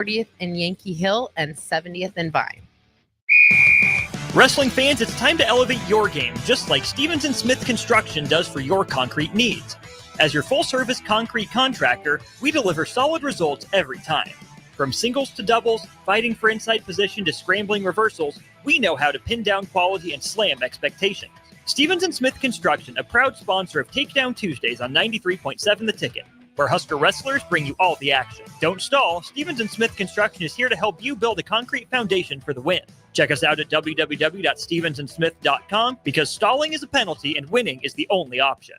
40th and Yankee Hill and 70th and Vine. Wrestling fans, it's time to elevate your game, just like Stevens & Smith Construction does for your concrete needs. As your full-service concrete contractor, we deliver solid results every time. From singles to doubles, fighting for inside position to scrambling reversals, we know how to pin down quality and slam expectations. Stevens & Smith Construction, a proud sponsor of Takedown Tuesdays on 93.7 The Ticket, where Husker wrestlers bring you all the action. Don't stall. Stevens & Smith Construction is here to help you build a concrete foundation for the win. Check us out at www.stevensandsmith.com because stalling is a penalty and winning is the only option.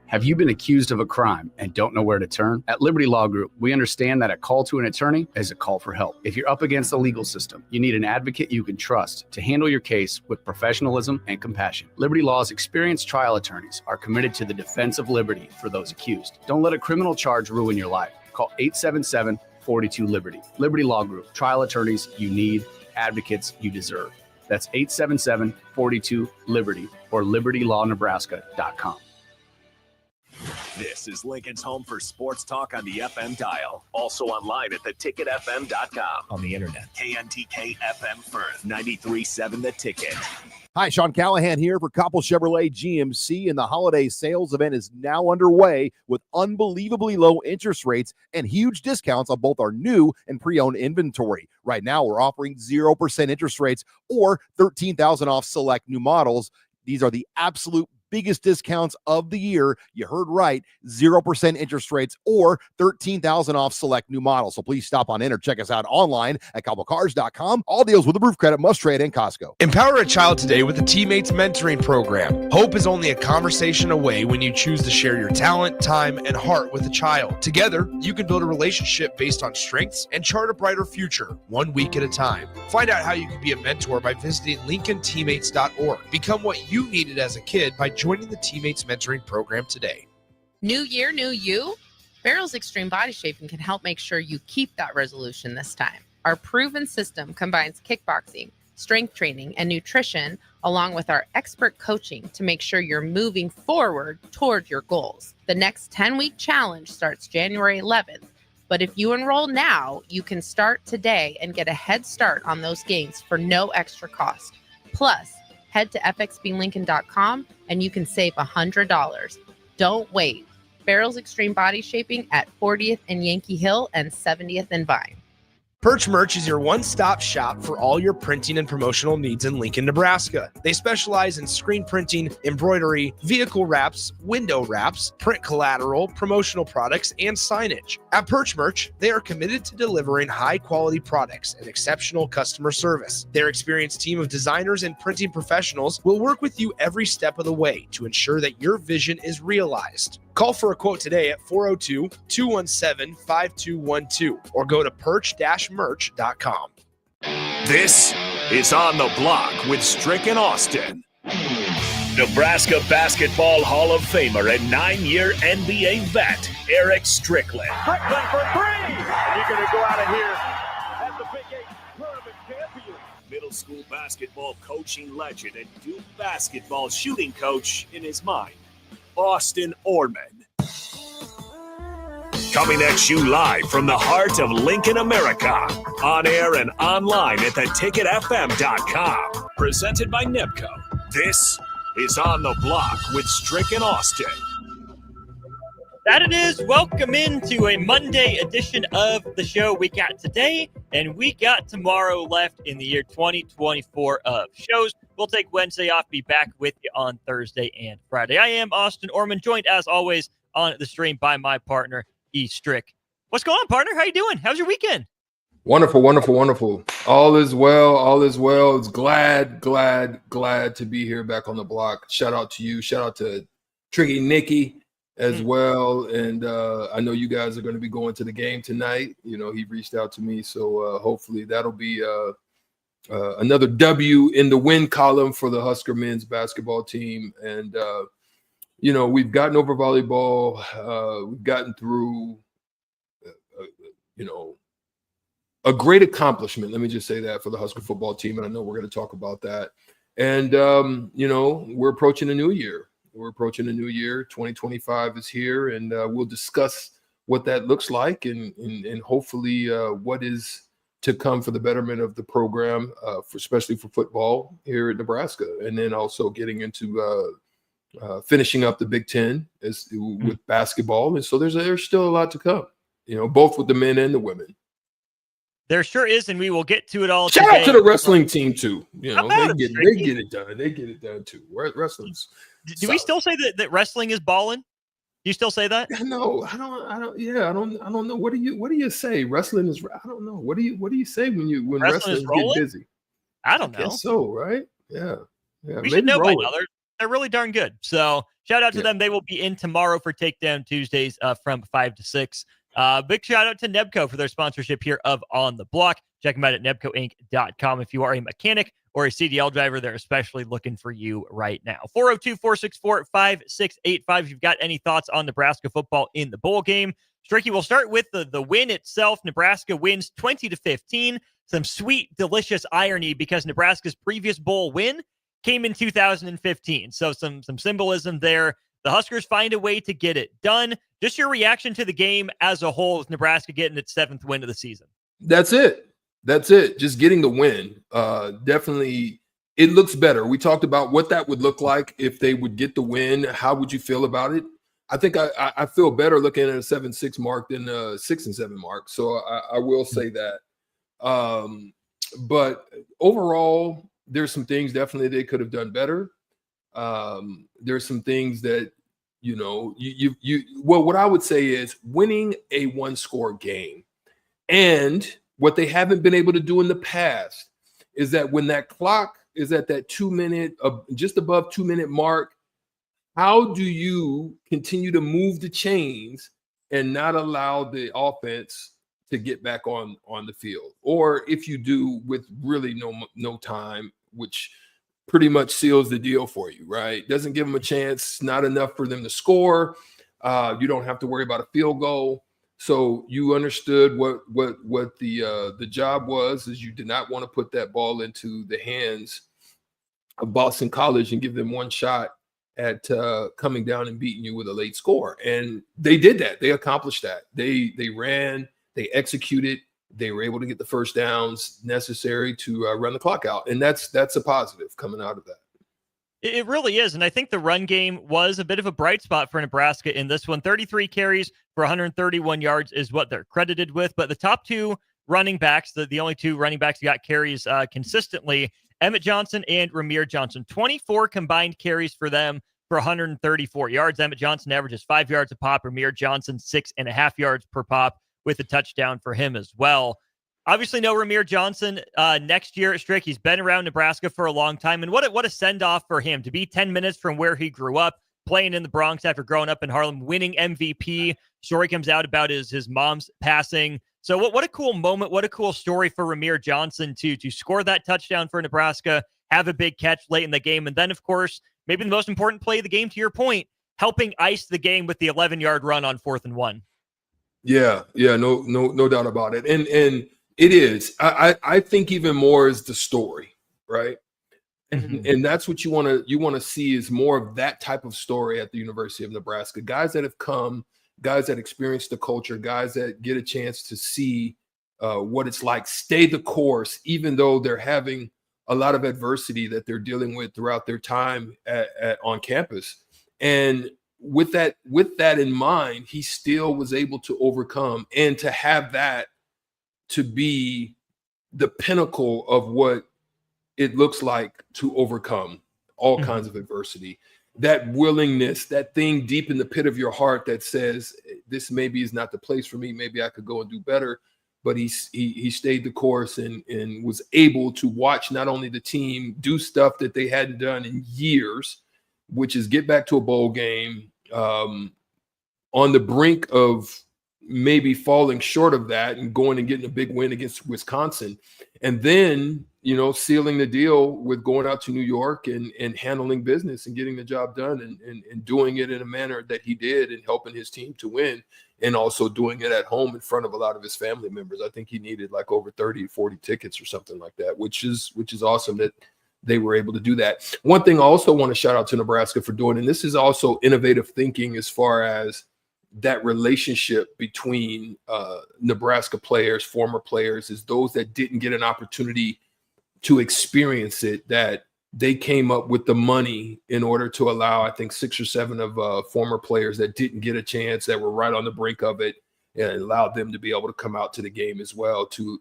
Have you been accused of a crime and don't know where to turn? At Liberty Law Group, we understand that a call to an attorney is a call for help. If you're up against the legal system, you need an advocate you can trust to handle your case with professionalism and compassion. Liberty Law's experienced trial attorneys are committed to the defense of liberty for those accused. Don't let a criminal charge ruin your life. Call 877-42-LIBERTY. Liberty Law Group, trial attorneys you need, advocates you deserve. That's 877-42-LIBERTY or libertylawnebraska.com. This is Lincoln's home for sports talk on the FM dial. Also online at theticketfm.com. On the internet. KNTK FM Firth, 93.7 The Ticket. Hi, Sean Callahan here for Coppell Chevrolet GMC, and the holiday sales event is now underway with unbelievably low interest rates and huge discounts on both our new and pre-owned inventory. Right now, we're offering 0% interest rates or $13,000 off select new models. These are the absolute biggest discounts of the year. You heard right, 0% interest rates or $13,000 off select new models. So please stop on in or check us out online at CoppellCars.com. All deals with approved credit, must trade, and Costco. Empower a child today with the Teammates Mentoring Program. Hope is only a conversation away when you choose to share your talent, time, and heart with a child. Together, you can build a relationship based on strengths and chart a brighter future, 1 week at a time. Find out how you can be a mentor by visiting LincolnTeammates.org. Become what you needed as a kid by joining the Teammates Mentoring Program today. New year, new you? Barrel's Extreme Body Shaping can help make sure you keep that resolution this time. Our proven system combines kickboxing, strength training, and nutrition, along with our expert coaching to make sure you're moving forward toward your goals. The next 10-week challenge starts January 11th, but if you enroll now, you can start today and get a head start on those gains for no extra cost. Plus, head to fxblincoln.com and you can save $100. Don't wait. Barrel's Extreme Body Shaping at 40th and Yankee Hill and 70th and Vine. Perch Merch is your one-stop shop for all your printing and promotional needs in Lincoln, Nebraska. They specialize in screen printing, embroidery, vehicle wraps, window wraps, print collateral, promotional products, and signage. At Perch Merch, they are committed to delivering high-quality products and exceptional customer service. Their experienced team of designers and printing professionals will work with you every step of the way to ensure that your vision is realized. Call for a quote today at 402-217-5212 or go to perch-merch.com. This is On the Block with Strick and Austin. Nebraska Basketball Hall of Famer and 9-year NBA vet, Eric Strickland. Strickland for three! And you're going to go out of here as the Big 8 tournament champion. Middle school basketball coaching legend and Duke basketball shooting coach in his mind, Austin Orman. Coming at you live from the heart of Lincoln, America. On air and online at theticketfm.com. Presented by NIPCO. This is On the Block with Strick and Austin. That it is. Welcome into a Monday edition of the show. We got today and we got tomorrow left in the year 2024 of shows. We'll take Wednesday off, be back with you on Thursday and Friday. I am Austin Orman, joined as always on the stream by my partner, E. Strick. What's going on, partner? How you doing? How's your weekend? Wonderful, wonderful, wonderful. All is well, all is well. It's glad to be here back on the block. Shout out to you. Shout out to Tricky Nicky as well. And I know you guys are going to be going to the game tonight. You know, he reached out to me. So hopefully that'll be another W in the win column for the Husker men's basketball team. And, you know, we've gotten over volleyball. We've gotten through, you know, a great accomplishment. Let me just say that for the Husker football team. And I know we're going to talk about that. And, you know, we're approaching a new year. 2025 is here, and we'll discuss what that looks like, and hopefully what is to come for the betterment of the program, especially for football here at Nebraska, and then also getting into finishing up the Big Ten with basketball. And so there's still a lot to come, both with the men and the women. There sure is, and we will get to it all. Shout today. out to the wrestling team too. They get it done. They get it done too. Wrestling's. Do we still say that wrestling is balling? Do you still say that? No, I don't. Yeah, I don't know. What do you say? Wrestling is. I don't know. What do you say when wrestling get busy? I don't know. I guess so, right? Yeah. We should know by now. They're really darn good. So shout out to them. They will be in tomorrow for Takedown Tuesdays from 5 to 6. Big shout out to Nebco for their sponsorship here of On the Block. Check them out at nebcoinc.com if you are a mechanic or a CDL driver. They're especially looking for you right now. 402-464-5685 if you've got any thoughts on Nebraska football in the bowl game. Stricky, we'll start with the win itself. Nebraska wins 20-15. Some sweet, delicious irony because Nebraska's previous bowl win came in 2015. So some symbolism there. The Huskers find a way to get it done. Just your reaction to the game as a whole with Nebraska getting its 7th win of the season. That's it. Just getting the win. Definitely, it looks better. We talked about what that would look like if they would get the win. How would you feel about it? I think I feel better looking at a 7-6 mark than a 6-7 mark. So I will say that. But overall, there's some things definitely they could have done better. There's some things that, what I would say is winning a 1-score game. And what they haven't been able to do in the past is that when that clock is at that 2 minute, just above 2 minute mark, how do you continue to move the chains and not allow the offense to get back on the field? Or if you do with really no time, which pretty much seals the deal for you, right? Doesn't give them a chance, not enough for them to score. You don't have to worry about a field goal. So you understood what the job was, is you did not want to put that ball into the hands of Boston College and give them one shot at coming down and beating you with a late score. And they did that. They accomplished that. They ran, they executed. They were able to get the first downs necessary to run the clock out. And that's a positive coming out of that. It really is. And I think the run game was a bit of a bright spot for Nebraska in this one. 33 carries for 131 yards is what they're credited with. But the top two running backs, the only two running backs who got carries consistently, Emmett Johnson and Ramir Johnson, 24 combined carries for them for 134 yards. Emmett Johnson averages 5 yards a pop. Ramir Johnson, 6.5 yards per pop, with a touchdown for him as well. Obviously, no Ramir Johnson next year at Strick. He's been around Nebraska for a long time. And what a send-off for him to be 10 minutes from where he grew up, playing in the Bronx after growing up in Harlem, winning MVP. Story comes out about his mom's passing. So what a cool moment. What a cool story for Ramir Johnson to score that touchdown for Nebraska, have a big catch late in the game. And then, of course, maybe the most important play of the game, to your point, helping ice the game with the 11-yard run on 4th and 1. Yeah, no doubt about it. And it is. I think even more is the story, right? And that's what you want to see, is more of that type of story at the University of Nebraska. Guys that have come, guys that experience the culture, guys that get a chance to see what it's like, stay the course, even though they're having a lot of adversity that they're dealing with throughout their time on campus. And with that in mind, he still was able to overcome, and to have that to be the pinnacle of what it looks like to overcome all kinds of adversity. That willingness, that thing deep in the pit of your heart that says, this maybe is not the place for me. Maybe I could go and do better. But he stayed the course and was able to watch not only the team do stuff that they hadn't done in years, which is get back to a bowl game, on the brink of maybe falling short of that and going and getting a big win against Wisconsin. And then, sealing the deal with going out to New York and handling business and getting the job done and doing it in a manner that he did and helping his team to win, and also doing it at home in front of a lot of his family members. I think he needed like over 30, 40 tickets or something like that, which is awesome that they were able to do that. One thing I also want to shout out to Nebraska for doing, and this is also innovative thinking as far as, that relationship between Nebraska players, former players, is those that didn't get an opportunity to experience it, that they came up with the money in order to allow, I think, 6 or 7 of former players that didn't get a chance, that were right on the brink of it, and allowed them to be able to come out to the game as well to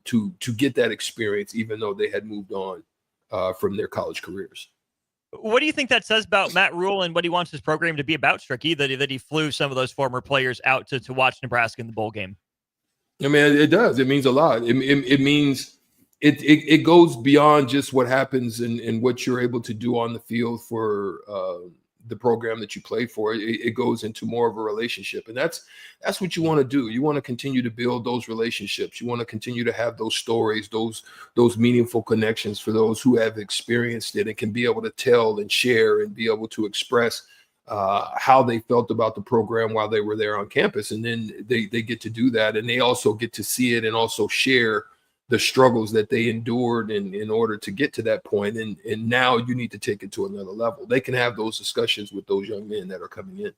get that experience, even though they had moved on from their college careers. What do you think that says about Matt Rule and what he wants his program to be about, Stricky, that he flew some of those former players out to watch Nebraska in the bowl game? I mean, it does. It means a lot. It means it goes beyond just what happens and what you're able to do on the field for the program that you play for. It goes into more of a relationship, and that's what you want to do. You want to continue to build those relationships. You want to continue to have those stories, those meaningful connections for those who have experienced it and can be able to tell and share and be able to express how they felt about the program while they were there on campus. And then they get to do that, and they also get to see it and also share the struggles that they endured in order to get to that point. And now you need to take it to another level. They can have those discussions with those young men that are coming in.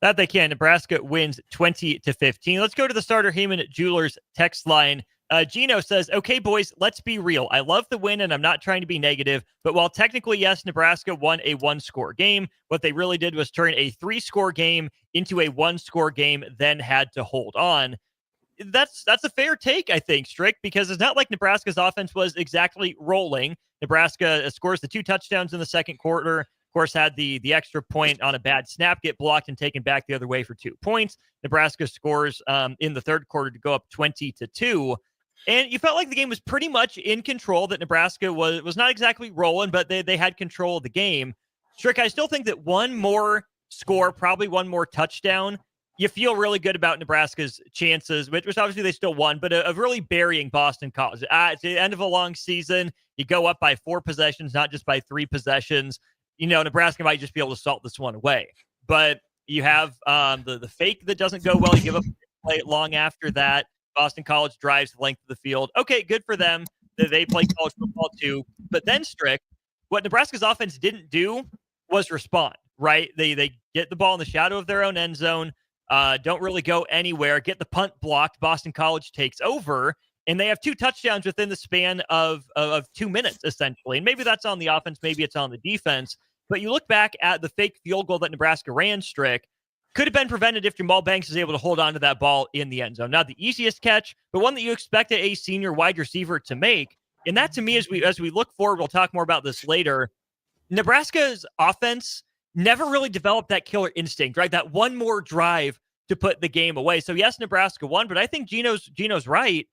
That they can. Nebraska wins 20-15. Let's go to the Starter Heyman Jewelers text line. Gino says, okay, boys, let's be real. I love the win, and I'm not trying to be negative, but while technically, yes, Nebraska won a 1-score game, what they really did was turn a 3-score game into a 1-score game, then had to hold on. That's a fair take, I think, Strick, because it's not like Nebraska's offense was exactly rolling. Nebraska scores the 2 touchdowns in the second quarter. Of course, had the extra point on a bad snap get blocked and taken back the other way for 2 points. Nebraska scores in the third quarter to go up 20-2. And you felt like the game was pretty much in control, that Nebraska was not exactly rolling, but they had control of the game. Strick, I still think that one more score, probably one more touchdown, you feel really good about Nebraska's chances, which obviously they still won, but of really burying Boston College. It's the end of a long season. You go up by 4 possessions, not just by 3 possessions. You know, Nebraska might just be able to salt this one away. But you have the fake that doesn't go well. You give up a play long after that. Boston College drives the length of the field. Okay, good for them. They play college football too. But then, Strick, what Nebraska's offense didn't do was respond, right? They get the ball in the shadow of their own end zone. Don't really go anywhere, get the punt blocked. Boston College takes over, and they have 2 touchdowns within the span of 2 minutes, essentially. And maybe that's on the offense, maybe it's on the defense. But you look back at the fake field goal that Nebraska ran, Strick, could have been prevented if Jamal Banks is able to hold on to that ball in the end zone. Not the easiest catch, but one that you expected a senior wide receiver to make. And that, to me, as we look forward, we'll talk more about this later, Nebraska's offense never really developed that killer instinct, right? That one more drive to put the game away. So yes, Nebraska won, but I think Gino's right.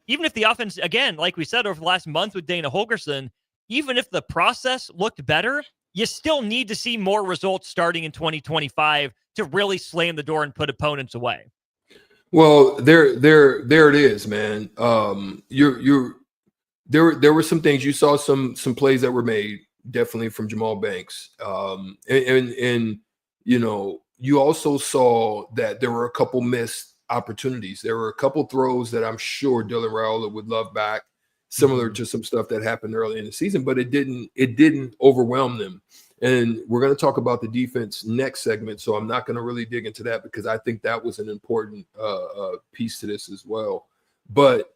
Even if the offense, again, like we said over the last month with Dana Holgorsen, even if the process looked better, you still need to see more results starting in 2025 to really slam the door and put opponents away. Well, there it is, man. There were some things. You saw some plays that were made, definitely from Jamal Banks. And you know, you also saw that there were a couple missed opportunities. There were a couple throws that I'm sure Dylan Raiola would love back, similar to some stuff that happened early in the season, but it didn't overwhelm them. And we're going to talk about the defense next segment, so I'm not going to really dig into that because I think that was an important piece to this as well. But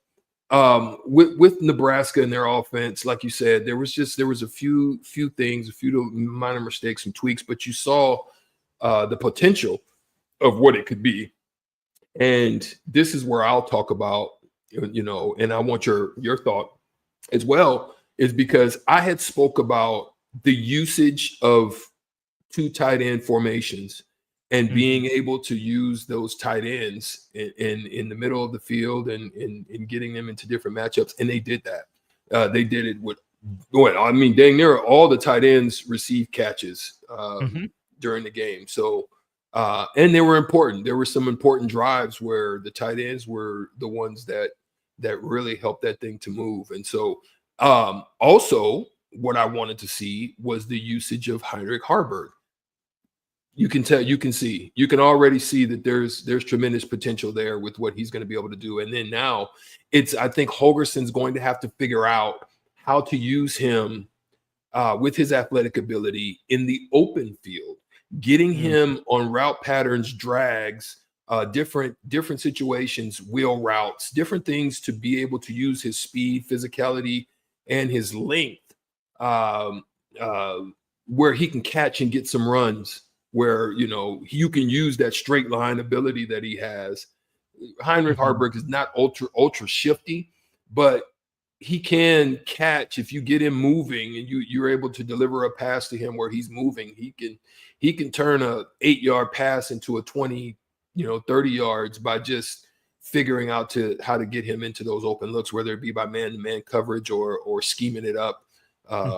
with Nebraska and their offense, like you said, there was a few things, a few minor mistakes, some tweaks, but you saw the potential of what it could be. And this is where I'll talk about, you know, and I want your thought as well, is because I had spoke about the usage of 2 tight end formations and being able to use those tight ends in the middle of the field and in getting them into different matchups. And they did that. They did it with, I mean, dang near all the tight ends received catches during the game. So, and they were important. There were some important drives where the tight ends were the ones that really helped that thing to move. And so also what I wanted to see was the usage of Heinrich Haarberg. You can already see that there's tremendous potential there with what he's going to be able to do. And then now I think Holgorsen's going to have to figure out how to use him with his athletic ability in the open field. getting him on route patterns, drags, different situations, wheel routes, different things to be able to use his speed, physicality, and his length, where he can catch and get some runs, where, you know, you can use that straight line ability that he has. Heinrich Harburg is not ultra shifty, but he can catch if you get him moving and you're able to deliver a pass to him where he's moving. He can turn a 8-yard pass into a 20, 30 yards by just figuring out how to get him into those open looks, whether it be by man-to-man coverage or scheming it up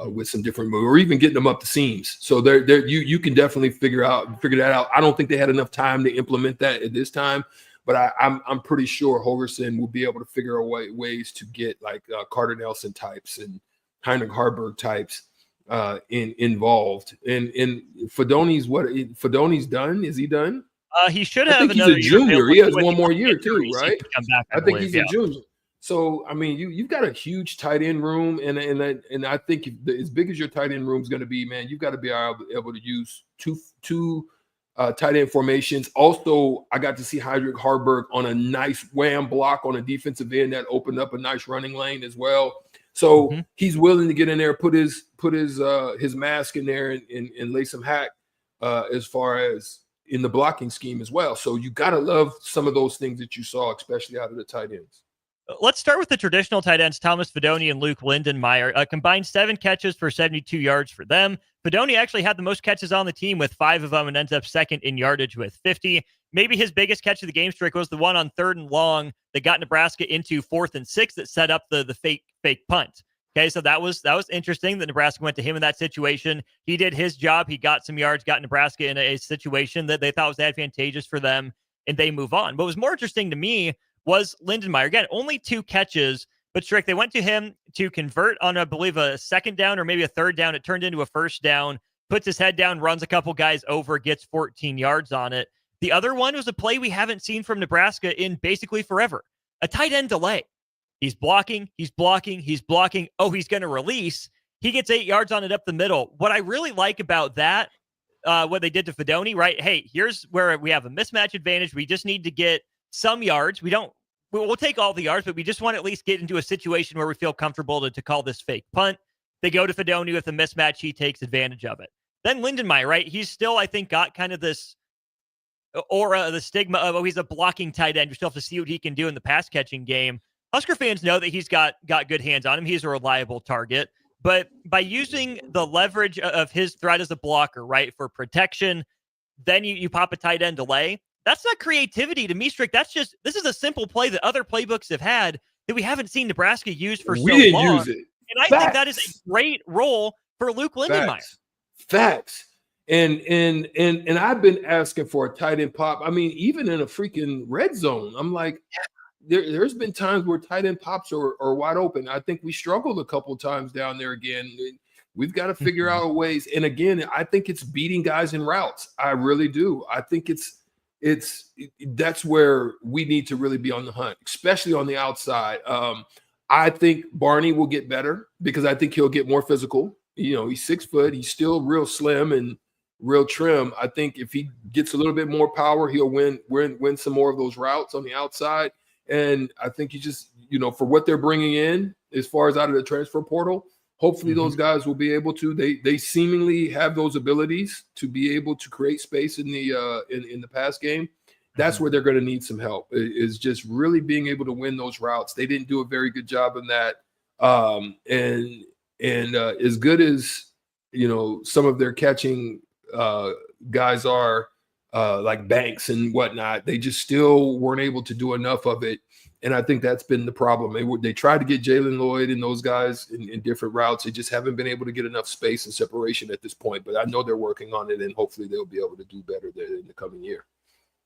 with some different move, or even getting them up the seams. So you can definitely figure that out. I don't think they had enough time to implement that at this time, but I'm pretty sure Holgerson will be able to figure out ways to get like Carter Nelson types and Heinrich Harburg types involved. And Fedoni's done. Is he done? He should have another year. He's a junior. He has one more year too, right? I think he's a junior. So I mean, you've got a huge tight end room, and I think as big as your tight end room is going to be, man, you've got to be able to use two tight end formations. Also, I got to see Heinrich Harburg on a nice wham block on a defensive end that opened up a nice running lane as well. So he's willing to get in there, put his mask in there, and lay some hack as far as in the blocking scheme as well. So you got to love some of those things that you saw, especially out of the tight ends. Let's start with the traditional tight ends, Thomas Fedoni and Luke Lindenmeyer. Combined 7 catches for 72 yards for them. Fedoni actually had the most catches on the team with 5 of them and ends up second in yardage with 50. Maybe his biggest catch of the game, Strick, was the one on 3rd and long that got Nebraska into 4th and 6 that set up the fake punt. Okay, so that was interesting that Nebraska went to him in that situation. He did his job. He got some yards, got Nebraska in a situation that they thought was advantageous for them, and they move on. What was more interesting to me was Lindenmeyer. Again, only 2 catches, but Strick, they went to him to convert on, I believe, a 2nd down or maybe a 3rd down. It turned into a 1st down, puts his head down, runs a couple guys over, gets 14 yards on it. The other one was a play we haven't seen from Nebraska in basically forever. A tight end delay. He's blocking. Oh, he's going to release. He gets 8 yards on it up the middle. What I really like about that, what they did to Fedoni, right? Hey, here's where we have a mismatch advantage. We just need to get some yards. We'll take all the yards, but we just want to at least get into a situation where we feel comfortable to call this fake punt. They go to Fedoni with a mismatch. He takes advantage of it. Then Lindenmeyer, right? He's still, I think, got kind of this aura, the stigma of, oh, he's a blocking tight end. You still have to see what he can do in the pass catching game. Husker fans know that he's got good hands on him. He's a reliable target. But by using the leverage of his threat as a blocker, right, for protection, then you pop a tight end delay. That's not creativity to me, Strick. This is a simple play that other playbooks have had that we haven't seen Nebraska use for so long. We didn't use it. And I think that is a great role for Luke Lindenmeyer. Facts. And I've been asking for a tight end pop. I mean, even in a freaking red zone, I'm like, there's been times where tight end pops are wide open. I think we struggled a couple of times down there again. We've got to figure out ways. And again, I think it's beating guys in routes. I really do. I think that's where we need to really be on the hunt, especially on the outside. I think Barney will get better because I think he'll get more physical. He's 6 foot. He's still real slim and real trim. I think if he gets a little bit more power, he'll win some more of those routes on the outside. And I think you just, for what they're bringing in as far as out of the transfer portal, hopefully those guys will be able to. They seemingly have those abilities to be able to create space in the pass game. That's where they're going to need some help. Is just really being able to win those routes. They didn't do a very good job in that. And as good as some of their catching guys are. Like Banks and whatnot, they just still weren't able to do enough of it. And I think that's been the problem. They tried to get Jalen Lloyd and those guys in different routes. They just haven't been able to get enough space and separation at this point. But I know they're working on it, and hopefully they'll be able to do better there in the coming year.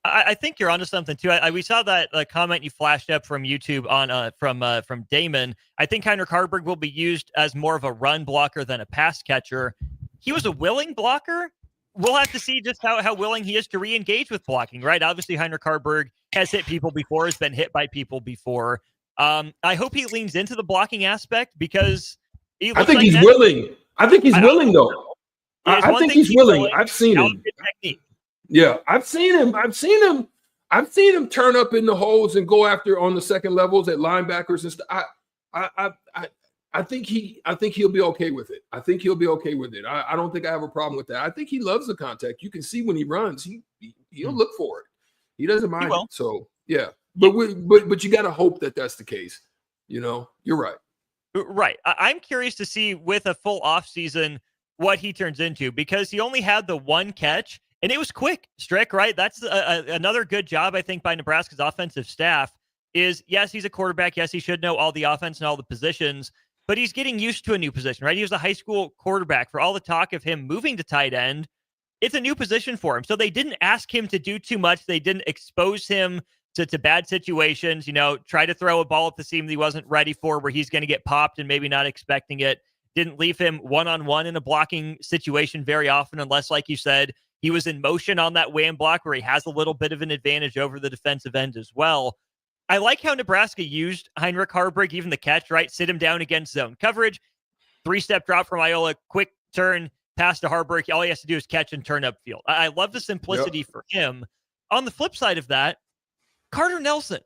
I think you're onto something too. We saw that comment you flashed up from YouTube on from Damon. I think Heinrich Harburg will be used as more of a run blocker than a pass catcher. He was a willing blocker. We'll have to see just how willing he is to re-engage with blocking, right? Obviously, Heinrich Harburg has hit people before, has been hit by people before. I hope he leans into the blocking aspect because I think he's willing. I think he's willing, though. I think he's willing. I've seen him. Technique. Yeah, I've seen him turn up in the holes and go after on the second levels at linebackers and stuff. I think he'll be okay with it. I think he'll be okay with it. I don't think I have a problem with that. I think he loves the contact. You can see when he runs, he'll look for it. He doesn't mind it. So yeah, but you got to hope that that's the case. You're right. Right. I'm curious to see with a full off season what he turns into, because he only had the one catch and it was quick. Strick, right? That's another good job, I think, by Nebraska's offensive staff. Is yes, he's a quarterback. Yes, he should know all the offense and all the positions, but he's getting used to a new position, right? He was a high school quarterback. For all the talk of him moving to tight end, it's a new position for him. So they didn't ask him to do too much. They didn't expose him to bad situations, try to throw a ball up the seam that he wasn't ready for, where he's going to get popped and maybe not expecting it. Didn't leave him one-on-one in a blocking situation very often, unless, like you said, he was in motion on that wham block where he has a little bit of an advantage over the defensive end as well. I like how Nebraska used Heinrich Haarberg, even the catch, right? Sit him down against zone coverage, 3-step drop from Iola, quick turn, pass to Haarberg. All he has to do is catch and turn upfield. I love the simplicity for him. On the flip side of that, Carter Nelson,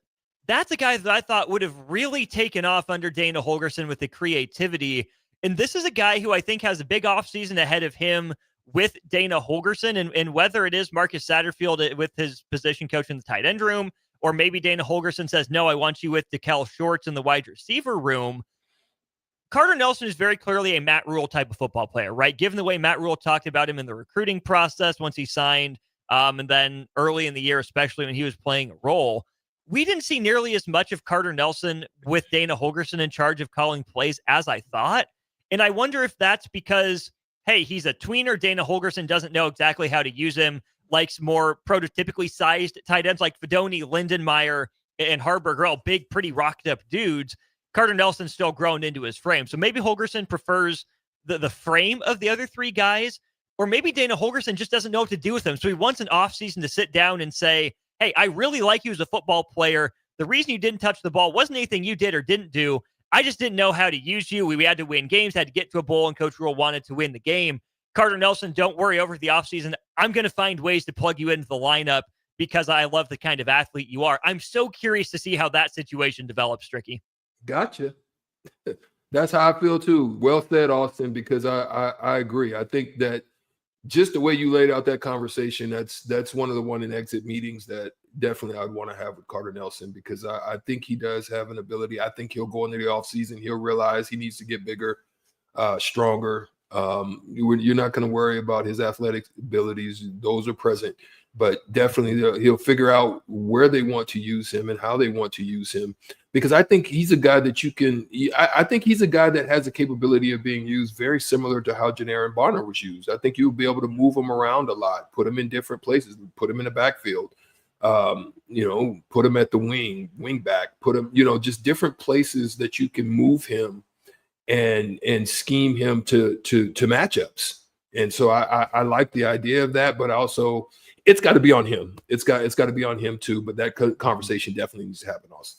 that's a guy that I thought would have really taken off under Dana Holgorsen with the creativity. And this is a guy who I think has a big offseason ahead of him with Dana Holgorsen. And whether it is Marcus Satterfield with his position coach in the tight end room, or maybe Dana Holgorsen says, no, I want you with DeKel Shorts in the wide receiver room. Carter Nelson is very clearly a Matt Rule type of football player, right? Given the way Matt Rule talked about him in the recruiting process once he signed, and then early in the year, especially when he was playing a role, we didn't see nearly as much of Carter Nelson with Dana Holgorsen in charge of calling plays as I thought. And I wonder if that's because, hey, he's a tweener. Dana Holgorsen doesn't know exactly how to use him, likes more prototypically sized tight ends like Fedoni, Lindenmeyer, and Haarberg are all big, pretty rocked up dudes. Carter Nelson's still grown into his frame. So maybe Holgorsen prefers the frame of the other three guys, or maybe Dana Holgorsen just doesn't know what to do with them. So he wants an offseason to sit down and say, hey, I really like you as a football player. The reason you didn't touch the ball wasn't anything you did or didn't do. I just didn't know how to use you. We had to win games, had to get to a bowl, and Coach Rule wanted to win the game. Carter Nelson, don't worry over the offseason. I'm going to find ways to plug you into the lineup because I love the kind of athlete you are. I'm so curious to see how that situation develops, Stricky. Gotcha. That's how I feel too. Well said, Austin, because I agree. I think that just the way you laid out that conversation, that's one of the one and exit meetings that definitely I'd want to have with Carter Nelson, because I think he does have an ability. I think he'll go into the offseason. He'll realize he needs to get bigger, stronger. You're not going to worry about his athletic abilities. Those are present, but definitely he'll figure out where they want to use him and how they want to use him, because I think he's a guy that I think he's a guy that has the capability of being used very similar to how Janarin Bonner was used. I think you'll be able to move him around a lot, put him in different places, put him in the backfield, put him at the wing back, put him, just different places that you can move him and scheme him to matchups. And so I like the idea of that, but also it's got to be on him. It's got to be on him too. But that conversation definitely needs to happen also.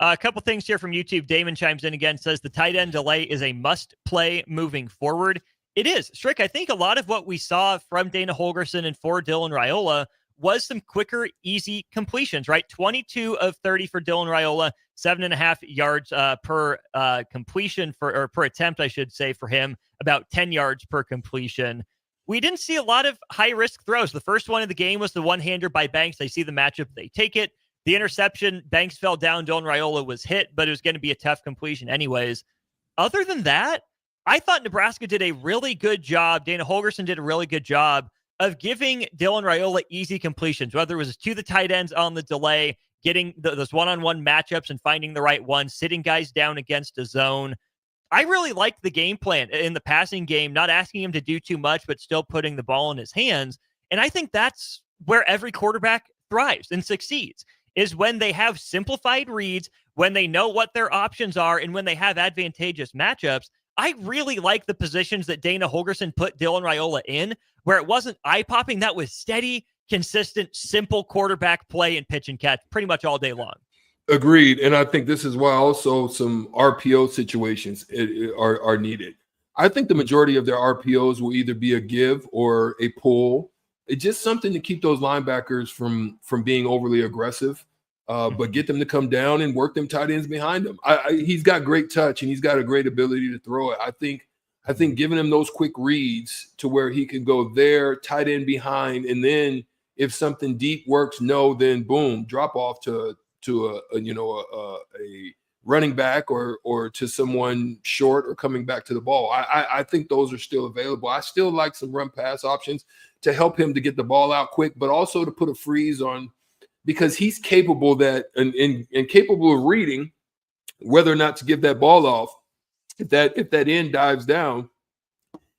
A couple things here from YouTube. Damon chimes in again, says the tight end delay is a must play moving forward. It is. Strick, I think a lot of what we saw from Dana Holgorsen and for Dylan Raiola was some quicker, easy completions, right? 22 of 30 for Dylan Raiola, 7.5 yards per completion or per attempt, I should say, for him, about 10 yards per completion. We didn't see a lot of high-risk throws. The first one of the game was the one-hander by Banks. They see the matchup, they take it. The interception, Banks fell down, Dylan Raiola was hit, but it was going to be a tough completion anyways. Other than that, I thought Nebraska did a really good job. Dana Holgorsen did a really good job of giving Dylan Raiola easy completions, whether it was to the tight ends on the delay, getting those one-on-one matchups and finding the right one, sitting guys down against a zone. I really liked the game plan in the passing game, not asking him to do too much, but still putting the ball in his hands. And I think that's where every quarterback thrives and succeeds, is when they have simplified reads, when they know what their options are, and when they have advantageous matchups. I really like the positions that Dana Holgorsen put Dylan Raiola in, where it wasn't eye-popping. That was steady, consistent, simple quarterback play and pitch and catch pretty much all day long. Agreed. And I think this is why also some RPO situations are needed. I think the majority of their RPOs will either be a give or a pull. It's just something to keep those linebackers from being overly aggressive, but get them to come down and work them tight ends behind him. He's got great touch and he's got a great ability to throw it. I think giving him those quick reads to where he can go there, tight end behind, and then if something deep works, then boom, drop off to a running back or to someone short or coming back to the ball. I think those are still available. I still like some run pass options to help him to get the ball out quick, but also to put a freeze on, because he's capable and capable of reading whether or not to give that ball off. If that end dives down,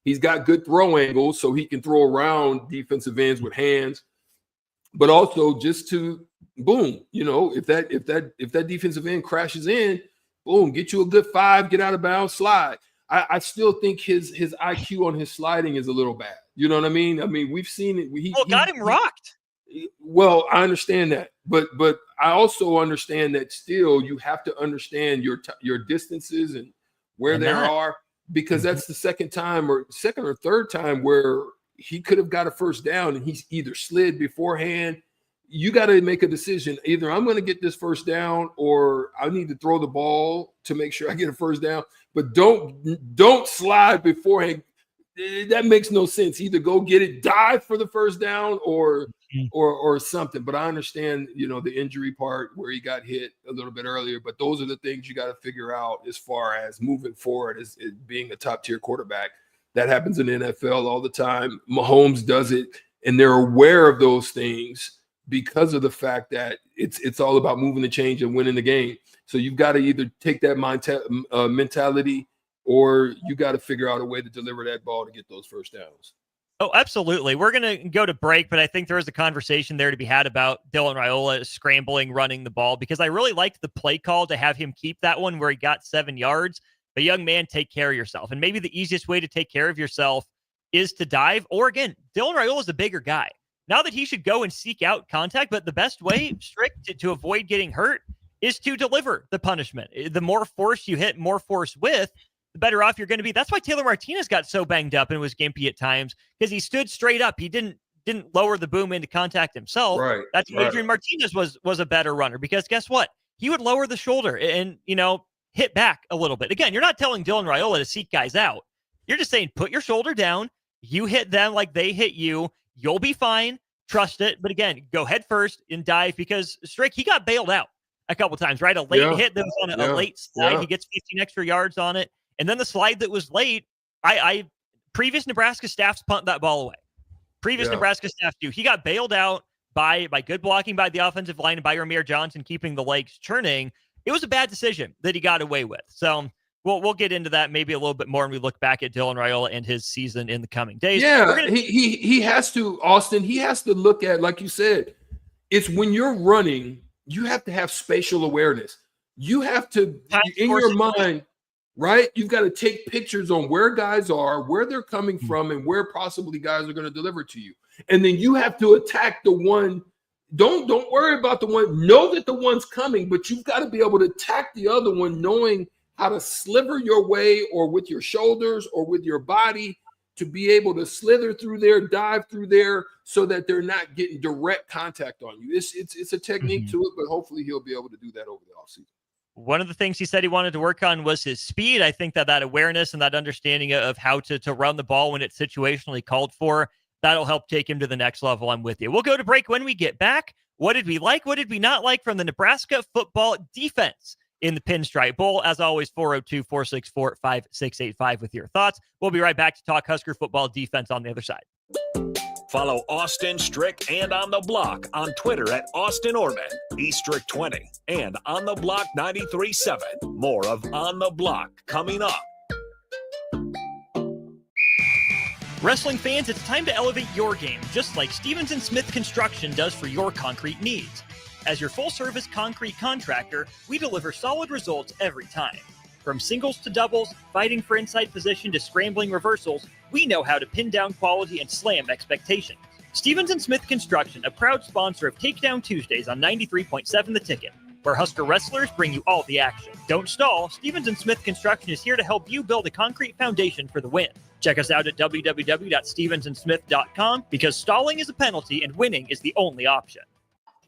he's got good throw angles, so he can throw around defensive ends with hands, but also just to boom, if that defensive end crashes in, boom, get you a good 5, get out of bounds, slide. I still think his IQ on his sliding is a little bad. You know what I mean? We've seen it. Got him rocked. Well, I understand that, but I also understand that still you have to understand your distances and where they are, because that's the second or third time where he could have got a first down and he's either slid beforehand. You got to make a decision. Either I'm going to get this first down or I need to throw the ball to make sure I get a first down, but don't slide beforehand. That makes no sense. Either go get it, dive for the first down or something. But I understand, the injury part where he got hit a little bit earlier, but those are the things you got to figure out as far as moving forward as being a top tier quarterback. That happens in the NFL all the time. Mahomes does it, and they're aware of those things because of the fact that it's all about moving the change and winning the game. So you've got to either take that mentality, or you got to figure out a way to deliver that ball to get those first downs. Oh, absolutely. We're going to go to break, but I think there is a conversation there to be had about Dylan Raiola scrambling, running the ball, because I really liked the play call to have him keep that one where he got 7 yards. But young man, take care of yourself. And maybe the easiest way to take care of yourself is to dive, or again, Dylan Raiola is a bigger guy. Now that he should go and seek out contact, but the best way, Strick, to avoid getting hurt is to deliver the punishment. The more force you hit, more force with, the better off you're going to be. That's why Taylor Martinez got so banged up and was gimpy at times, because he stood straight up. He didn't lower the boom into contact himself. Right. That's why Adrian Martinez was a better runner, because guess what? He would lower the shoulder and hit back a little bit. Again, you're not telling Dylan Raiola to seek guys out. You're just saying, put your shoulder down. You hit them like they hit you. You'll be fine. Trust it. But again, go head first and dive, because Strick, he got bailed out a couple times, right? A late hit that was on a late slide. Yeah. He gets 15 extra yards on it. And then the slide that was late, previous Nebraska staffs punt that ball away. Nebraska staffs do. He got bailed out by good blocking by the offensive line and by Ramir Johnson keeping the legs churning. It was a bad decision that he got away with. So we'll get into that maybe a little bit more when we look back at Dylan Raiola and his season in the coming days. Yeah, he has to, Austin, he has to look at, like you said, it's when you're running, you have to have spatial awareness. You have to, in your mind, right? You've got to take pictures on where guys are, where they're coming from, and where possibly guys are going to deliver to you. And then you have to attack the one. Don't worry about the one. Know that the one's coming, but you've got to be able to attack the other one, knowing how to sliver your way, or with your shoulders or with your body, to be able to slither through there, dive through there, so that they're not getting direct contact on you. It's a technique to it, but hopefully he'll be able to do that over the offseason. One of the things he said he wanted to work on was his speed. I think that awareness and that understanding of how to run the ball when it's situationally called for, that'll help take him to the next level. I'm with you. We'll go to break. When we get back, what did we like? What did we not like from the Nebraska football defense in the Pinstripe Bowl? As always, 402-464-5685 with your thoughts. We'll be right back to talk Husker football defense on the other side. Follow Austin Strick and On the Block on Twitter at Austin Orman, eStrick20, and On the Block 93.7. More of On the Block coming up. Wrestling fans, it's time to elevate your game, just like Stevens & Smith Construction does for your concrete needs. As your full-service concrete contractor, we deliver solid results every time. From singles to doubles, fighting for inside position to scrambling reversals, we know how to pin down quality and slam expectations. Stevens & Smith Construction, a proud sponsor of Takedown Tuesdays on 93.7 The Ticket. where Husker wrestlers bring you all the action. Don't stall. Stevens & Smith Construction is here to help you build a concrete foundation for the win. Check us out at www.stevensandsmith.com because stalling is a penalty and winning is the only option.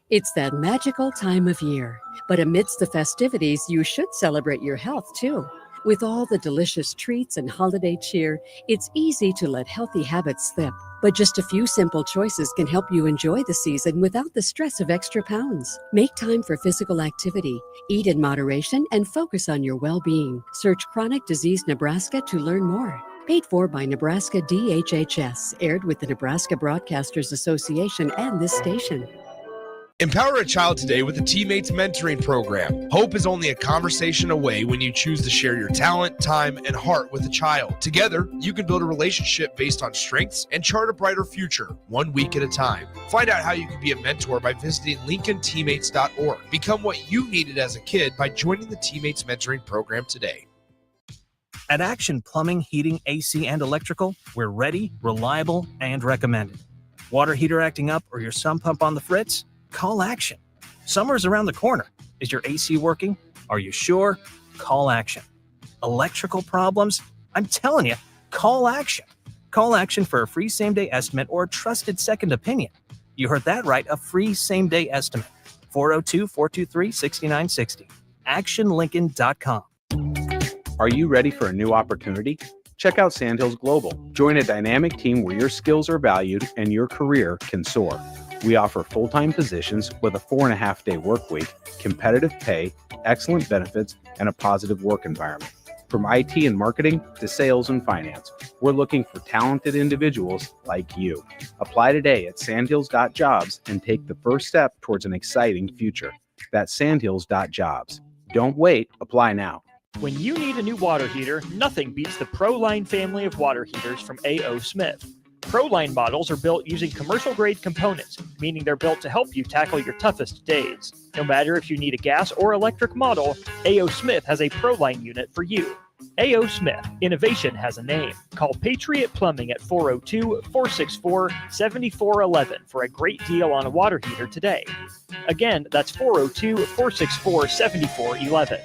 It's that magical time of year, but amidst the festivities, you should celebrate your health too. With all the delicious treats and holiday cheer, it's easy to let healthy habits slip. But just a few simple choices can help you enjoy the season without the stress of extra pounds. Make time for physical activity, eat in moderation, and focus on your well-being. Search Chronic Disease Nebraska to learn more. Paid for by Nebraska DHHS, aired with the Nebraska Broadcasters Association and this station. Empower a child today with the Teammates Mentoring Program. Hope is only a conversation away when you choose to share your talent, time, and heart with a child. Together, you can build a relationship based on strengths and chart a brighter future, 1 week at a time. Find out how you can be a mentor by visiting LincolnTeammates.org. Become what you needed as a kid by joining the Teammates Mentoring Program today. At Action Plumbing, Heating, AC, and Electrical, we're ready, reliable, and recommended. Water heater acting up or your sump pump on the fritz? Call Action. Summer's around the corner. Is your AC working? Are you sure? Call Action. Electrical problems? I'm telling you, call Action. Call Action for a free same-day estimate or a trusted second opinion. You heard that right, a free same-day estimate. 402-423-6960. ActionLincoln.com. Are you ready for a new opportunity? Check out Sandhills Global. Join a dynamic team where your skills are valued and your career can soar. We offer full-time positions with a 4.5-day work week, competitive pay, excellent benefits, and a positive work environment. From IT and marketing to sales and finance, we're looking for talented individuals like you. Apply today at sandhills.jobs and take the first step towards an exciting future. That's sandhills.jobs. Don't wait, apply now. When you need a new water heater, nothing beats the ProLine family of water heaters from A.O. Smith. ProLine models are built using commercial-grade components, meaning they're built to help you tackle your toughest days. No matter if you need a gas or electric model, A.O. Smith has a ProLine unit for you. A.O. Smith, innovation has a name. Call Patriot Plumbing at 402-464-7411 for a great deal on a water heater today. Again, that's 402-464-7411.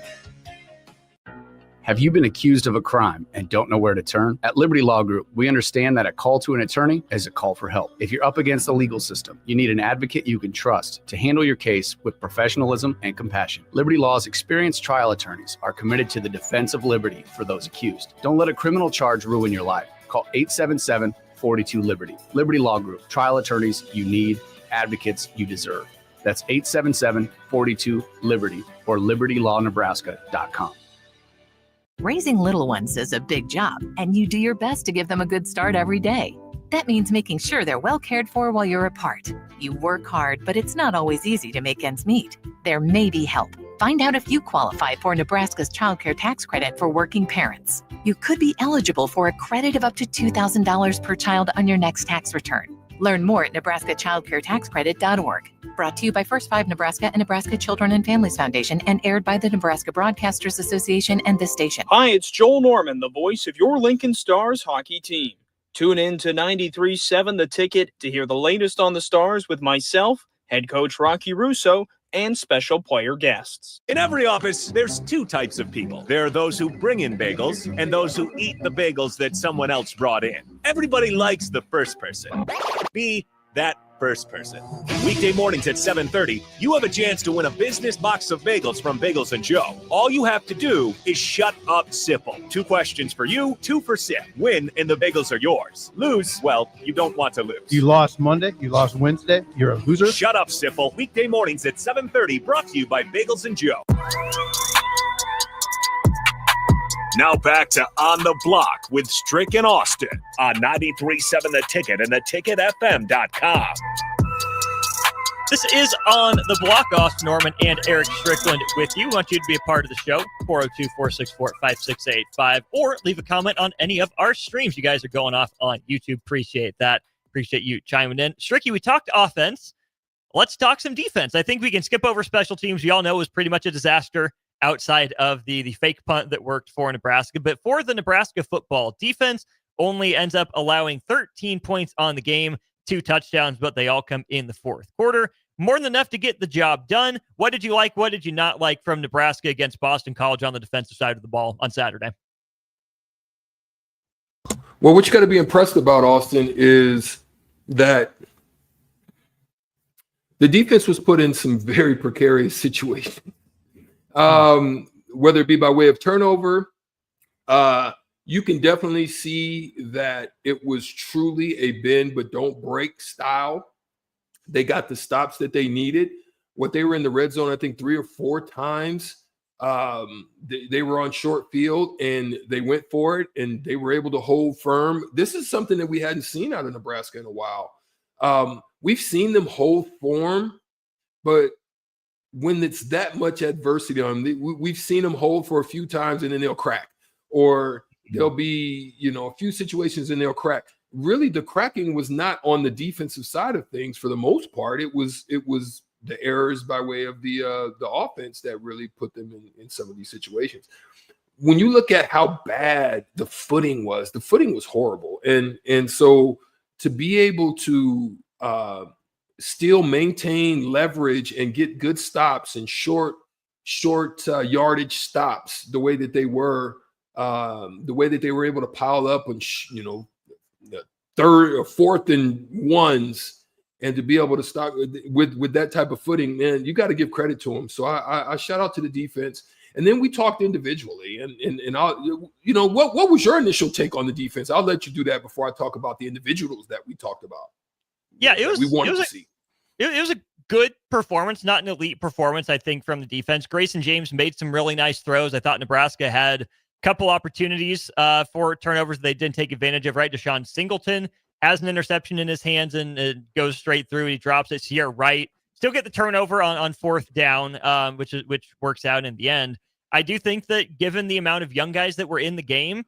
Have you been accused of a crime and don't know where to turn? At Liberty Law Group, we understand that a call to an attorney is a call for help. If you're up against the legal system, you need an advocate you can trust to handle your case with professionalism and compassion. Liberty Law's experienced trial attorneys are committed to the defense of liberty for those accused. Don't let a criminal charge ruin your life. Call 877-42-LIBERTY. Liberty Law Group, trial attorneys you need, advocates you deserve. That's 877-42-LIBERTY or libertylawnebraska.com. Raising little ones is a big job, and you do your best to give them a good start every day. That means making sure they're well cared for while you're apart. You work hard, but it's not always easy to make ends meet. There may be help. Find out if you qualify for Nebraska's Child Care Tax Credit for working parents. You could be eligible for a credit of up to $2,000 per child on your next tax return. Learn more at nebraskachildcaretaxcredit.org. Brought to you by First 5 Nebraska and Nebraska Children and Families Foundation and aired by the Nebraska Broadcasters Association and this station. Hi, it's Joel Norman, the voice of your Lincoln Stars hockey team. Tune in to 93.7 The Ticket to hear the latest on the Stars with myself, head coach Rocky Russo, and special player guests. In every office, there's two types of people. There are those who bring in bagels and those who eat the bagels that someone else brought in. Everybody likes the first person. Be that first person. Weekday mornings at 7:30, you have a chance to win a business box of bagels from Bagels & Joe. All you have to do is shut up, Sipple. 2 questions for you, 2 for Sip. Win, and the bagels are yours. Lose, well, you don't want to lose. You lost Monday, you lost Wednesday, you're a loser. Shut up, Sipple. Weekday mornings at 7:30, brought to you by Bagels & Joe. Now back to On the Block with Strick and Austin on 93.7 The Ticket and theticketfm.com. This is On the Block. Austin Norman and Eric Strickland with you. I want you to be a part of the show, 402-464-5685, or leave a comment on any of our streams. You guys are going off on YouTube. Appreciate that. Appreciate you chiming in. Stricky, we talked offense. Let's talk some defense. I think we can skip over special teams. We all know it was pretty much a disaster outside of the fake punt that worked for Nebraska. But for the Nebraska football defense, only ends up allowing 13 points on the game, 2 touchdowns, but they all come in the fourth quarter. more than enough to get the job done. What did you like? What did you not like from Nebraska against Boston College on the defensive side of the ball on Saturday? Well, what you got to be impressed about, Austin, is that the defense was put in some very precarious situations, whether it be by way of turnover. You can definitely see that it was truly a bend but don't break style. They got the stops that they needed. What they were in the red zone, I think 3 or 4 times. They were on short field and they went for it and they were able to hold firm. This is something that we hadn't seen out of Nebraska in a while. We've seen them hold form, but when it's that much adversity on them, we've seen them hold for a few times and then they'll crack, or there'll be, a few situations and they'll crack. Really, the cracking was not on the defensive side of things for the most part. It was the errors by way of the offense that really put them in some of these situations. When you look at how bad the footing was horrible. And so to be able to still maintain leverage and get good stops and short yardage stops the way that they were able to pile up on, the 3rd or 4th and 1s, and to be able to stop with that type of footing, man, you got to give credit to them. So I shout out to the defense. And then we talked individually, and I'll, what was your initial take on the defense? I'll let you do that before I talk about the individuals that we talked about. Yeah, it was a good performance, not an elite performance, I think, from the defense. Grayson James made some really nice throws. I thought Nebraska had a couple opportunities for turnovers they didn't take advantage of, right? Deshaun Singleton has an interception in his hands and it goes straight through. He drops it. Sierra Wright still get the turnover on 4th down, which works out in the end. I do think that given the amount of young guys that were in the game,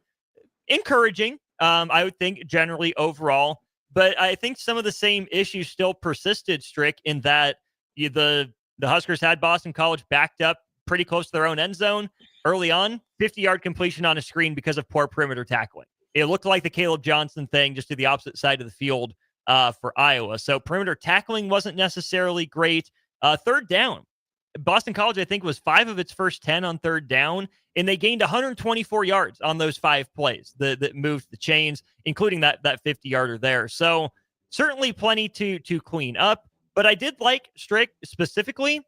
encouraging, I would think generally overall. But I think some of the same issues still persisted, Strick, in that the Huskers had Boston College backed up pretty close to their own end zone early on, 50-yard completion on a screen because of poor perimeter tackling. It looked like the Caleb Johnson thing, just to the opposite side of the field for Iowa. So perimeter tackling wasn't necessarily great. 3rd down. Boston College, I think, was 5 of its first 10 on 3rd down, and they gained 124 yards on those 5 plays that moved the chains, including that 50-yarder there. So certainly plenty to clean up. But I did like, Strick, specifically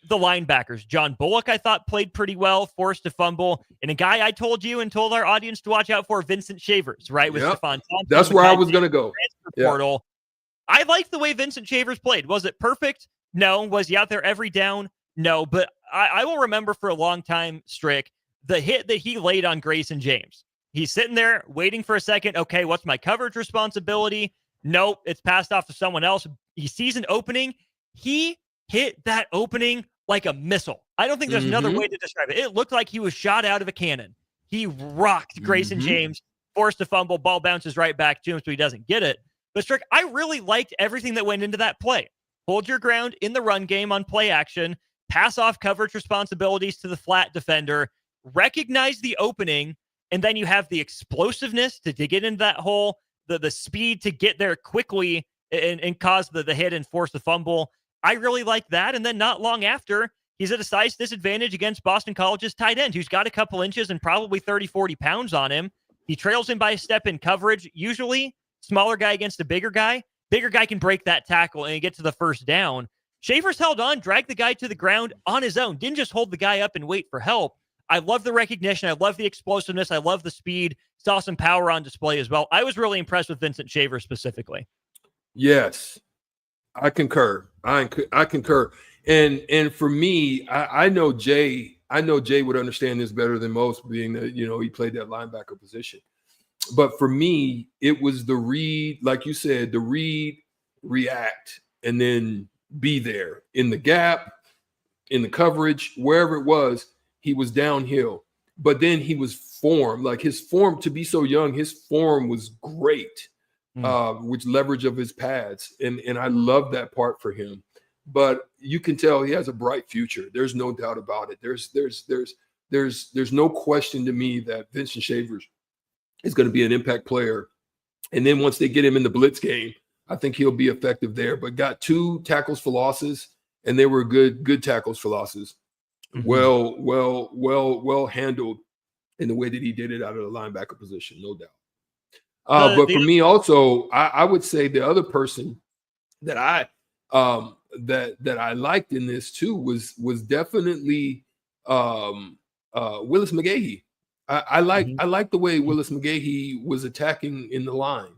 the linebackers. John Bullock, I thought, played pretty well, forced a fumble. And a guy I told you and told our audience to watch out for, Vincent Shavers, right? With Stephon Thompson. That's where I was going to go. Portal. I liked the way Vincent Shavers played. Was it perfect? No. Was he out there every down? No. But I will remember for a long time, Strick, the hit that he laid on Grayson James. He's sitting there waiting for a second. Okay, what's my coverage responsibility? Nope, it's passed off to someone else. He sees an opening. He hit that opening like a missile. I don't think there's another way to describe it. It looked like he was shot out of a cannon. He rocked Grayson James, forced a fumble, ball bounces right back to him, so he doesn't get it. But Strick, I really liked everything that went into that play. Hold your ground in the run game on play action, pass off coverage responsibilities to the flat defender, recognize the opening, and then you have the explosiveness to get into that hole, the speed to get there quickly and cause the hit and force the fumble. I really like that. And then not long after, he's at a size disadvantage against Boston College's tight end, who's got a couple inches and probably 30, 40 pounds on him. He trails him by a step in coverage. Usually, smaller guy against a bigger guy. Bigger guy can break that tackle and get to the 1st down. Shavers held on, dragged the guy to the ground on his own. Didn't just hold the guy up and wait for help. I love the recognition. I love the explosiveness. I love the speed. Saw some power on display as well. I was really impressed with Vincent Shavers specifically. Yes, I concur. I concur. And for me, I know Jay would understand this better than most, being that, he played that linebacker position. But for me, it was the read, like you said, the read, react, and then be there in the gap, in the coverage, wherever it was. He was downhill, but then he was formed. Like his form, to be so young, his form was great, with leverage of his pads. And I love that part for him. But you can tell he has a bright future. There's no doubt about it. There's no question to me that Vincent Shavers is going to be an impact player. And then once they get him in the blitz game, I think he'll be effective there. But got 2 tackles for losses, and they were good tackles for losses. Well handled in the way that he did it out of the linebacker position, no doubt. But for me also, I would say the other person that I that I liked in this too was definitely Willis McGahee. I like the way Willis McGahee was attacking in the line,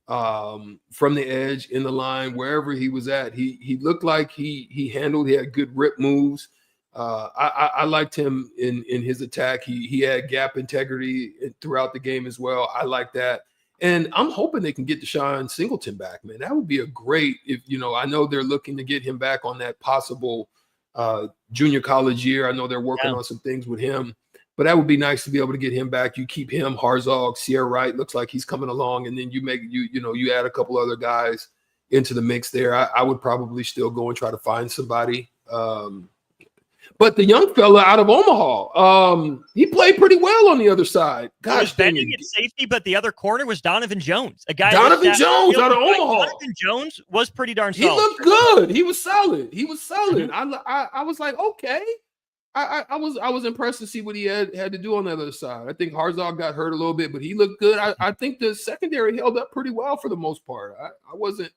from the edge, in the line, wherever he was at. He looked like he handled. He had good rip moves. I liked him in his attack. He had gap integrity throughout the game as well. I like that. And I'm hoping they can get Deshaun Singleton back, man. That would be a great, if I know they're looking to get him back on that possible junior college year. I know they're working on some things with him, but that would be nice to be able to get him back. You keep him, Harzog, Sierra Wright, looks like he's coming along, and then you add a couple other guys into the mix there. I would probably still go and try to find somebody. But the young fella out of Omaha, he played pretty well on the other side. Gosh, bending at safety, but the other corner was Donovan Jones, a guy. Donovan Jones out of Omaha. Donovan Jones was pretty darn solid. He looked good. He was solid. I was like, okay. I was impressed to see what he had to do on the other side. I think Harzog got hurt a little bit, but he looked good. I think the secondary held up pretty well for the most part. I wasn't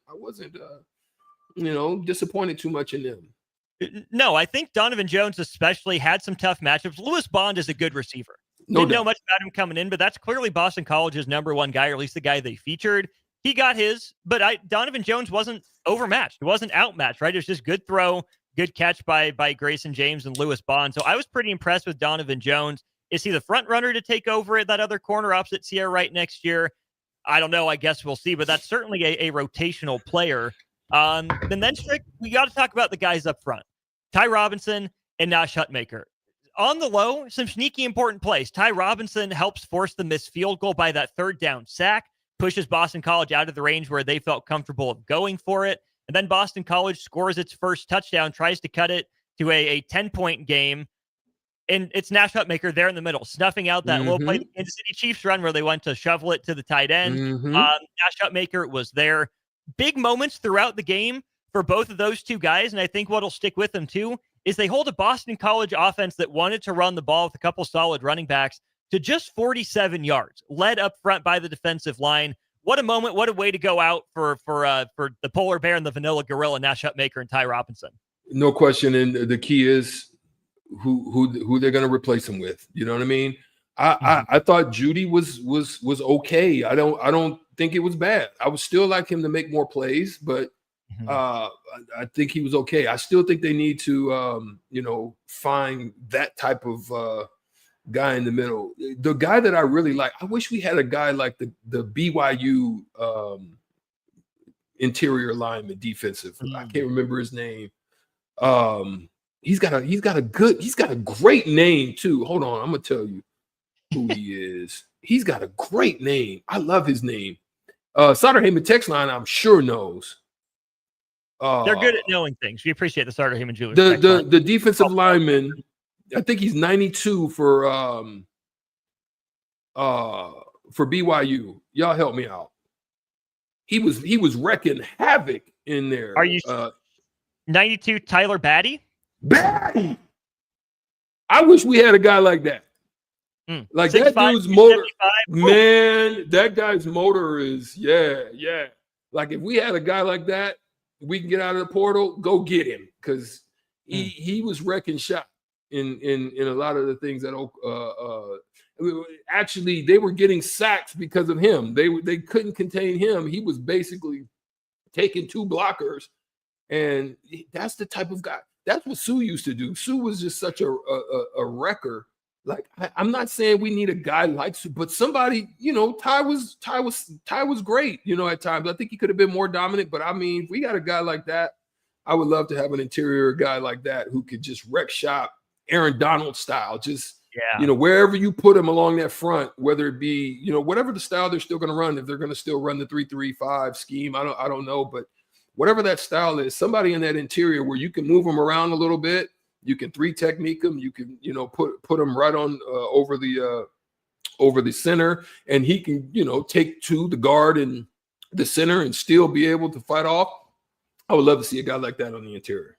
disappointed too much in them. No, I think Donovan Jones especially had some tough matchups. Lewis Bond is a good receiver. Didn't know much about him coming in, but that's clearly Boston College's number one guy, or at least the guy they featured. He got his, but Donovan Jones wasn't overmatched. He wasn't outmatched, right? It was just good throw, good catch by Grayson James and Lewis Bond. So I was pretty impressed with Donovan Jones. Is he the front runner to take over at that other corner opposite Sierra Wright next year? I don't know. I guess we'll see, but that's certainly a rotational player. And then, Strick, we got to talk about the guys up front. Ty Robinson and Nash Hutmaker. On the low, some sneaky important plays. Ty Robinson helps force the missed field goal by that third down sack, pushes Boston College out of the range where they felt comfortable of going for it. And then Boston College scores its first touchdown, tries to cut it to a 10-point game. And it's Nash Hutmaker there in the middle, snuffing out that little play, the Kansas City Chiefs run where they went to shovel it to the tight end. Nash Hutmaker was there. Big moments throughout the game for both of those two guys, and I think what'll stick with them too is they hold a Boston College offense that wanted to run the ball with a couple solid running backs to just 47 yards, led up front by the defensive line. What a moment! What a way to go out for the polar bear and the vanilla gorilla, Nash Hutmaker and Ty Robinson. No question, and the key is who they're going to replace him with. You know what I mean? I thought Judy was okay. I don't think it was bad. I would still like him to make more plays, but. I think he was okay. I still think they need to, find that type of guy in the middle. The guy that I really like, I wish we had a guy like the BYU interior lineman defensive. I can't remember his name. He's got a great name too. Hold on, I'm gonna tell you who he is. He's got a great name. I love his name. Sauter Heyman text line, I'm sure knows. They're good at knowing things. We appreciate the Sauter Heyman Jewelers. The defensive lineman, I think he's 92 for BYU. Y'all help me out. He was wrecking havoc in there. Are you 92 Tyler Batty? Batty. I wish we had a guy like that. Like 6'5", that dude's motor, man. That guy's motor is yeah. Like if we had a guy like that, we can get out of the portal, go get him, because he was wrecking shop in a lot of the things that actually they were getting sacks because of him. They couldn't contain him. He was basically taking 2 blockers, and that's the type of guy. That's what Sue used to do. Sue was just such a wrecker. Like I'm not saying we need a guy like Sue, but somebody, Ty was great, at times. I think he could have been more dominant, but I mean, if we got a guy like that, I would love to have an interior guy like that who could just wreck shop, Aaron Donald style, just wherever you put him along that front, whether it be, whatever the style they're still going to run, if they're going to still run the 3-3-5 scheme, I don't know, but whatever that style is, somebody in that interior where you can move them around a little bit. You can 3 technique them. You can, put them right on over the center, and he can, take to the guard and the center and still be able to fight off. I would love to see a guy like that on the interior.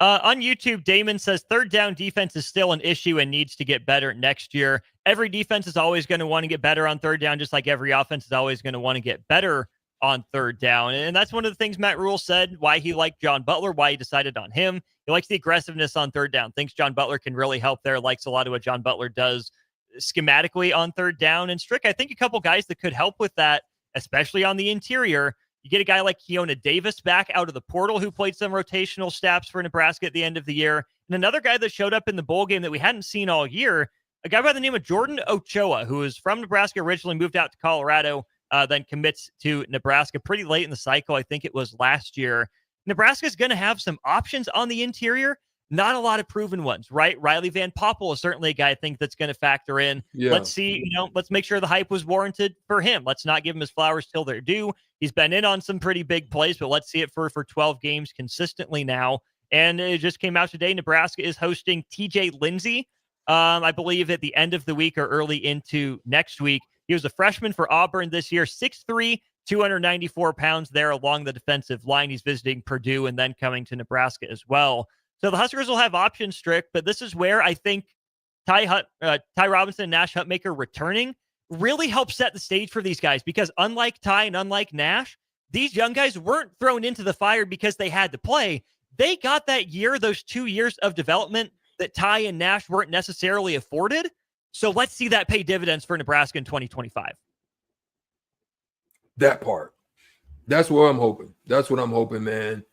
On YouTube, Damon says third down defense is still an issue and needs to get better next year. Every defense is always going to want to get better on third down, just like every offense is always going to want to get better on third down. And that's one of the things Matt Rule said, why he liked John Butler, why he decided on him. He likes the aggressiveness on third down, thinks John Butler can really help there, likes a lot of what John Butler does schematically on third down. And Strick, I think a couple guys that could help with that, especially on the interior. You get a guy like Keona Davis back out of the portal who played some rotational snaps for Nebraska at the end of the year. And another guy that showed up in the bowl game that we hadn't seen all year, a guy by the name of Jordan Ochoa, who is from Nebraska, originally moved out to Colorado, then commits to Nebraska pretty late in the cycle. I think it was last year. Nebraska's going to have some options on the interior, not a lot of proven ones, right? Riley Van Poppel is certainly a guy I think that's going to factor in. Yeah. Let's see, let's make sure the hype was warranted for him. Let's not give him his flowers till they're due. He's been in on some pretty big plays, but let's see it for 12 games consistently now. And it just came out today. Nebraska is hosting TJ Lindsey, I believe at the end of the week or early into next week. He was a freshman for Auburn this year, 6'3", 294 pounds there along the defensive line. He's visiting Purdue and then coming to Nebraska as well. So the Huskers will have options, Strick, but this is where I think Ty Robinson and Nash Hutmaker returning really helps set the stage for these guys, because unlike Ty and unlike Nash, these young guys weren't thrown into the fire because they had to play. They got that year, those 2 years of development that Ty and Nash weren't necessarily afforded. So let's see that pay dividends for Nebraska in 2025. That part. That's what I'm hoping. That's what I'm hoping, man.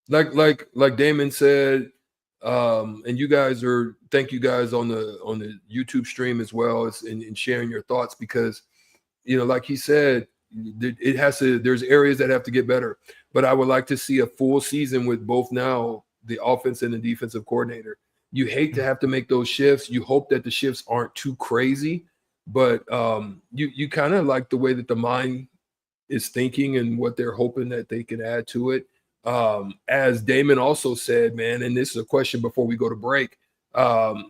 Like Damon said, and you guys thank you guys on the YouTube stream as well and sharing your thoughts, because like he said, there's areas that have to get better. But I would like to see a full season with both now the offense and the defensive coordinator. You hate to have to make those shifts. You hope that the shifts aren't too crazy, but you kind of like the way that the mind is thinking and what they're hoping that they can add to it. As Damon also said, man, and this is a question before we go to break.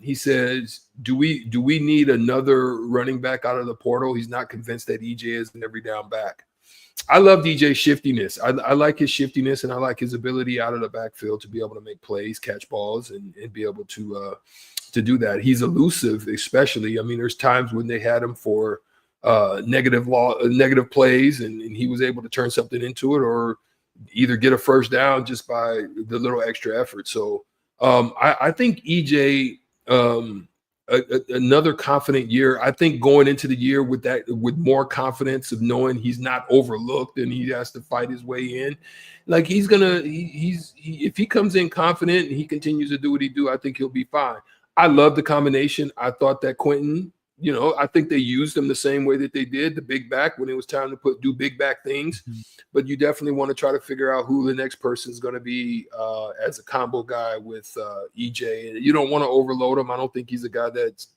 He says, do we need another running back out of the portal? He's not convinced that EJ is an every down back. I love DJ's shiftiness. I like his shiftiness, and I like his ability out of the backfield to be able to make plays, catch balls, and be able to do that. He's elusive, especially. I mean, there's times when they had him for negative plays, and he was able to turn something into it, or either get a first down just by the little extra effort. So I think EJ, another confident year. I think going into the year with more confidence of knowing he's not overlooked and he has to fight his way in. Like if he comes in confident and he continues to do what he do, I think he'll be fine. I love the combination. I thought that Quentin, I think they used him the same way that they did the big back when it was time to do big back things. Mm-hmm. But you definitely want to try to figure out who the next person is going to be as a combo guy with EJ. You don't want to overload him. I don't think he's a guy that's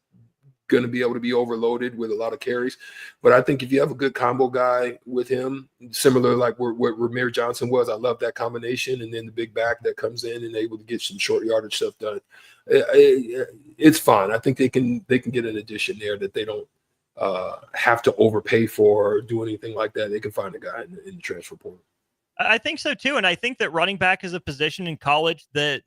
going to be able to be overloaded with a lot of carries. But I think if you have a good combo guy with him, similar like what Ramir Johnson was, I love that combination. And then the big back that comes in and able to get some short yardage stuff done. It's fine. I think they can get an addition there that they don't have to overpay for or do anything like that. They can find a guy in the transfer portal. I think so too. And I think that running back is a position in college that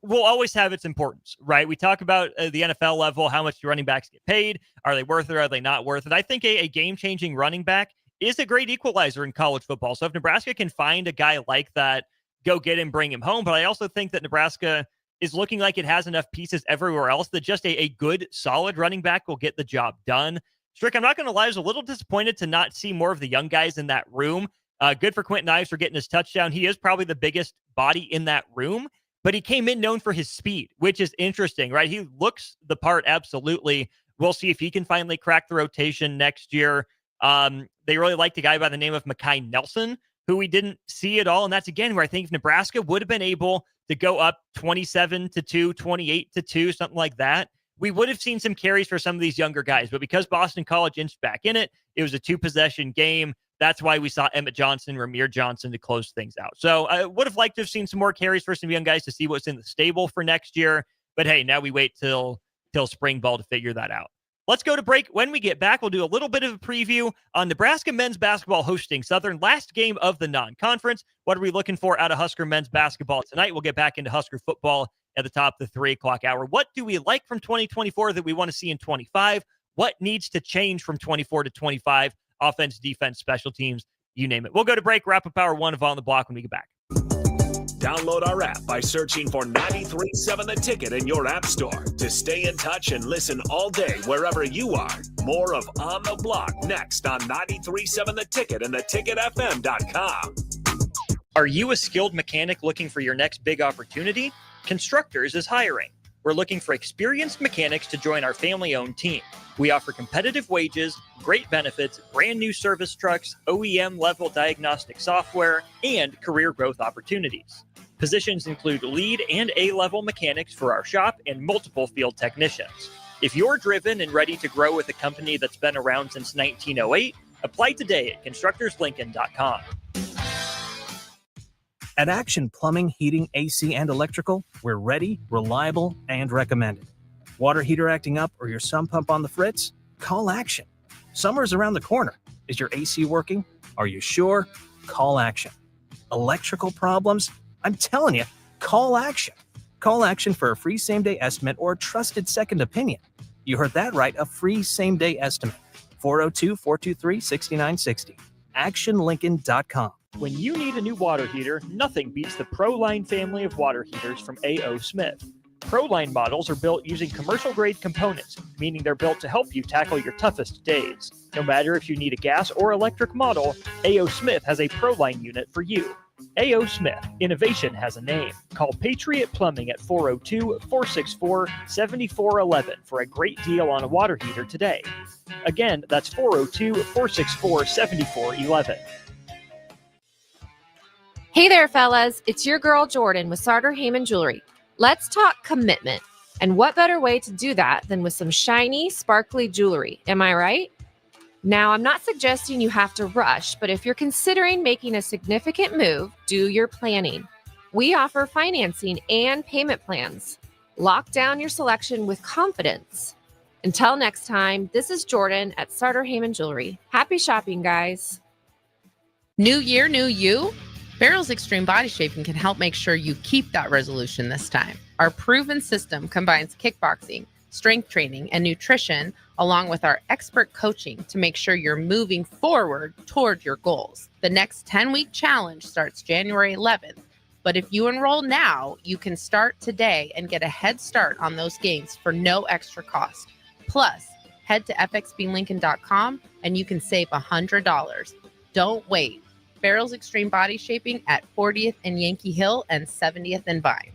will always have its importance, right? We talk about the NFL level, how much do running backs get paid? Are they worth it? Are they not worth it? I think a game-changing running back is a great equalizer in college football. So if Nebraska can find a guy like that, go get him, bring him home. But I also think that Nebraska is looking like it has enough pieces everywhere else that just a good, solid running back will get the job done. Strick, I'm not going to lie, I was a little disappointed to not see more of the young guys in that room. Good for Quentin Ives for getting his touchdown. He is probably the biggest body in that room, but he came in known for his speed, which is interesting, right? He looks the part, absolutely. We'll see if he can finally crack the rotation next year. They really liked a guy by the name of Mekhi Nelson, who we didn't see at all. And that's, again, where I think if Nebraska would have been able to go up 27-2, 28-2, something like that, we would have seen some carries for some of these younger guys. But because Boston College inched back in it, it was a 2-possession game. That's why we saw Emmett Johnson, Ramir Johnson to close things out. So I would have liked to have seen some more carries for some young guys to see what's in the stable for next year. But hey, now we wait till spring ball to figure that out. Let's go to break. When we get back, we'll do a little bit of a preview on Nebraska men's basketball hosting Southern, last game of the non-conference. What are we looking for out of Husker men's basketball tonight? We'll get back into Husker football at the top of the 3 o'clock hour. What do we like from 2024 that we want to see in 25? What needs to change from 24 to 25? Offense, defense, special teams, you name it. We'll go to break, wrap up hour 1 of On the Block when we get back. Download our app by searching for 93.7 The Ticket in your app store to stay in touch and listen all day wherever you are. More of On the Block next on 93.7 The Ticket and theticketfm.com. Are you a skilled mechanic looking for your next big opportunity? Constructors is hiring. We're looking for experienced mechanics to join our family-owned team. We offer competitive wages, great benefits, brand new service trucks, OEM-level diagnostic software, and career growth opportunities. Positions include lead and A-level mechanics for our shop and multiple field technicians. If you're driven and ready to grow with a company that's been around since 1908, apply today at constructorslincoln.com. At Action Plumbing, Heating, AC, and Electrical, we're ready, reliable, and recommended. Water heater acting up or your sump pump on the fritz? Call Action. Summer's around the corner. Is your AC working? Are you sure? Call Action. Electrical problems? I'm telling you, call Action. Call Action for a free same-day estimate or a trusted second opinion. You heard that right, a free same-day estimate. 402-423-6960. ActionLincoln.com. When you need a new water heater, nothing beats the ProLine family of water heaters from A.O. Smith. ProLine models are built using commercial-grade components, meaning they're built to help you tackle your toughest days. No matter if you need a gas or electric model, A.O. Smith has a ProLine unit for you. A.O. Smith, innovation has a name. Call Patriot Plumbing at 402-464-7411 for a great deal on a water heater today. Again, that's 402-464-7411. Hey there, fellas. It's your girl, Jordan, with Sartor Heyman Jewelry. Let's talk commitment. And what better way to do that than with some shiny, sparkly jewelry? Am I right? Now, I'm not suggesting you have to rush, but if you're considering making a significant move, do your planning. We offer financing and payment plans. Lock down your selection with confidence. Until next time, this is Jordan at Sartor Heyman Jewelry. Happy shopping, guys. New year, new you? Barrel's Extreme Body Shaping can help make sure you keep that resolution this time. Our proven system combines kickboxing, strength training, and nutrition, along with our expert coaching to make sure you're moving forward toward your goals. The next 10-week challenge starts January 11th, but if you enroll now, you can start today and get a head start on those gains for no extra cost. Plus, head to fxblincoln.com and you can save $100. Don't wait. Barrel's Extreme Body Shaping at 40th and Yankee Hill and 70th and Vine.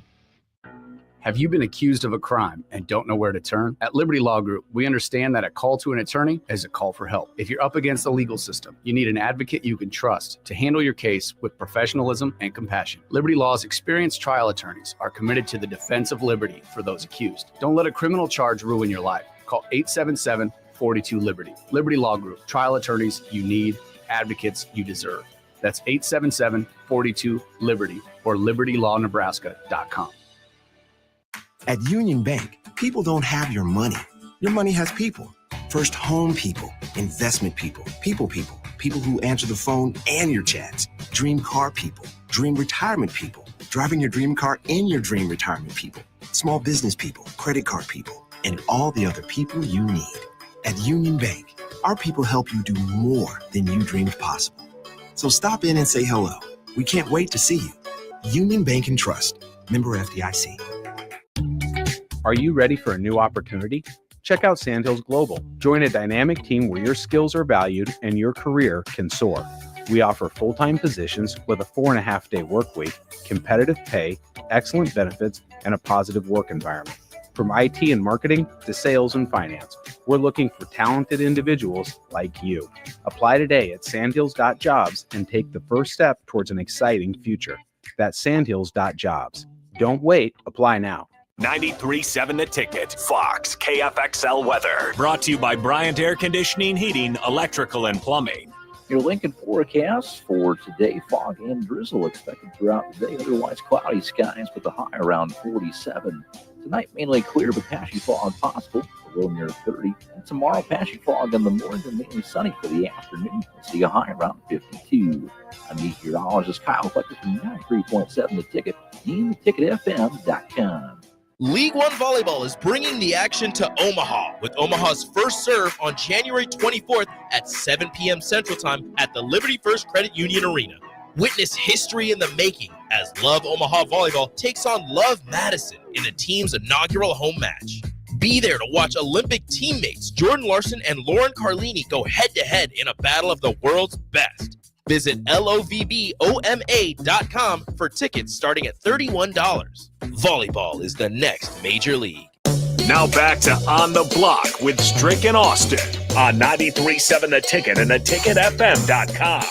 Have you been accused of a crime and don't know where to turn? At Liberty Law Group, we understand that a call to an attorney is a call for help. If you're up against the legal system, you need an advocate you can trust to handle your case with professionalism and compassion. Liberty Law's experienced trial attorneys are committed to the defense of liberty for those accused. Don't let a criminal charge ruin your life. Call 877-42-LIBERTY. Liberty Law Group, trial attorneys you need, advocates you deserve. That's 877-42-LIBERTY or libertylawnebraska.com. At Union Bank, people don't have your money. Your money has people. First home people, investment people, people who answer the phone and your chats, dream car people, dream retirement people, driving your dream car in your dream retirement people, small business people, credit card people, and all the other people you need. At Union Bank, our people help you do more than you dreamed possible. So stop in and say hello. We can't wait to see you. Union Bank and Trust. Member FDIC. Are you ready for a new opportunity? Check out Sandhills Global. Join a dynamic team where your skills are valued and your career can soar. We offer full-time positions with a 4.5-day work week, competitive pay, excellent benefits, and a positive work environment. From IT and marketing to sales and finance, we're looking for talented individuals like you. Apply today at sandhills.jobs and take the first step towards an exciting future. That's sandhills.jobs. Don't wait. Apply now. 93.7 The Ticket, Fox, KFXL weather. Brought to you by Bryant Air Conditioning, Heating, Electrical, and Plumbing. Your Lincoln forecast for today, fog and drizzle expected throughout the day. Otherwise, cloudy skies with a high around 47. Tonight, mainly clear, but patchy fog possible. a low near 30. And tomorrow, patchy fog in the morning and mainly sunny for the afternoon. We'll see a high around 52. I'm meteorologist Kyle Fletcher from 93.7 The Ticket and theticketfm.com. League One Volleyball is bringing the action to Omaha with Omaha's first serve on January 24th at 7 p.m. Central Time at the Liberty First Credit Union Arena. Witness history in the making as Love Omaha Volleyball takes on Love Madison in the team's inaugural home match. Be there to watch Olympic teammates Jordan Larson and Lauren Carlini go head-to-head in a battle of the world's best. Visit lovboma.com for tickets starting at $31. Volleyball is the next major league. Now back to On the Block with Strick and Austin on 93.7 The Ticket and theticketfm.com.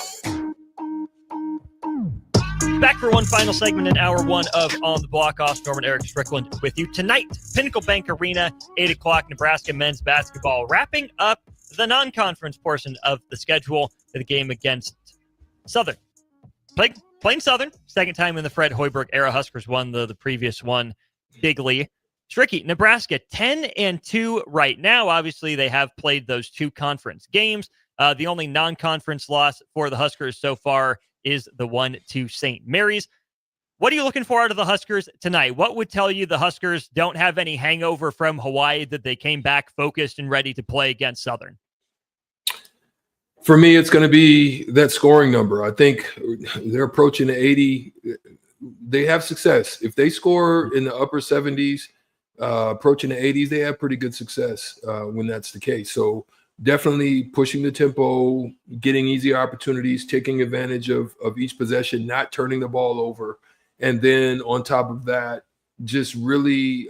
Back for one final segment in hour one of On the Block. Austin Norman, Eric Strickland with you tonight. Pinnacle Bank Arena, 8 o'clock, Nebraska men's basketball. Wrapping up the non-conference portion of the schedule for the game against Southern. Playing Southern, second time in the Fred Hoiberg era. Huskers won the previous one bigly. Stricky, Nebraska 10-2 right now. Obviously, they have played those 2 conference games. The only non-conference loss for the Huskers so far is the one to St. Mary's. What are you looking for out of the Huskers tonight? What would tell you the Huskers don't have any hangover from Hawaii, that they came back focused and ready to play against Southern? For me, it's going to be that scoring number. I think they're approaching the 80. They have success. If they score in the upper 70s, approaching the 80s, they have pretty good success when that's the case. So definitely pushing the tempo, getting easy opportunities, taking advantage of each possession, not turning the ball over. And then on top of that, just really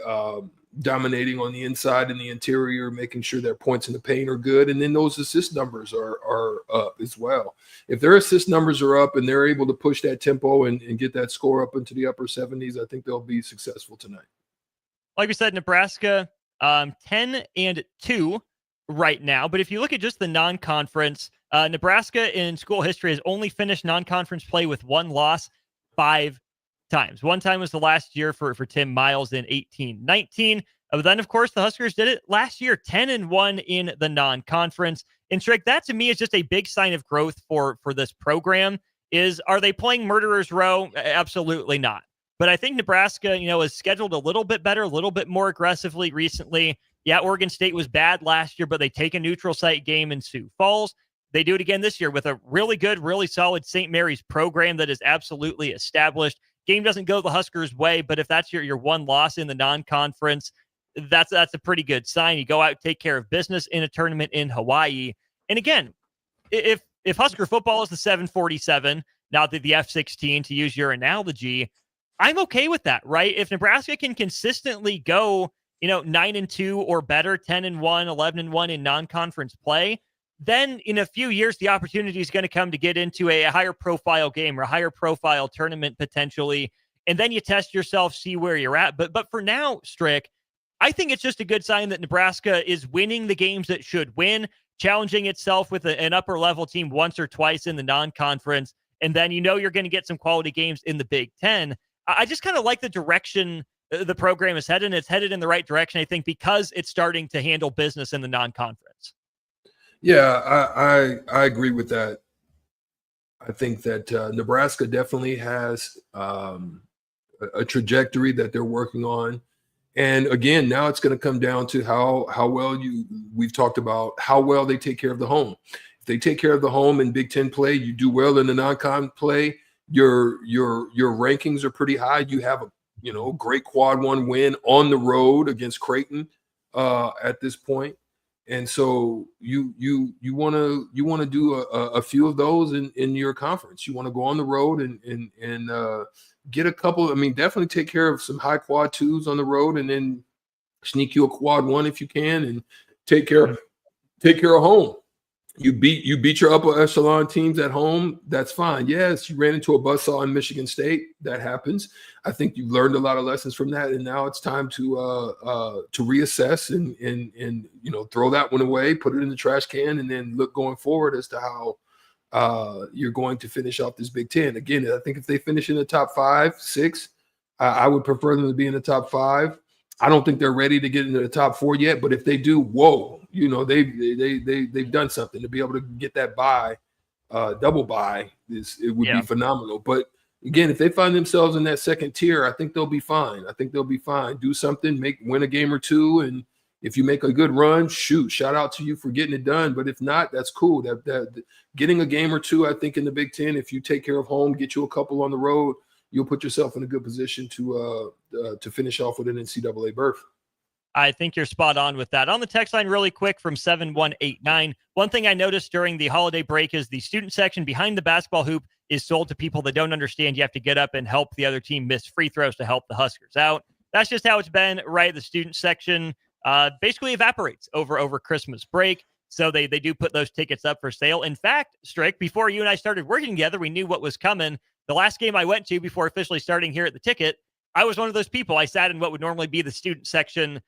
dominating on the inside and the interior, making sure their points in the paint are good. And then those assist numbers are up as well. If their assist numbers are up and they're able to push that tempo and get that score up into the upper 70s, I think they'll be successful tonight. Like we said, Nebraska 10-2 right now. But if you look at just the non-conference, Nebraska in school history has only finished non-conference play with 1 loss 5 times. One time was the last year for Tim Miles in 18-19. But then, of course, the Huskers did it last year, 10-1 in the non-conference. And Strick, that to me is just a big sign of growth for this program. Are they playing Murderers Row? Absolutely not. But I think Nebraska, is scheduled a little bit better, a little bit more aggressively recently. Yeah, Oregon State was bad last year, but they take a neutral site game in Sioux Falls. They do it again this year with a really good, really solid St. Mary's program that is absolutely established. Game doesn't go the Huskers' way, but if that's your one loss in the non-conference, that's a pretty good sign. You go out, take care of business in a tournament in Hawaii. And again, if Husker football is the 747, not the F-16, to use your analogy, I'm okay with that, right? If Nebraska can consistently go, 9-2 or better, 10-1, 11-1 in non-conference play, then in a few years, the opportunity is going to come to get into a higher profile game or a higher profile tournament potentially. And then you test yourself, see where you're at. But for now, Strick, I think it's just a good sign that Nebraska is winning the games it should win, challenging itself with an upper level team once or twice in the non-conference. And then you're going to get some quality games in the Big Ten. I just kind of like the direction the program is headed, and it's headed in the right direction, I think, because it's starting to handle business in the non-conference. Yeah, I agree with that. I think that Nebraska definitely has a trajectory that they're working on. And again, now it's going to come down to how well we've talked about how well they take care of the home. If they take care of the home in Big Ten play, you do well in the non-con play, your rankings are pretty high. You have a great quad 1 win on the road against Creighton at this point. And so you want to do a few of those in your conference. You want to go on the road and get a couple. Definitely take care of some high quad 2s on the road, and then sneak you a quad 1 if you can, and take care of home. You beat your upper echelon teams at home. That's fine. Yes, you ran into a buzzsaw in Michigan State. That happens. I think you've learned a lot of lessons from that, and now it's time to reassess and throw that one away, put it in the trash can, and then look going forward as to how you're going to finish off this Big Ten. Again, I think if they finish in the top 5, 6, I would prefer them to be in the top 5. I don't think they're ready to get into the top 4 yet, but if they do, whoa, they've done something to be able to get that bye, double bye. It would be phenomenal. But again, if they find themselves in that second tier, I think they'll be fine. Do something, win a game or two, and if you make a good run, shout out to you for getting it done. But if not, that's cool. That getting a game or two, I think in the Big Ten, if you take care of home, get you a couple on the road, you'll put yourself in a good position to finish off with an NCAA berth. I think you're spot on with that. On the text line really quick from 7189, one thing I noticed during the holiday break is the student section behind the basketball hoop is sold to people that don't understand you have to get up and help the other team miss free throws to help the Huskers out. That's just how it's been, right? The student section basically evaporates over Christmas break. So they do put those tickets up for sale. In fact, Strick, before you and I started working together, we knew what was coming. The last game I went to before officially starting here at the Ticket, I was one of those people. I sat in what would normally be the student section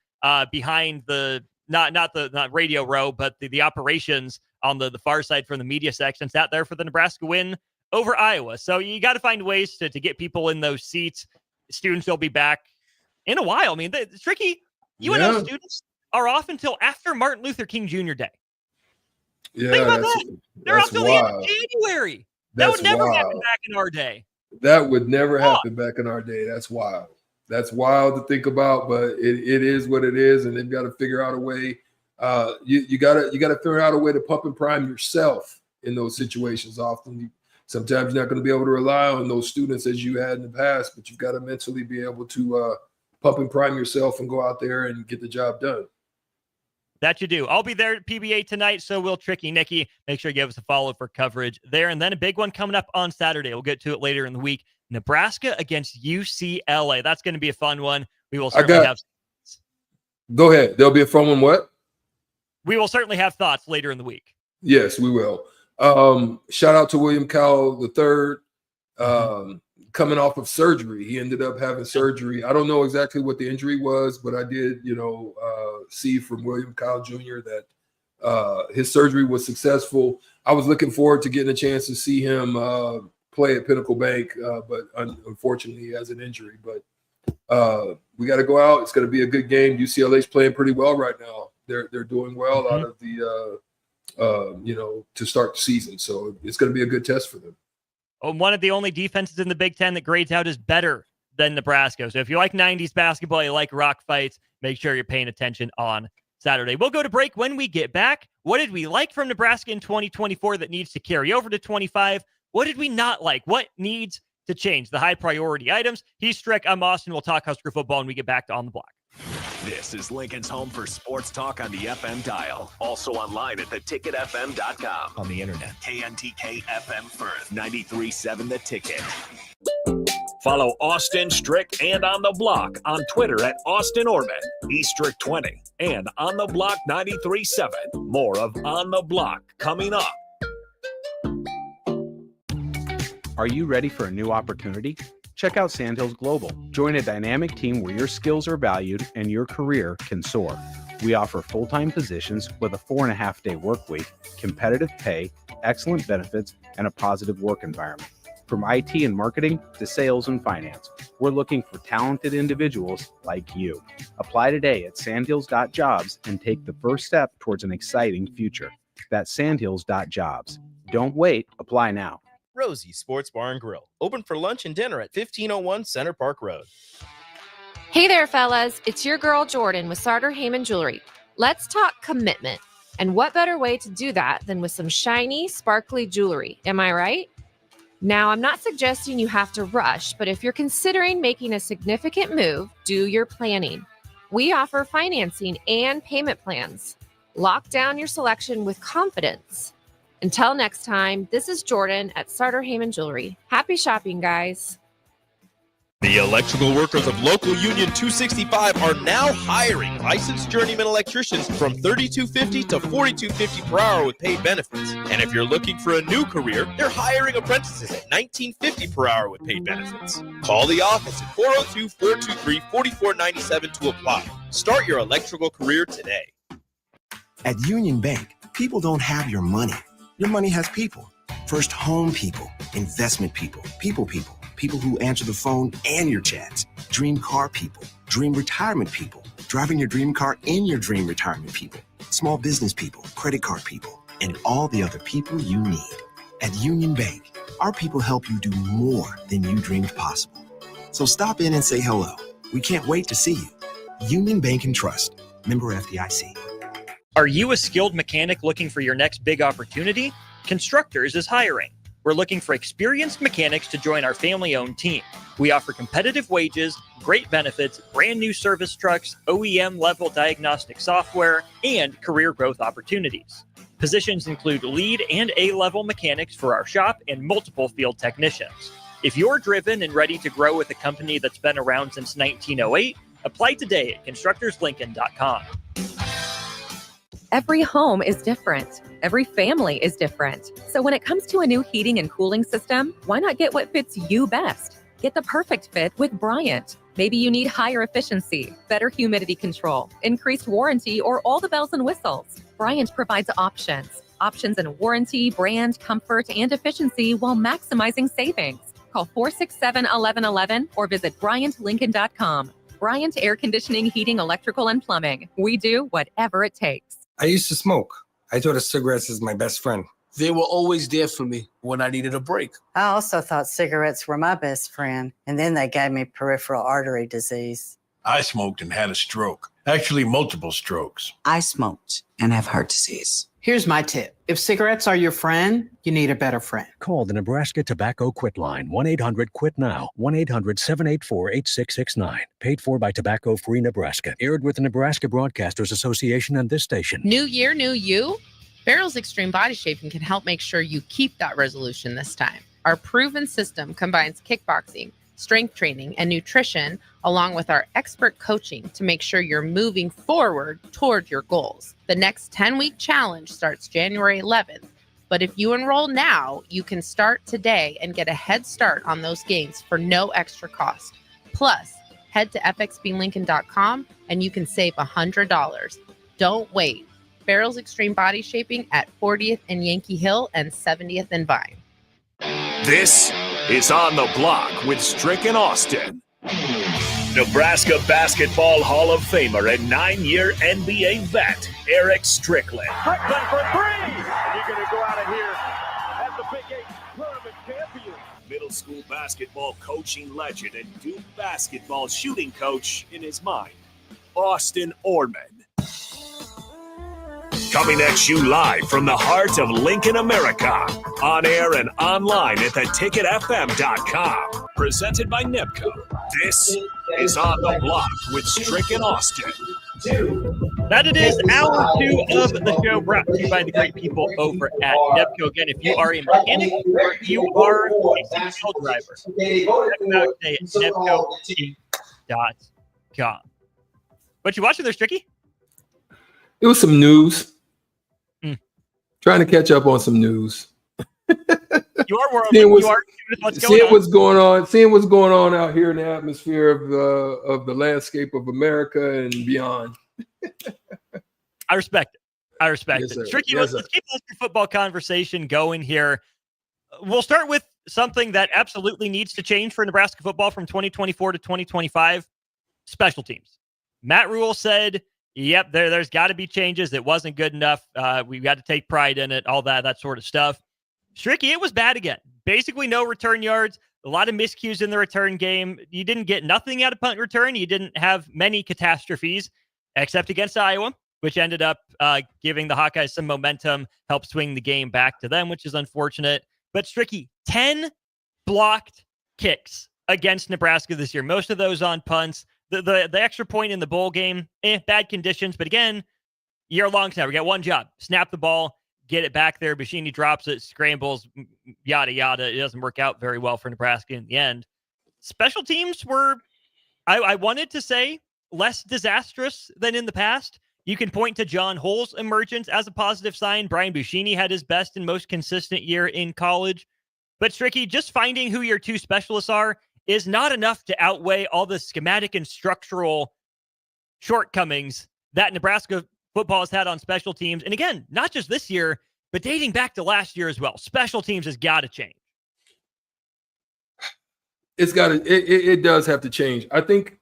behind the not radio row, but the operations on the far side from the media section. Sat there for the Nebraska win over Iowa. So you got to find ways to get people in those seats. Students will be back in a while. I mean, it's tricky. UNO students are off until after Martin Luther King Jr. Day. Yeah, think about that. They're off till the end of January. That would never happen back in our day. That would never happen back in our day. That's wild. That's wild to think about, but it is what it is, and they've got to figure out a way. You gotta figure out a way to pump and prime yourself in those situations. Sometimes you're not going to be able to rely on those students as you had in the past, but you've got to mentally be able to pump and prime yourself and go out there and get the job done. That you do. I'll be there at PBA tonight, so will Tricky Nicky. Make sure you give us a follow for coverage there. And then a big one coming up on Saturday. We'll get to it later in the week. Nebraska against UCLA. That's going to be a fun one. We will certainly have. Go ahead. There'll be a fun one. What? We will certainly have thoughts later in the week. Yes, we will. Shout out to William Cowell III. Coming off of surgery. He ended up having surgery. I don't know exactly what the injury was, but I did, see from William Cowell Jr. that his surgery was successful. I was looking forward to getting a chance to see him play at Pinnacle Bank, but unfortunately he has an injury. But we got to go out. It's going to be a good game. UCLA's playing pretty well right now. They're doing well out of the to start the season. So it's going to be a good test for them. One of the only defenses in the Big Ten that grades out is better than Nebraska. So if you like 90s basketball, you like rock fights, make sure you're paying attention on Saturday. We'll go to break. When we get back, what did we like from Nebraska in 2024 that needs to carry over to 25? What did we not like? What needs to change? The high priority items. He's Strick. I'm Austin. We'll talk Husker football when we get back to On the Block. This is Lincoln's home for sports talk on the FM dial. Also online at theticketfm.com. On the internet. KNTK FM Firth, 93.7 The Ticket. Follow Austin, Strick, and On the Block on Twitter at Austin Orman, eStrick20, and On the Block 93.7. More of On the Block coming up. Are you ready for a new opportunity? Check out Sandhills Global. Join a dynamic team where your skills are valued and your career can soar. We offer full-time positions with a 4.5-day work week, competitive pay, excellent benefits, and a positive work environment. From IT and marketing to sales and finance, we're looking for talented individuals like you. Apply today at sandhills.jobs and take the first step towards an exciting future. That's sandhills.jobs. Don't wait. Apply now. Rosie's Sports Bar and Grill, open for lunch and dinner at 1501 Center Park Road. Hey there, fellas. It's your girl, Jordan, with Sartor Heyman Jewelry. Let's talk commitment. And what better way to do that than with some shiny, sparkly jewelry? Am I right? Now, I'm not suggesting you have to rush, but if you're considering making a significant move, do your planning. We offer financing and payment plans. Lock down your selection with confidence. Until next time, this is Jordan at Sartor Heyman Jewelry. Happy shopping, guys. The electrical workers of Local Union 265 are now hiring licensed journeyman electricians from $32.50 to $42.50 per hour with paid benefits. And if you're looking for a new career, they're hiring apprentices at $19.50 per hour with paid benefits. Call the office at 402-423-4497 to apply. Start your electrical career today. At Union Bank, people don't have your money. Your money has people. First home people, investment people, people who answer the phone and your chats, dream car people, dream retirement people, driving your dream car and your dream retirement people, small business people, credit card people, and all the other people you need. At Union Bank, our people help you do more than you dreamed possible. So stop in and say hello. We can't wait to see you. Union Bank and Trust. Member FDIC. Are you a skilled mechanic looking for your next big opportunity? Constructors is hiring. We're looking for experienced mechanics to join our family-owned team. We offer competitive wages, great benefits, brand new service trucks, OEM-level diagnostic software, and career growth opportunities. Positions include lead and A-level mechanics for our shop and multiple field technicians. If you're driven and ready to grow with a company that's been around since 1908, apply today at constructorslincoln.com. Every home is different. Every family is different. So when it comes to a new heating and cooling system, why not get what fits you best? Get the perfect fit with Bryant. Maybe you need higher efficiency, better humidity control, increased warranty, or all the bells and whistles. Bryant provides options. Options in warranty, brand, comfort, and efficiency while maximizing savings. Call 467-1111 or visit BryantLincoln.com. Bryant Air Conditioning, Heating, Electrical, and Plumbing. We do whatever it takes. I used to smoke. I thought of cigarettes as my best friend. They were always there for me when I needed a break. I also thought cigarettes were my best friend, and then they gave me peripheral artery disease. I smoked and had a stroke. Actually, multiple strokes. I smoked and have heart disease. Here's my tip. If cigarettes are your friend, you need a better friend. Call the Nebraska Tobacco Quit Line, 1-800-QUIT-NOW, 1-800-784-8669. Paid for by Tobacco Free Nebraska. Aired with the Nebraska Broadcasters Association and this station. New year, new you? Barrel's Extreme Body Shaping can help make sure you keep that resolution this time. Our proven system combines kickboxing, strength training, and nutrition, along with our expert coaching to make sure you're moving forward toward your goals. The next 10-week challenge starts January 11th, but if you enroll now, you can start today and get a head start on those gains for no extra cost. Plus, head to fxblincoln.com and you can save $100. Don't wait. Barrel's Extreme Body Shaping at 40th and Yankee Hill and 70th and Vine. This is On the Block with Strick and Austin. Nebraska Basketball Hall of Famer and 9-year NBA vet, Eric Strickland. Strickland for three! And you're going to go out of here as the Big 8 tournament champion. Middle school basketball coaching legend and Duke basketball shooting coach in his mind, Austin Orman. Coming at you live from the heart of Lincoln, America. On air and online at theticketfm.com. Presented by NIPCO. This is On the Block with Strick and Austin. That it is hour 2 of the show, brought to you by the great people over at NIPCO. Again, if you are a mechanic or you are a CDL driver, check them out today at NIPCO.com. What you watching there, Stricky? It was some news. Trying to catch up on some news. You are world. Seeing what's going on. Seeing what's going on out here in the atmosphere of the landscape of America and beyond. I respect it. Yes, it. Tricky, yes, let's keep this football conversation going here. We'll start with something that absolutely needs to change for Nebraska football from 2024 to 2025, special teams. Matt Rule said, yep, there's got to be changes. It wasn't good enough. We've got to take pride in it, all that sort of stuff. Stricky, it was bad again. Basically no return yards, a lot of miscues in the return game. You didn't get nothing out of punt return. You didn't have many catastrophes, except against Iowa, which ended up giving the Hawkeyes some momentum, helped swing the game back to them, which is unfortunate. But Stricky, 10 blocked kicks against Nebraska this year, most of those on punts. The extra point in the bowl game, bad conditions. But again, year-long snap. We got one job. Snap the ball, get it back there. Buschini drops it, scrambles, yada, yada. It doesn't work out very well for Nebraska in the end. Special teams were, I wanted to say, less disastrous than in the past. You can point to John Hull's emergence as a positive sign. Brian Buschini had his best and most consistent year in college. But Stricky, just finding who your two specialists are is not enough to outweigh all the schematic and structural shortcomings that Nebraska football has had on special teams. And again, not just this year, but dating back to last year as well. Special teams has got to change. It does have to change. I think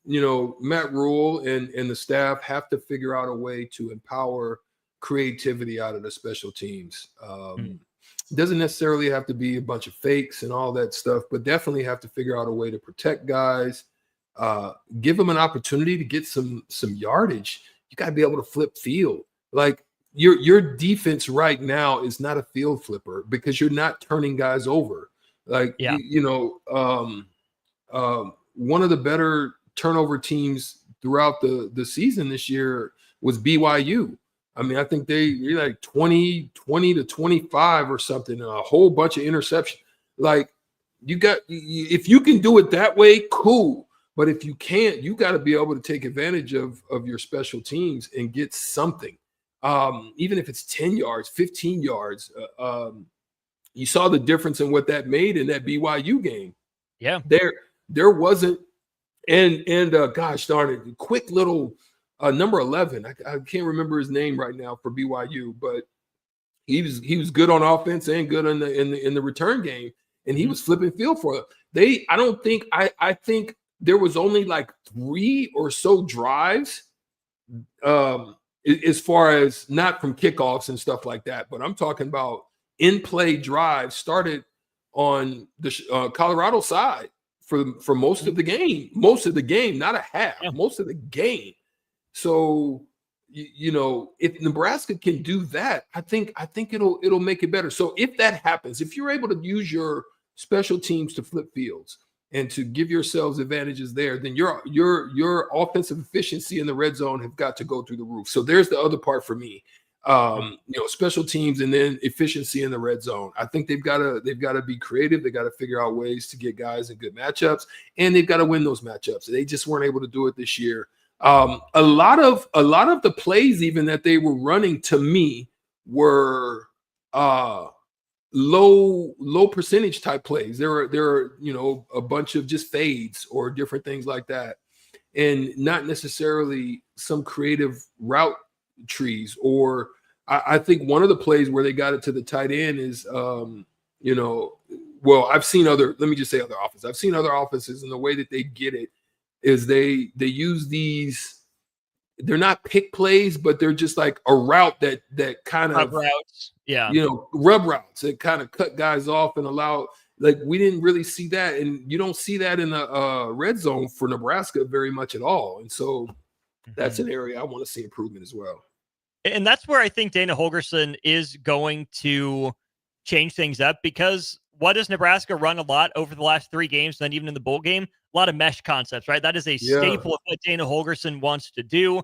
Matt Rule and the staff have to figure out a way to empower creativity out of the special teams. Doesn't necessarily have to be a bunch of fakes and all that stuff, but definitely have to figure out a way to protect guys, give them an opportunity to get some yardage. You got to be able to flip field. Like your defense right now is not a field flipper because you're not turning guys over. Like, one of the better turnover teams throughout the season this year was BYU. I mean, I think they're like 20 to 25 or something, a whole bunch of interceptions. Like, if you can do it that way, cool. But if you can't, you got to be able to take advantage of your special teams and get something. Even if it's 10 yards, 15 yards. You saw the difference in what that made in that BYU game. Yeah. There wasn't, and gosh darn it, quick little number 11. I can't remember his name right now for BYU, but he was good on offense and good in the return game, and he was flipping field for them. I think there was only like 3 or so drives, as far as not from kickoffs and stuff like that, but I'm talking about in-play drives started on the Colorado side for most of the game, not a half, most of the game. So, if Nebraska can do that, I think it'll make it better. So if that happens, if you're able to use your special teams to flip fields and to give yourselves advantages there, then your offensive efficiency in the red zone have got to go through the roof. So there's the other part for me. Special teams and then efficiency in the red zone. I think they've got to be creative. They got to figure out ways to get guys in good matchups, and they've got to win those matchups. They just weren't able to do it this year. A lot of the plays even that they were running to me were low percentage type plays. There are a bunch of just fades or different things like that, and not necessarily some creative route trees. Or I think one of the plays where they got it to the tight end is I've seen other offenses. I've seen other offenses, and the way that they get it is they use these, they're not pick plays, but they're just like a route that kind of rub routes. Yeah. Rub routes that kind of cut guys off and allow, like, we didn't really see that. And you don't see that in the red zone for Nebraska very much at all. And so that's an area I want to see improvement as well. And that's where I think Dana Holgorsen is going to change things up, because what does Nebraska run a lot over the last 3 games, and then even in the bowl game? A lot of mesh concepts, right? That is a staple of what Dana Holgorsen wants to do.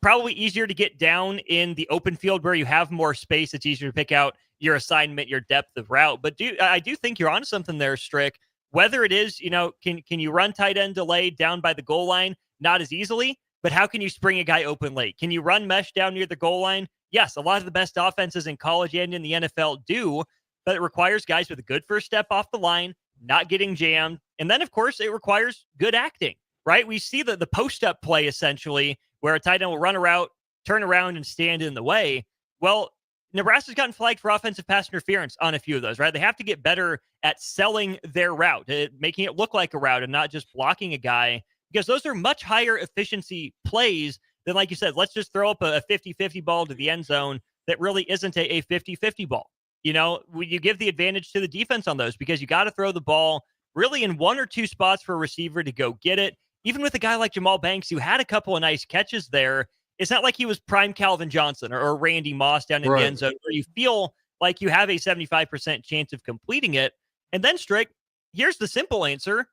Probably easier to get down in the open field where you have more space. It's easier to pick out your assignment, your depth of route. But I do think you're onto something there, Strick. Whether it is, can you run tight end delay down by the goal line? Not as easily, but how can you spring a guy open late? Can you run mesh down near the goal line? Yes, a lot of the best offenses in college and in the NFL do, but it requires guys with a good first step off the line, not getting jammed. And then, of course, it requires good acting, right? We see the post-up play, essentially, where a tight end will run a route, turn around, and stand in the way. Well, Nebraska's gotten flagged for offensive pass interference on a few of those, right? They have to get better at selling their route, making it look like a route and not just blocking a guy, because those are much higher efficiency plays than, like you said, let's just throw up a 50-50 ball to the end zone that really isn't a 50-50 ball. You give the advantage to the defense on those, because you got to throw the ball really in 1 or 2 spots for a receiver to go get it. Even with a guy like Jamal Banks, who had a couple of nice catches there, it's not like he was prime Calvin Johnson or Randy Moss down in the end zone, where you feel like you have a 75% chance of completing it. And then, Strick, here's the simple answer.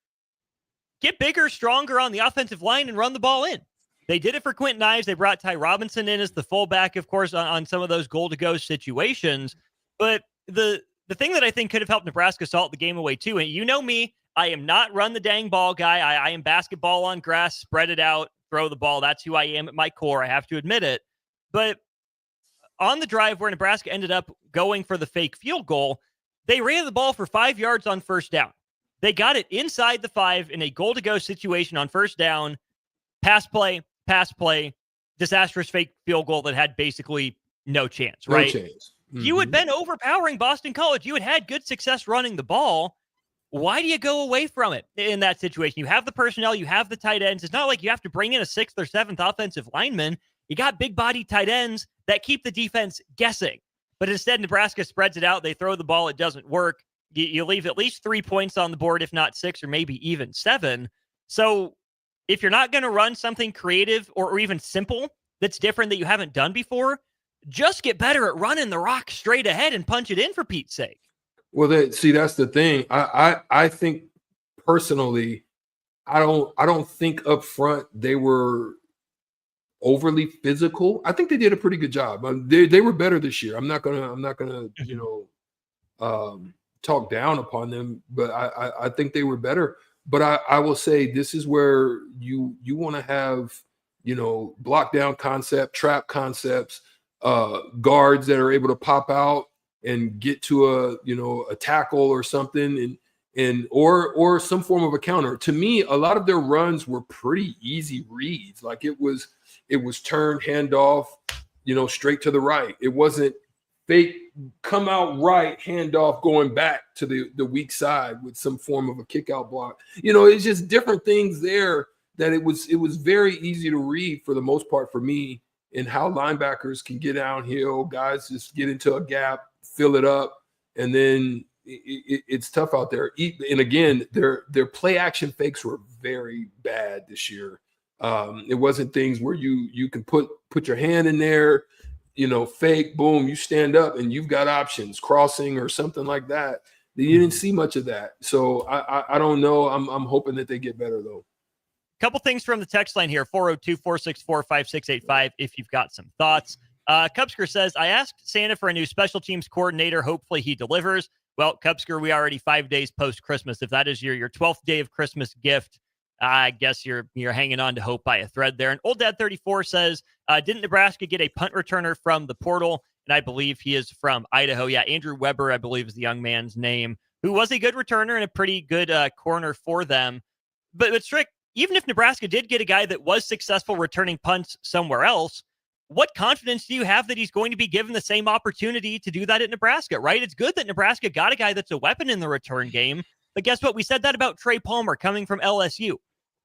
Get bigger, stronger on the offensive line and run the ball in. They did it for Quentin Ives. They brought Ty Robinson in as the fullback, of course, on some of those goal-to-go situations. But the thing that I think could have helped Nebraska salt the game away too, and you know me, I am not run the dang ball guy. I am basketball on grass, spread it out, throw the ball. That's who I am at my core. I have to admit it. But on the drive where Nebraska ended up going for the fake field goal, they ran the ball for 5 yards on first down. They got it inside the 5 in a goal-to-go situation on first down. Pass play, disastrous fake field goal that had basically no chance, right? No chance. You had been overpowering Boston College. You had good success running the ball. why do you go away from it in that situation? You have the personnel, you have the tight ends. It's not like you have to bring in a 6th or 7th offensive lineman. You got big body tight ends that keep the defense guessing. But instead, Nebraska spreads it out. They throw the ball. It doesn't work. You leave at least 3 points on the board, if not 6 or maybe even 7. So if you're not going to run something creative or even simple that's different that you haven't done before, just get better at running the rock straight ahead and punch it in, for Pete's sake. Well, that's the thing. I think personally, I don't think up front they were overly physical. I think they did a pretty good job. They were better this year. I'm not gonna talk down upon them, but I think they were better. But I will say this is where you want to have block down concept, trap concepts, guards that are able to pop out and get to a tackle or something, or some form of a counter. To me, a lot of their runs were pretty easy reads. Like it was turn, handoff, straight to the right. It wasn't fake, come out right, handoff, going back to the weak side with some form of a kick out block. It's just different things there that it was very easy to read for the most part for me, and how linebackers can get downhill, guys just get into a gap, fill it up, and then it's tough out there. And again, their play action fakes were very bad this year. It wasn't things where you can put your hand in there, fake, boom, you stand up and you've got options, crossing or something like that. You didn't see much of that. So I don't know. I'm hoping that they get better though. Couple things from the text line here, 402-464-5685, if you've got some thoughts. Cubsker says, I asked Santa for a new special teams coordinator. Hopefully he delivers. Well, Cubsker, we are already 5 days post-Christmas. If that is your 12th day of Christmas gift, I guess you're hanging on to hope by a thread there. And Old Dad 34 says, didn't Nebraska get a punt returner from the portal? And I believe he is from Idaho. Yeah, Andrew Weber, I believe, is the young man's name, who was a good returner and a pretty good corner for them. But Strick, even if Nebraska did get a guy that was successful returning punts somewhere else, what confidence do you have that he's going to be given the same opportunity to do that at Nebraska, right? It's good that Nebraska got a guy that's a weapon in the return game, but guess what? We said that about Trey Palmer coming from LSU.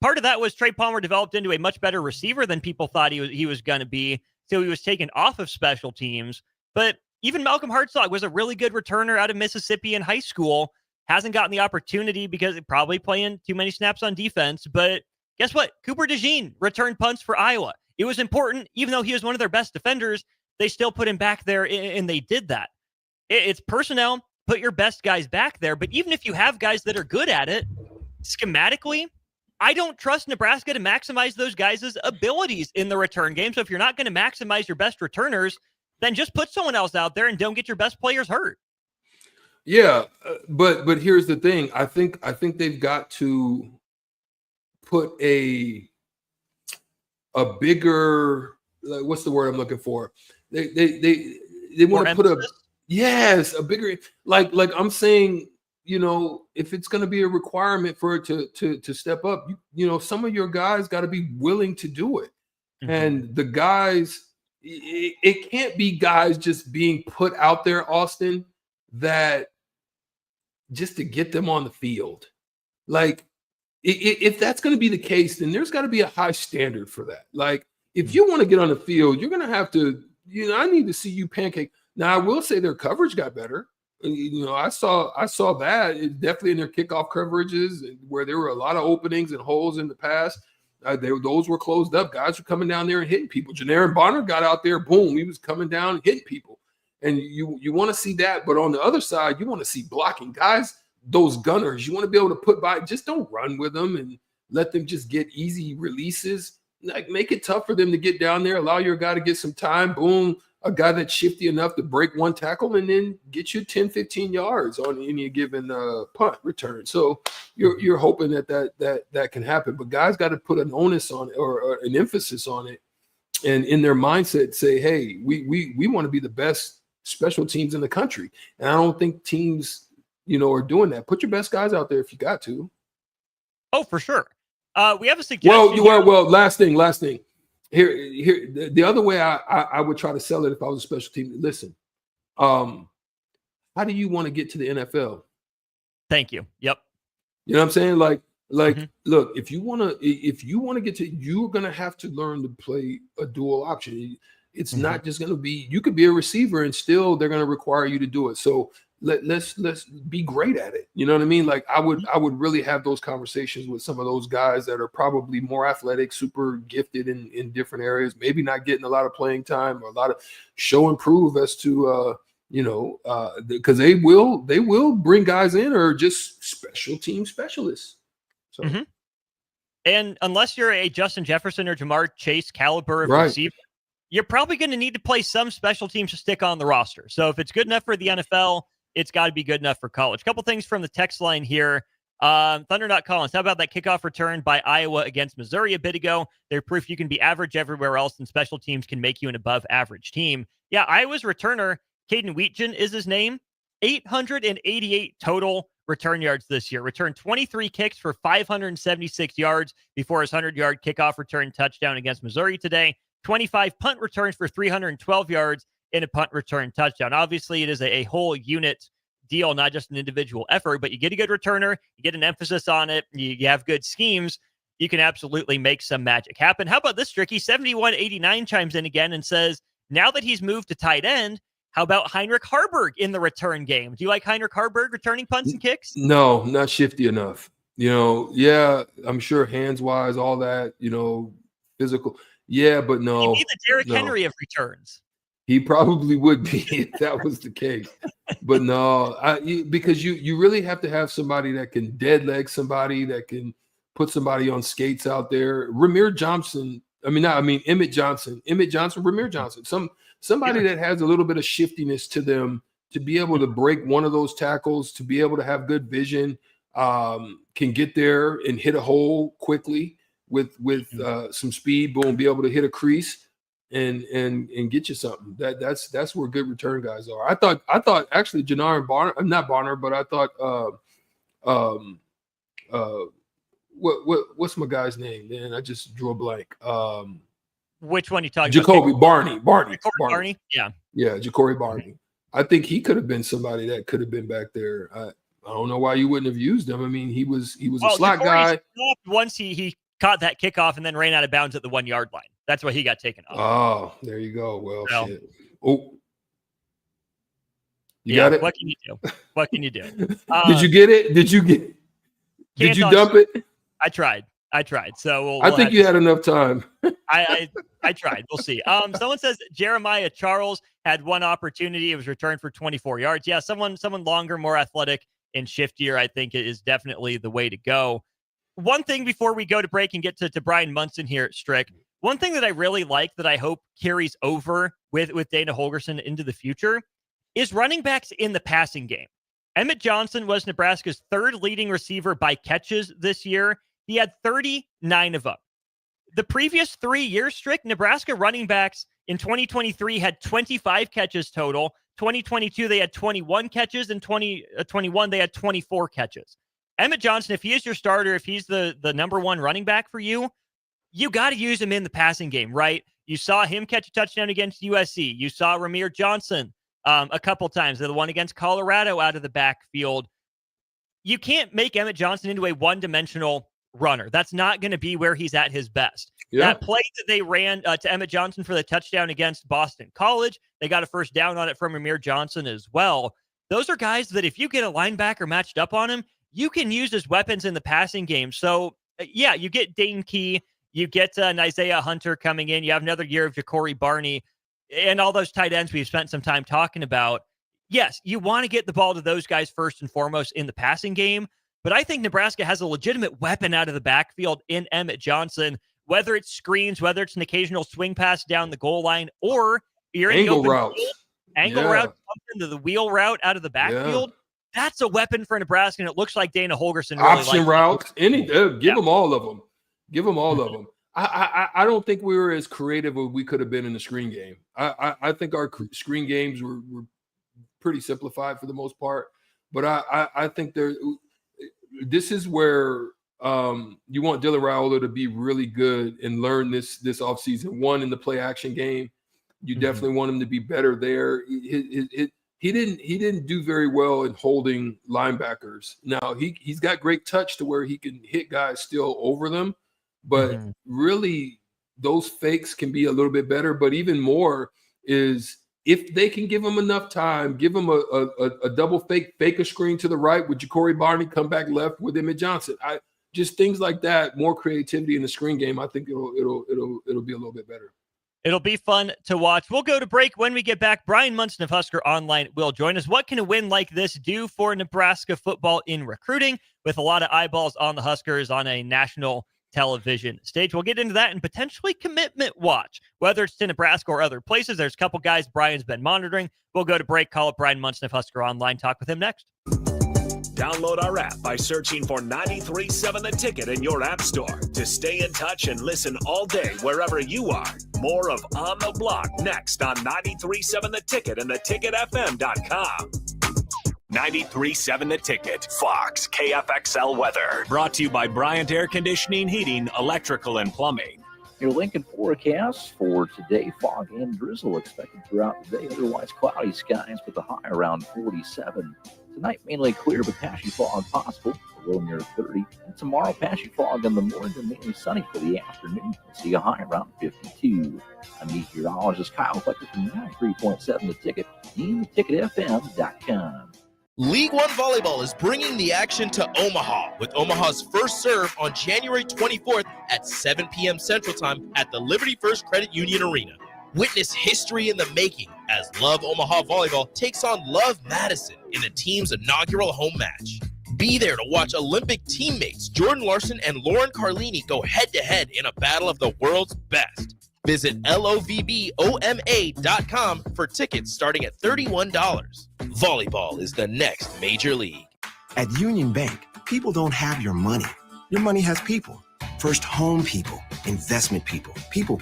Part of that was Trey Palmer developed into a much better receiver than people thought he was going to be, so he was taken off of special teams. But even Malcolm Hartzog was a really good returner out of Mississippi in high school. Hasn't gotten the opportunity because he's probably playing too many snaps on defense. But guess what? Cooper DeJean returned punts for Iowa. It was important, even though he was one of their best defenders. They still put him back there, and they did that. It's personnel. Put your best guys back there. But even if you have guys that are good at it, schematically, I don't trust Nebraska to maximize those guys' abilities in the return game. So if you're not going to maximize your best returners, then just put someone else out there and don't get your best players hurt. Yeah, but here's the thing. I think they've got to put a bigger, what's the word I'm looking for? They want to put a bigger, like I'm saying, if it's going to be a requirement for it to step up, some of your guys got to be willing to do it. Mm-hmm. And the guys, it can't be guys just being put out there, Austin, that just to get them on the field. Like, if that's going to be the case, then there's got to be a high standard for that. Like, if you want to get on the field, you're going to have to, I need to see you pancake. Now, I will say their coverage got better. I saw that. It's definitely in their kickoff coverages where there were a lot of openings and holes in the past. Those were closed up. Guys were coming down there and hitting people. Janarin Bonner got out there. Boom. He was coming down and hitting people. And you want to see that. But on the other side, you want to see blocking. Guys, those gunners, you want to be able to put by, just don't run with them and let them just get easy releases. Like, make it tough for them to get down there. Allow your guy to get some time. Boom. A guy that's shifty enough to break one tackle and then get you 10, 15 yards on any given punt return. So you're hoping that can happen. But guys got to put an onus on it or an emphasis on it, and in their mindset say, hey, we want to be the best special teams in the country. And I don't think teams, are doing that. Put your best guys out there if you got to. Oh, for sure. We have a suggestion. Well, last thing. Here, the other way I would try to sell it if I was a special team. Listen, how do you want to get to the NFL? Thank you. Yep. You know what I'm saying? Look, if you want to get to, you're going to have to learn to play a dual option. It's not just going to be, you could be a receiver and still they're going to require you to do it. So let's be great at it. You know what I mean? Like I would really have those conversations with some of those guys that are probably more athletic, super gifted in different areas, maybe not getting a lot of playing time or a lot of show and prove as to, because they will bring guys in or just special team specialists. So. And unless you're a Justin Jefferson or Jamar Chase caliber of receiver, you're probably going to need to play some special teams to stick on the roster. So if it's good enough for the NFL, it's got to be good enough for college. A couple things from the text line here. Thunder Not Collins, how about that kickoff return by Iowa against Missouri a bit ago? They're proof you can be average everywhere else, and special teams can make you an above average team. Yeah, Iowa's returner, Caden Wheatgen is his name. 888 total return yards this year. Returned 23 kicks for 576 yards before his 100-yard kickoff return touchdown against Missouri today. 25 punt returns for 312 yards in a punt return touchdown. Obviously, it is a whole unit deal, not just an individual effort, but you get a good returner, you get an emphasis on it, you have good schemes, you can absolutely make some magic happen. How about this, Stricky? 7189 chimes in again and says, now that he's moved to tight end, how about Heinrich Harburg in the return game? Do you like Heinrich Harburg returning punts and kicks? No, not shifty enough. Yeah, I'm sure hands-wise, all that, physical. Yeah, but no. He'd be the Derrick Henry of returns. He probably would be if that was the case. But no, because you really have to have somebody that can dead leg somebody, that can put somebody on skates out there. Emmett Johnson, Ramir Johnson. Somebody that has a little bit of shiftiness to them to be able to break one of those tackles, to be able to have good vision, can get there and hit a hole quickly with some speed, boom, be able to hit a crease and get you something. That's where good return guys are. I thought actually Jannar Barner, not Barner, but I thought what's my guy's name? Man, I just drew a blank. Which one you talking Jacoby about? Barney. Yeah, Jacoby Barney. I think he could have been somebody that could have been back there. I don't know why you wouldn't have used him. I mean, he was a slot guy. Once he caught that kickoff and then ran out of bounds at the 1 yard line. That's why he got taken off. Oh, there you go. Well, shit. Oh, you got it. What can you do? What can you do? Did you get it? Did you dump it? I tried. So I think you had enough time. I tried. We'll see. Someone says Jeremiah Charles had one opportunity. It was returned for 24 yards. Yeah, someone longer, more athletic, and shiftier, I think, is definitely the way to go. One thing before we go to break and get to Brian Munson here at Strick, one thing that I really like that I hope carries over with Dana Holgorsen into the future is running backs in the passing game. Emmett Johnson was Nebraska's third leading receiver by catches this year. He had 39 of them. The previous 3 years, Strick, Nebraska running backs in 2023 had 25 catches total. 2022, they had 21 catches. In 2021, they had 24 catches. Emmett Johnson, if he is your starter, if he's the number one running back for you, you got to use him in the passing game, right? You saw him catch a touchdown against USC. You saw Ramir Johnson a couple times. The one against Colorado out of the backfield. You can't make Emmett Johnson into a one-dimensional runner. That's not going to be where he's at his best. Yeah. That play that they ran to Emmett Johnson for the touchdown against Boston College, they got a first down on it from Ramir Johnson as well. Those are guys that if you get a linebacker matched up on him, you can use as weapons in the passing game. So, yeah, you get Dane Key, you get Isaiah Hunter coming in, you have another year of Jacory Barney, and all those tight ends we've spent some time talking about. Yes, you want to get the ball to those guys first and foremost in the passing game, but I think Nebraska has a legitimate weapon out of the backfield in Emmett Johnson, whether it's screens, whether it's an occasional swing pass down the goal line, or you're in angle route, into the wheel route out of the backfield. Yeah. That's a weapon for Nebraska, and it looks like Dana Holgorsen really option routes. Give them all of them. Give them all of them. I don't think we were as creative as we could have been in the screen game. I think our screen games were pretty simplified for the most part, but I think this is where you want Dylan Raiola to be really good and learn this offseason. One, in the play action game, you definitely want him to be better there. he didn't do very well in holding linebackers. Now he's got great touch to where he can hit guys still over them, but really those fakes can be a little bit better. But even more is if they can give him enough time, give him a double fake a screen to the right with Ja'Cory Barney, come back left with Emmett Johnson. Just things like that, more creativity in the screen game. I think it'll be a little bit better. It'll be fun to watch. We'll go to break. When we get back, Brian Munson of Husker Online will join us. What can a win like this do for Nebraska football in recruiting with a lot of eyeballs on the Huskers on a national television stage? We'll get into that and potentially commitment watch, whether it's to Nebraska or other places. There's a couple guys Brian's been monitoring. We'll go to break. Call up Brian Munson of Husker Online. Talk with him next. Download our app by searching for 93.7 The Ticket in your app store to stay in touch and listen all day wherever you are. More of On the Block next on 93.7 The Ticket and theticketfm.com. 93.7 The Ticket, Fox, KFXL weather. Brought to you by Bryant Air Conditioning, Heating, Electrical, and Plumbing. Your Lincoln forecast for today, fog and drizzle expected throughout the day. Otherwise, cloudy skies with a high around 47. Tonight, mainly clear, but patchy fog possible, a low near 30. And tomorrow, patchy fog in the morning and mainly sunny for the afternoon. We'll see a high around 52. I'm meteorologist Kyle Flecker from 93.7 The Ticket and theticketfm.com. League One Volleyball is bringing the action to Omaha with Omaha's first serve on January 24th at 7 p.m. Central Time at the Liberty First Credit Union Arena. Witness history in the making as Love Omaha Volleyball takes on Love Madison in the team's inaugural home match. Be there to watch Olympic teammates Jordan Larson and Lauren Carlini go head-to-head in a battle of the world's best. Visit lovboma.com for tickets starting at $31. Volleyball is the next major league. At Union Bank, people don't have your money. Your money has people. First home people, investment people, people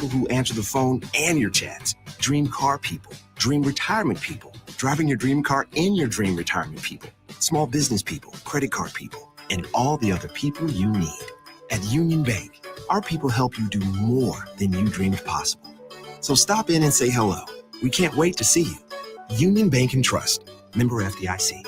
who answer the phone and your chats, dream car people, dream retirement people, driving your dream car in your dream retirement people, small business people, credit card people, and all the other people you need. At Union Bank, our people help you do more than you dreamed possible. So stop in and say hello. We can't wait to see you. Union Bank and Trust. Member FDIC.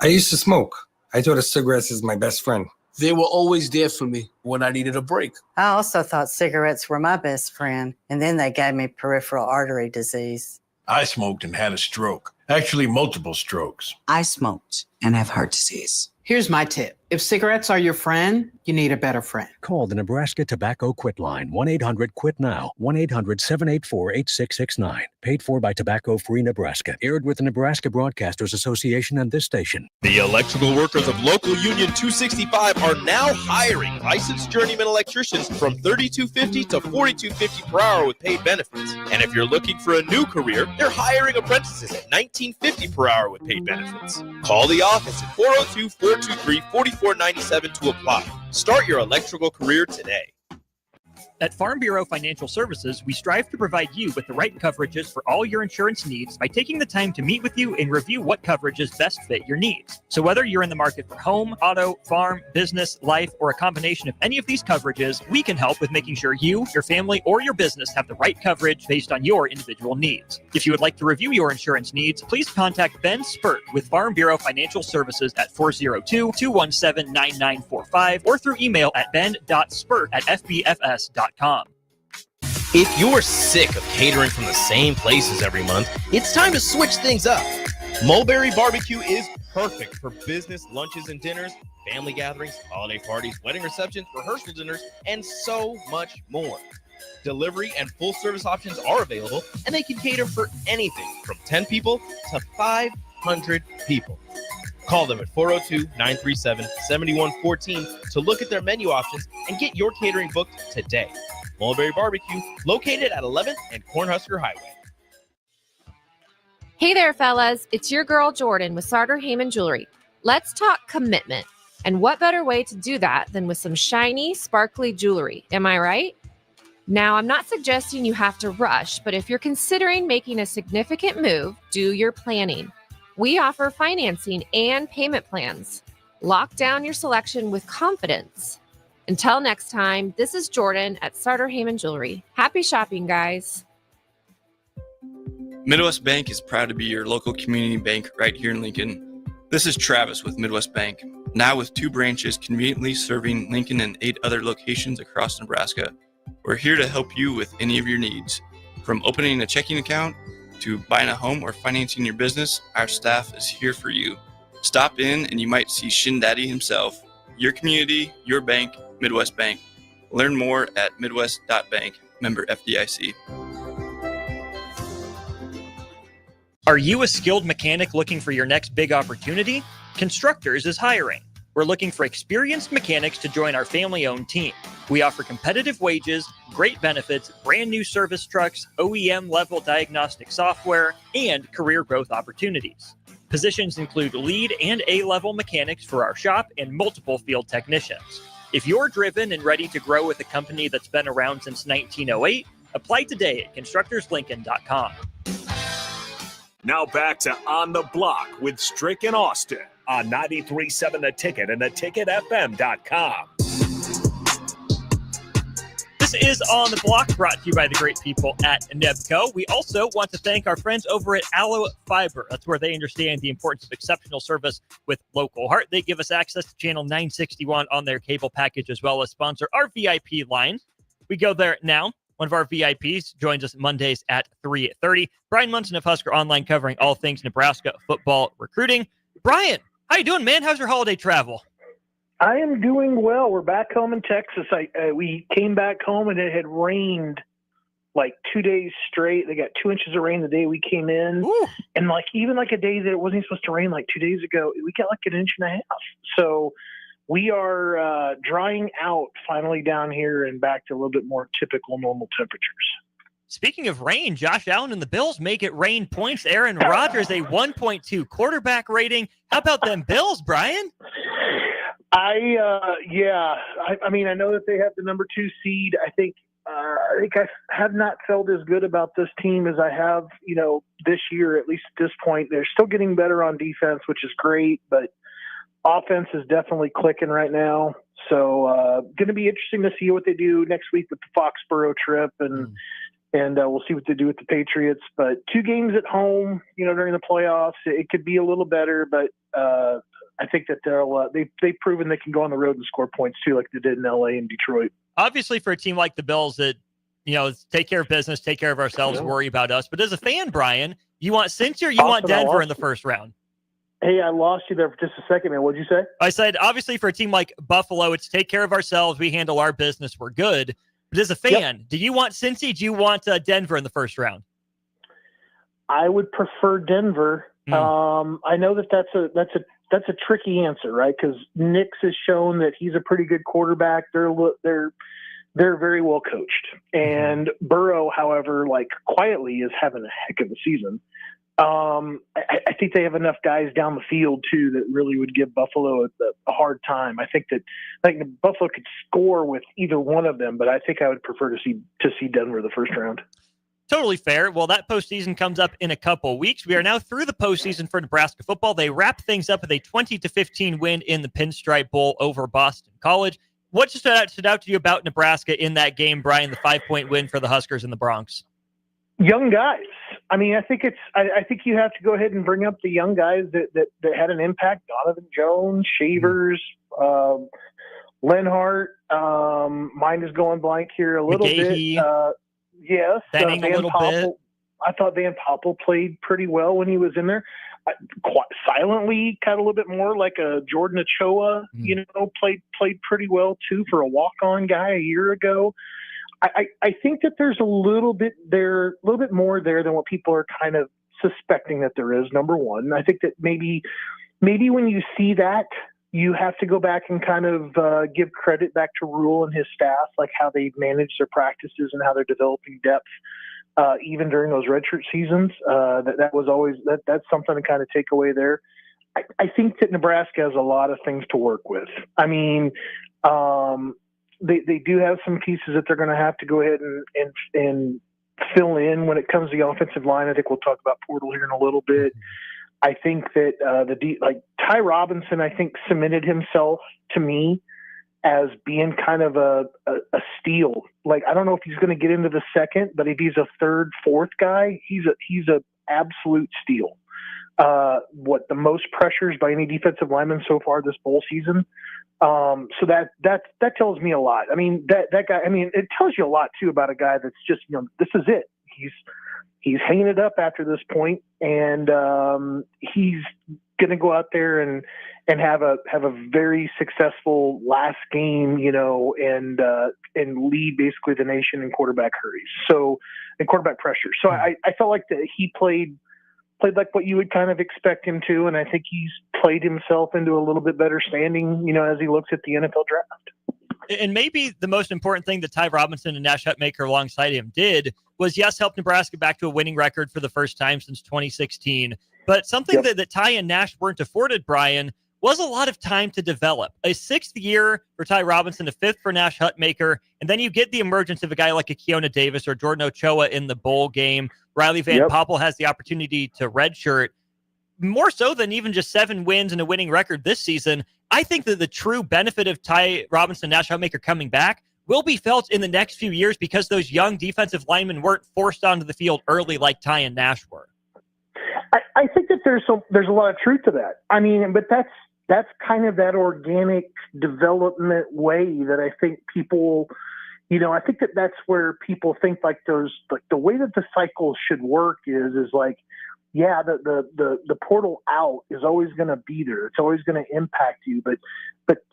I used to smoke. I thought of cigarettes as my best friend. They were always there for me when I needed a break. I also thought cigarettes were my best friend, and then they gave me peripheral artery disease. I smoked and had a stroke. Actually, multiple strokes. I smoked and have heart disease. Here's my tip. If cigarettes are your friend, you need a better friend. Call the Nebraska Tobacco Quit Line, 1-800-QUIT-NOW, 1-800-784-8669. Paid for by Tobacco Free Nebraska. Aired with the Nebraska Broadcasters Association and this station. The electrical workers of local Union 265 are now hiring licensed journeyman electricians from $32.50 to $42.50 per hour with paid benefits. And if you're looking for a new career, they're hiring apprentices at $19.50 per hour with paid benefits. Call the office at 402-423-4497 to apply. Start your electrical career today. At Farm Bureau Financial Services, we strive to provide you with the right coverages for all your insurance needs by taking the time to meet with you and review what coverages best fit your needs. So whether you're in the market for home, auto, farm, business, life, or a combination of any of these coverages, we can help with making sure you, your family, or your business have the right coverage based on your individual needs. If you would like to review your insurance needs, please contact Ben Spurt with Farm Bureau Financial Services at 402-217-9945 or through email at ben.spurt@fbfs.com. If you're sick of catering from the same places every month, it's time to switch things up. Mulberry Barbecue is perfect for business lunches and dinners, family gatherings, holiday parties, wedding receptions, rehearsal dinners, and so much more. Delivery and full service options are available, and they can cater for anything from 10 people to 500 people. Call them at 402-937-7114 to look at their menu options and get your catering booked today. Mulberry Barbecue, located at 11th and Cornhusker Highway. Hey there, fellas. It's your girl, Jordan, with Sartor Heyman Jewelry. Let's talk commitment. And what better way to do that than with some shiny, sparkly jewelry? Am I right? Now, I'm not suggesting you have to rush, but if you're considering making a significant move, do your planning. We offer financing and payment plans. Lock down your selection with confidence. Until next time, this is Jordan at Sartor Heyman Jewelry. Happy shopping, guys. Midwest Bank is proud to be your local community bank right here in Lincoln. This is Travis with Midwest Bank, now with 2 branches conveniently serving Lincoln and 8 other locations across Nebraska. We're here to help you with any of your needs. From opening a checking account to buying a home or financing your business, our staff is here for you. Stop in and you might see Shin Daddy himself. Your community, your bank, Midwest Bank. Learn more at midwest.bank, member FDIC. Are you a skilled mechanic looking for your next big opportunity? Constructors is hiring. We're looking for experienced mechanics to join our family-owned team. We offer competitive wages, great benefits, brand new service trucks, OEM-level diagnostic software, and career growth opportunities. Positions include lead and A-level mechanics for our shop and multiple field technicians. If you're driven and ready to grow with a company that's been around since 1908, apply today at constructorslincoln.com. Now back to On the Block with Strick and Austin on 93.7 The Ticket and theticketfm.com. This is On the Block, brought to you by the great people at Nebco. We also want to thank our friends over at Allo Fiber. That's where they understand the importance of exceptional service with local heart. They give us access to channel 961 on their cable package, as well as sponsor our VIP line. We go there now. One of our VIPs joins us Mondays at 3:30. Brian Munson of Husker Online, covering all things Nebraska football recruiting. Brian, how you doing, man? How's your holiday travel? I am doing well. We're back home in Texas. We came back home and it had rained like 2 days straight. They got 2 inches of rain the day we came in. Ooh. And even a day that it wasn't supposed to rain like 2 days ago, we got like 1.5 inches. So we are drying out finally down here and back to a little bit more typical normal temperatures. Speaking of rain, Josh Allen and the Bills make it rain points. Aaron Rodgers, a 1.2 quarterback rating. How about them Bills, Brian? I know that they have the number 2 seed. I think I have not felt as good about this team as I have, this year, at least at this point. They're still getting better on defense, which is great, but offense is definitely clicking right now. So going to be interesting to see what they do next week with the Foxborough trip, and we'll see what they do with the Patriots. But 2 games at home, during the playoffs, it could be a little better, but I think that they've proven they can go on the road and score points too, like they did in LA and Detroit. Obviously, for a team like the Bills that, take care of business, take care of ourselves, worry about us. But as a fan, Brian, you want Cincy or you want Denver in the first round? Hey, I lost you there for just a second, man. What'd you say? I said, obviously, for a team like Buffalo, it's take care of ourselves. We handle our business. We're good. But as a fan, Do you want Cincy? Do you want Denver in the first round? I would prefer Denver. I know that's a tricky answer, right? Because Nix has shown that he's a pretty good quarterback. They're very well coached, and Burrow, however, quietly is having a heck of a season. I think they have enough guys down the field too that really would give Buffalo a hard time. I think Buffalo could score with either one of them, but I think I would prefer to see Denver the first round. Totally fair. Well, that postseason comes up in a couple weeks. We are now through the postseason for Nebraska football. They wrap things up with a 20-15 win in the Pinstripe Bowl over Boston College. What stood out to you about Nebraska in that game, Brian, the 5-point win for the Huskers in the Bronx? Young guys. I mean, I think you have to go ahead and bring up the young guys that had an impact. Donovan Jones, Shavers, Lenhart. Mine is going blank here a little McGahee. bit. Yes. Benning a little bit. I thought Van Poppel played pretty well when he was in there. Quite silently, kind of a little bit more like a Jordan Ochoa, played pretty well too for a walk-on guy a year ago. I think that there's a little bit more there than what people are kind of suspecting that there is. Number one, I think that maybe when you see that, you have to go back and kind of give credit back to Rule and his staff, like how they've managed their practices and how they're developing depth, even during those redshirt seasons. That was always that's something to kind of take away there. I think that Nebraska has a lot of things to work with. I mean, they do have some pieces that they're going to have to go ahead and fill in when it comes to the offensive line. I think we'll talk about Portal here in a little bit. I think that Ty Robinson, I think, cemented himself to me as being kind of a steal. Like, I don't know if he's going to get into the second, but if he's a third, fourth guy, he's a absolute steal. The most pressures by any defensive lineman so far this bowl season. So that tells me a lot. I mean, that guy, I mean, it tells you a lot too about a guy that's just, this is it. He's hanging it up after this point, and he's going to go out there and have a very successful last game, and lead basically the nation in quarterback hurries. So, and quarterback pressure. So I felt like that he played like what you would kind of expect him to, and I think he's played himself into a little bit better standing, as he looks at the NFL draft. And maybe the most important thing that Ty Robinson and Nash Hutmacher alongside him did was, yes, help Nebraska back to a winning record for the first time since 2016. But something that Ty and Nash weren't afforded, Brian, was a lot of time to develop. A 6th year for Ty Robinson, a 5th for Nash Hutmacher, and then you get the emergence of a guy like a Keona Davis or Jordan Ochoa in the bowl game. Riley Van Poppel has the opportunity to redshirt. More so than even just 7 wins and a winning record this season, I think that the true benefit of Ty Robinson and Nash Hutmacher coming back will be felt in the next few years because those young defensive linemen weren't forced onto the field early like Ty and Nash were. I think that there's a lot of truth to that. I mean, but that's kind of that organic development way that I think people, I think that's where people think like the way that the cycle should work is like, yeah, the portal out is always going to be there. It's always going to impact you, but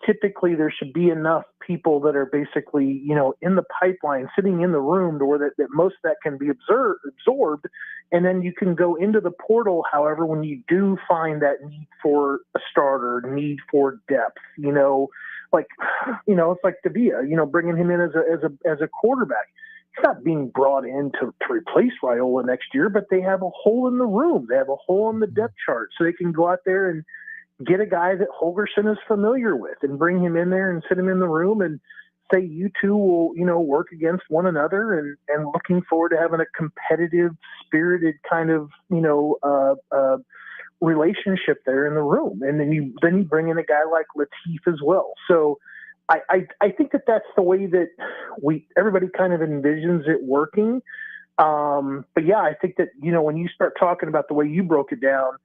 typically there should be enough people that are basically, in the pipeline, sitting in the room to where that most of that can be absorbed. And then you can go into the portal. However, when you do find that need for a starter, need for depth, it's like Davia, bringing him in as a quarterback. He's not being brought in to replace Raiola next year, but they have a hole in the room. They have a hole in the depth chart, so they can go out there and get a guy that Holgerson is familiar with and bring him in there and sit him in the room and say, you two will, work against one another, and looking forward to having a competitive, spirited kind of, relationship there in the room. And then you bring in a guy like Latif as well. So I think that's the way that everybody kind of envisions it working. But yeah, I think that, when you start talking about the way you broke it down,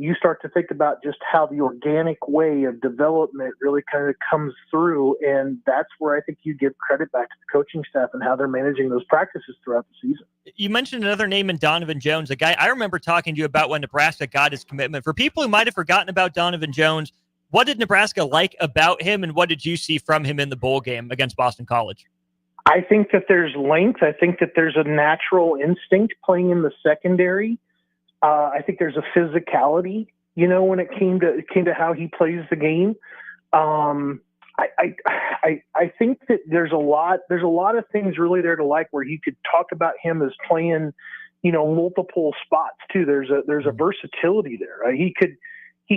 you start to think about just how the organic way of development really kind of comes through. And that's where I think you give credit back to the coaching staff and how they're managing those practices throughout the season. You mentioned another name in Donovan Jones, a guy I remember talking to you about when Nebraska got his commitment. For people who might have forgotten about Donovan Jones, what did Nebraska like about him, and what did you see from him in the bowl game against Boston College? I think that there's length. I think that there's a natural instinct playing in the secondary. I think there's a physicality, when it came to how he plays the game. I think that there's a lot of things really there to like, where you could talk about him as playing, multiple spots too. There's a versatility there. Right? He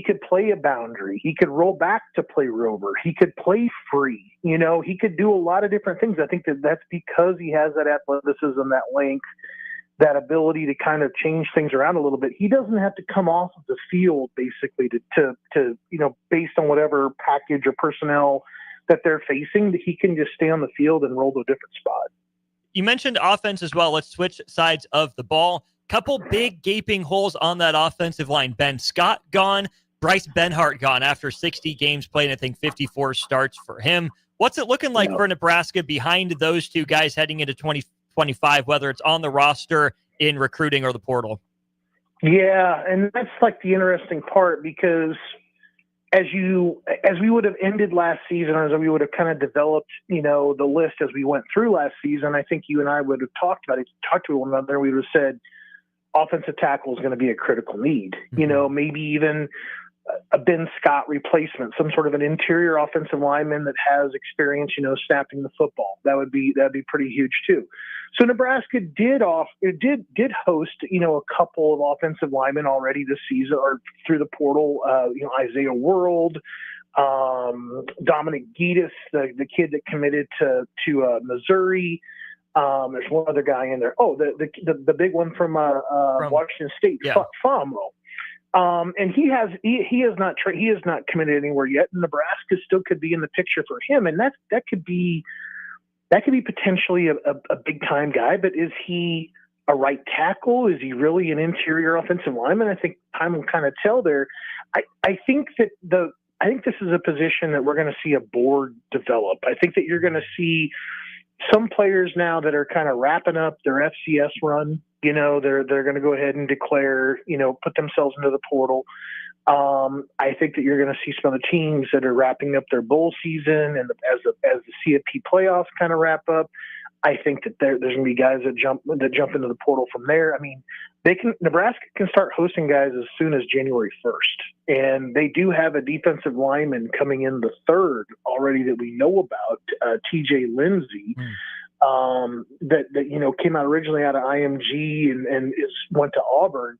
could play a boundary. He could roll back to play rover. He could play free. He could do a lot of different things. I think that's because he has that athleticism, that length, that ability to kind of change things around a little bit. He doesn't have to come off of the field basically to based on whatever package or personnel that they're facing, that he can just stay on the field and roll to a different spot. You mentioned offense as well. Let's switch sides of the ball. Couple big gaping holes on that offensive line. Ben Scott gone, Bryce Benhart gone after 60 games played. I think 54 starts for him. What's it looking like for Nebraska behind those two guys heading into 2025, whether it's on the roster, in recruiting, or the portal? Yeah, and that's like the interesting part, because as we would have ended last season, or as we would have kind of developed, the list as we went through last season, I think you and I would have talked to one another. We would have said offensive tackle is going to be a critical need. Maybe even a Ben Scott replacement, some sort of an interior offensive lineman that has experience, snapping the football. That'd be pretty huge too. So Nebraska did host, a couple of offensive linemen already this season, or through the portal. Isaiah World, Dominic Giedis, the kid that committed to Missouri. There's one other guy in there. Oh, the big one from Washington State, Famo. And he has not committed anywhere yet. Nebraska still could be in the picture for him, and that could be potentially a big time guy. But is he a right tackle? Is he really an interior offensive lineman? I think time will kind of tell there. I think this is a position that we're going to see a board develop. I think that you're going to see some players now that are kind of wrapping up their FCS run. They're going to go ahead and declare, put themselves into the portal. I think that you're going to see some of the teams that are wrapping up their bowl season, and as the CFP playoffs kind of wrap up, I think that there's going to be guys that jump into the portal from there. I mean, Nebraska can start hosting guys as soon as January 1st, and they do have a defensive lineman coming in the third already that we know about, TJ Lindsey, that came out originally out of IMG and went to Auburn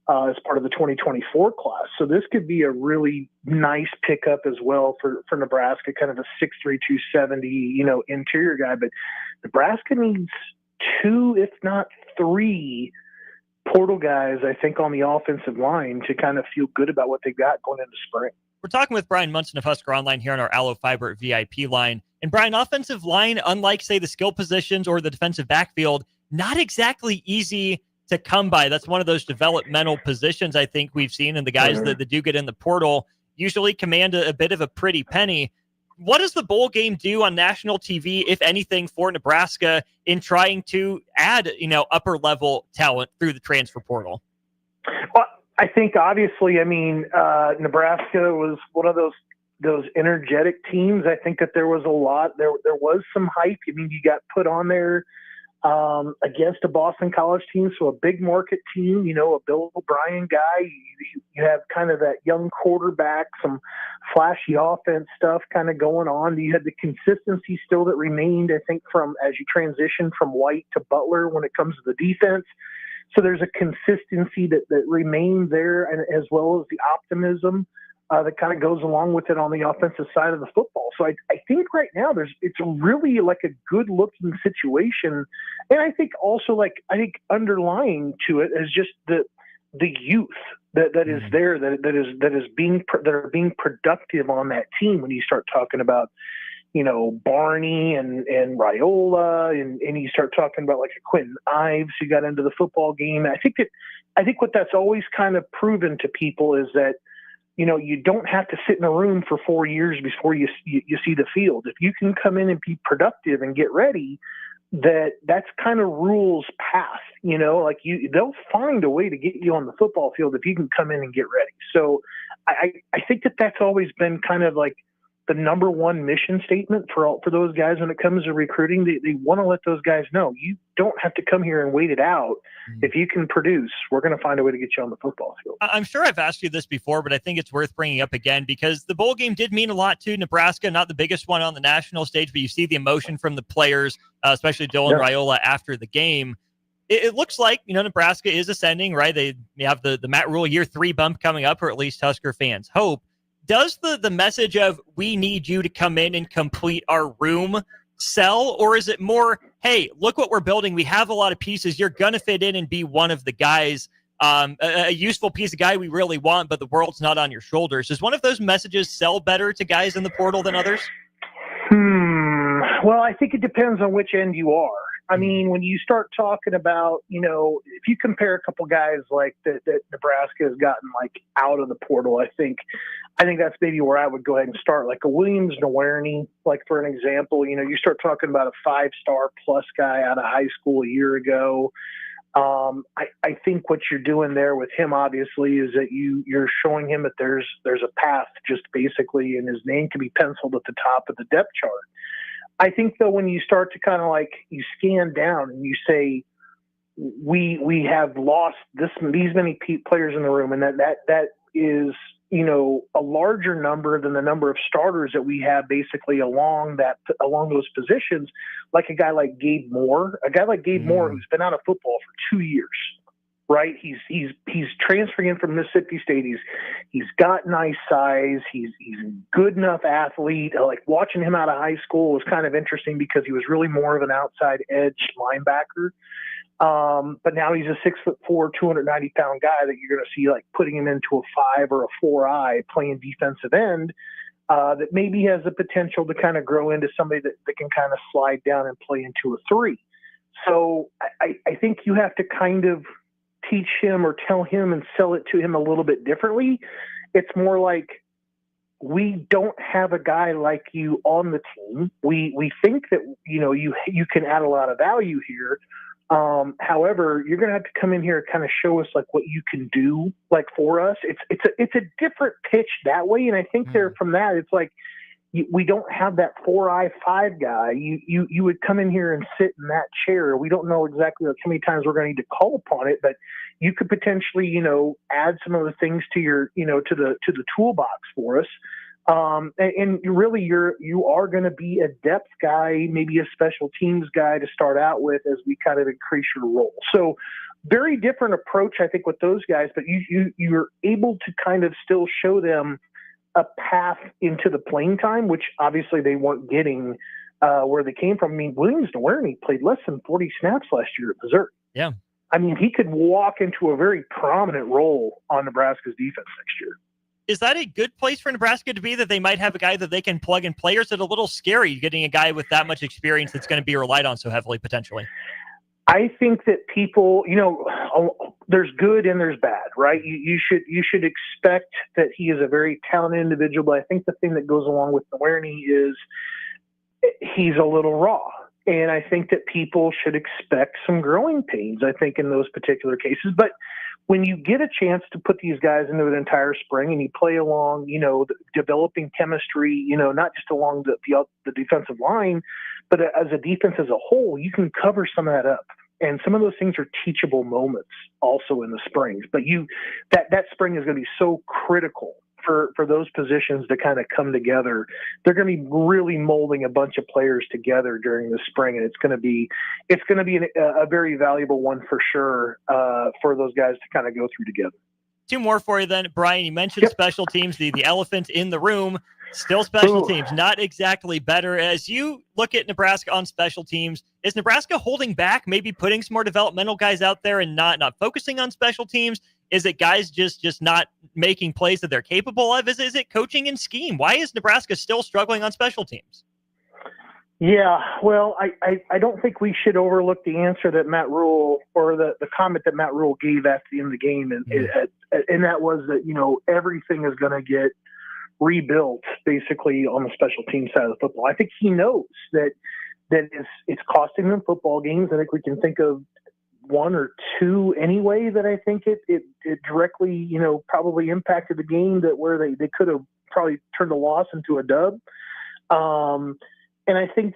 as part of the 2024 class. So this could be a really nice pickup as well for Nebraska, kind of a 6'3", 270, interior guy. But Nebraska needs 2, if not 3, portal guys, I think, on the offensive line to kind of feel good about what they've got going into spring. We're talking with Brian Munson of Husker Online here on our Allo Fiber VIP line. And Brian, offensive line, unlike, say, the skill positions or the defensive backfield, not exactly easy to come by. That's one of those developmental positions I think we've seen, and the guys that do get in the portal usually command a bit of a pretty penny. What does the bowl game do on national TV, if anything, for Nebraska in trying to add, upper level talent through the transfer portal? Well, I think obviously, Nebraska was one of those energetic teams. I think that there was a lot. There was some hype. You got put on there against a Boston College team, so a big market team, a Bill O'Brien guy. You have kind of that young quarterback, some flashy offense stuff kind of going on. You had the consistency still that remained, I think, from as you transition from White to Butler when it comes to the defense. So there's a consistency that remains there, and as well as the optimism that kind of goes along with it on the offensive side of the football. So I think right now it's really like a good looking situation. And I think also underlying to it is just the youth that is there, that are being productive on that team. When you start talking about, Barney and Raiola, and you start talking about like a Quentin Ives who got into the football game. I think what that's always kind of proven to people is that, you don't have to sit in a room for 4 years before you see the field. If you can come in and be productive and get ready, that's kind of rules path. They'll find a way to get you on the football field if you can come in and get ready. So I think that's always been kind of like the number one mission statement for those guys when it comes to recruiting. They want to let those guys know you don't have to come here and wait it out. If you can produce, we're going to find a way to get you on the football field. I'm sure I've asked you this before, but I think it's worth bringing up again because the bowl game did mean a lot to Nebraska, not the biggest one on the national stage, but you see the emotion from the players, especially Dylan Raiola after the game. It looks like, Nebraska is ascending, right? They have the Matt Rule year 3 bump coming up, or at least Husker fans hope. Does the message of we need you to come in and complete our room sell, or is it more, hey, look what we're building. We have a lot of pieces. You're going to fit in and be one of the guys, a useful piece of guy we really want, but the world's not on your shoulders. Does one of those messages sell better to guys in the portal than others? Well, I think it depends on which end you are. When you start talking about, if you compare a couple guys like that Nebraska has gotten like out of the portal, I think that's maybe where I would go ahead and start. Like a Williams Nowerney, like for an example, you start talking about a 5-star plus guy out of high school a year ago. I think what you're doing there with him, obviously, is that you're showing him that there's a path, just basically, and his name can be penciled at the top of the depth chart. I think, though, when you start to kind of like you scan down and you say we have lost these many players in the room, and that is a larger number than the number of starters that we have basically along those positions, like a guy like Gabe Moore, who's been out of football for 2 years. Right, he's transferring in from Mississippi State. He's got nice size. He's a good enough athlete. Like watching him out of high school was kind of interesting because he was really more of an outside edge linebacker. But now he's a 6'4", 290-pound guy that you're going to see like putting him into a 5 or a 4-eye playing defensive end. That maybe has the potential to kind of grow into somebody that can kind of slide down and play into a 3. So I think you have to kind of teach him or tell him and sell it to him a little bit differently. It's more like, we don't have a guy like you on the team. We think that, you can add a lot of value here. However, you're going to have to come in here and kind of show us like what you can do like for us. It's a different pitch that way. And I think there from that, it's like, we don't have that 4i5 guy. You would come in here and sit in that chair. We don't know exactly how many times we're going to need to call upon it, but you could potentially, add some of the things to your, to the toolbox for us. And really you are going to be a depth guy, maybe a special teams guy to start out with as we kind of increase your role. So very different approach, I think, with those guys, but you're able to kind of still show them a path into the playing time, which obviously they weren't getting where they came from. I mean, Williams Nowhere played less than 40 snaps last year at Missouri. Yeah. I mean, he could walk into a very prominent role on Nebraska's defense next year. Is that a good place for Nebraska to be, that they might have a guy that they can plug and play, or is it a little scary getting a guy with that much experience that's going to be relied on so heavily potentially? I think that people, there's good and there's bad, right? You should expect that he is a very talented individual, but I think the thing that goes along with Nowerney is he's a little raw. And I think that people should expect some growing pains, I think, in those particular cases. But when you get a chance to put these guys into an entire spring and you play along, developing chemistry, not just along the defensive line, but as a defense as a whole, you can cover some of that up. And some of those things are teachable moments also in the springs. But that spring is going to be so critical for those positions to kind of come together. They're going to be really molding a bunch of players together during the spring, and it's going to be a very valuable one for sure for those guys to kind of go through together. Two more for you then, Brian. You mentioned special teams, the elephant in the room. Still special teams, not exactly better. As you look at Nebraska on special teams, is Nebraska holding back, maybe putting some more developmental guys out there and not focusing on special teams? Is it guys just not making plays that they're capable of? Is it coaching and scheme? Why is Nebraska still struggling on special teams? Yeah, well, I don't think we should overlook the answer that Matt Rule, or the comment that Matt Rule gave at the end of the game. And that was that, everything is going to get rebuilt basically on the special team side of the football. I think he knows that it's costing them football games. I think we can think of one or two anyway that I think it directly, probably impacted the game, that where they could have probably turned a loss into a dub. And I think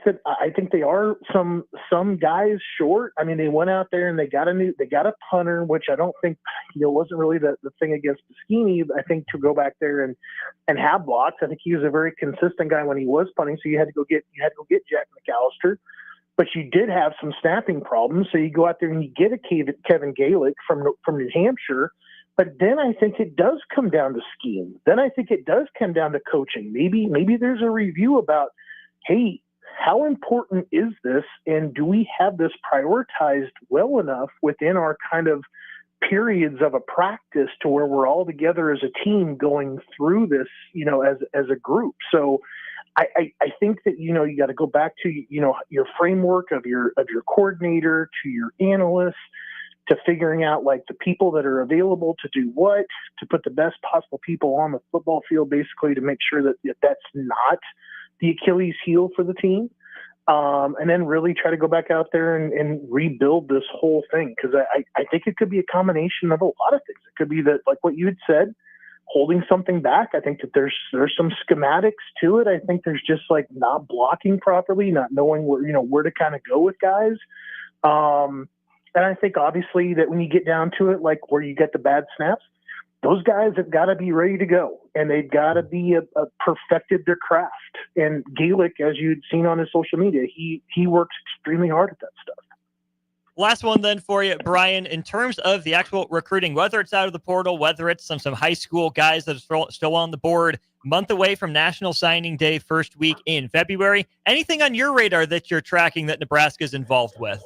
they are some guys short. I mean, they went out there and they got a punter, which I don't think, wasn't really the thing against Biskini. I think to go back there and have blocks. I think he was a very consistent guy when he was punting. So you had to go get Jack McAllister, but you did have some snapping problems. So you go out there and you get a Kevin Galick from New Hampshire. But then I think it does come down to scheme. Then I think it does come down to coaching. Maybe there's a review about, hey, how important is this? And do we have this prioritized well enough within our kind of periods of a practice to where we're all together as a team going through this, as a group? So I think that, you got to go back to, your framework of your coordinator, to your analyst, to figuring out like the people that are available to do what, to put the best possible people on the football field, basically to make sure that that's not the Achilles heel for the team. And then really try to go back out there and rebuild this whole thing. Cause I think it could be a combination of a lot of things. It could be that, like what you had said, holding something back. I think that there's some schematics to it. I think there's just like not blocking properly, not knowing where to kind of go with guys. And I think obviously that when you get down to it, like where you get the bad snaps, those guys have got to be ready to go, and they've got to be perfected their craft. And Galick, as you'd seen on his social media, he works extremely hard at that stuff. Last one then for you, Brian, in terms of the actual recruiting, whether it's out of the portal, whether it's some high school guys that are still on the board, month away from National Signing Day, first week in February, anything on your radar that you're tracking that Nebraska's involved with?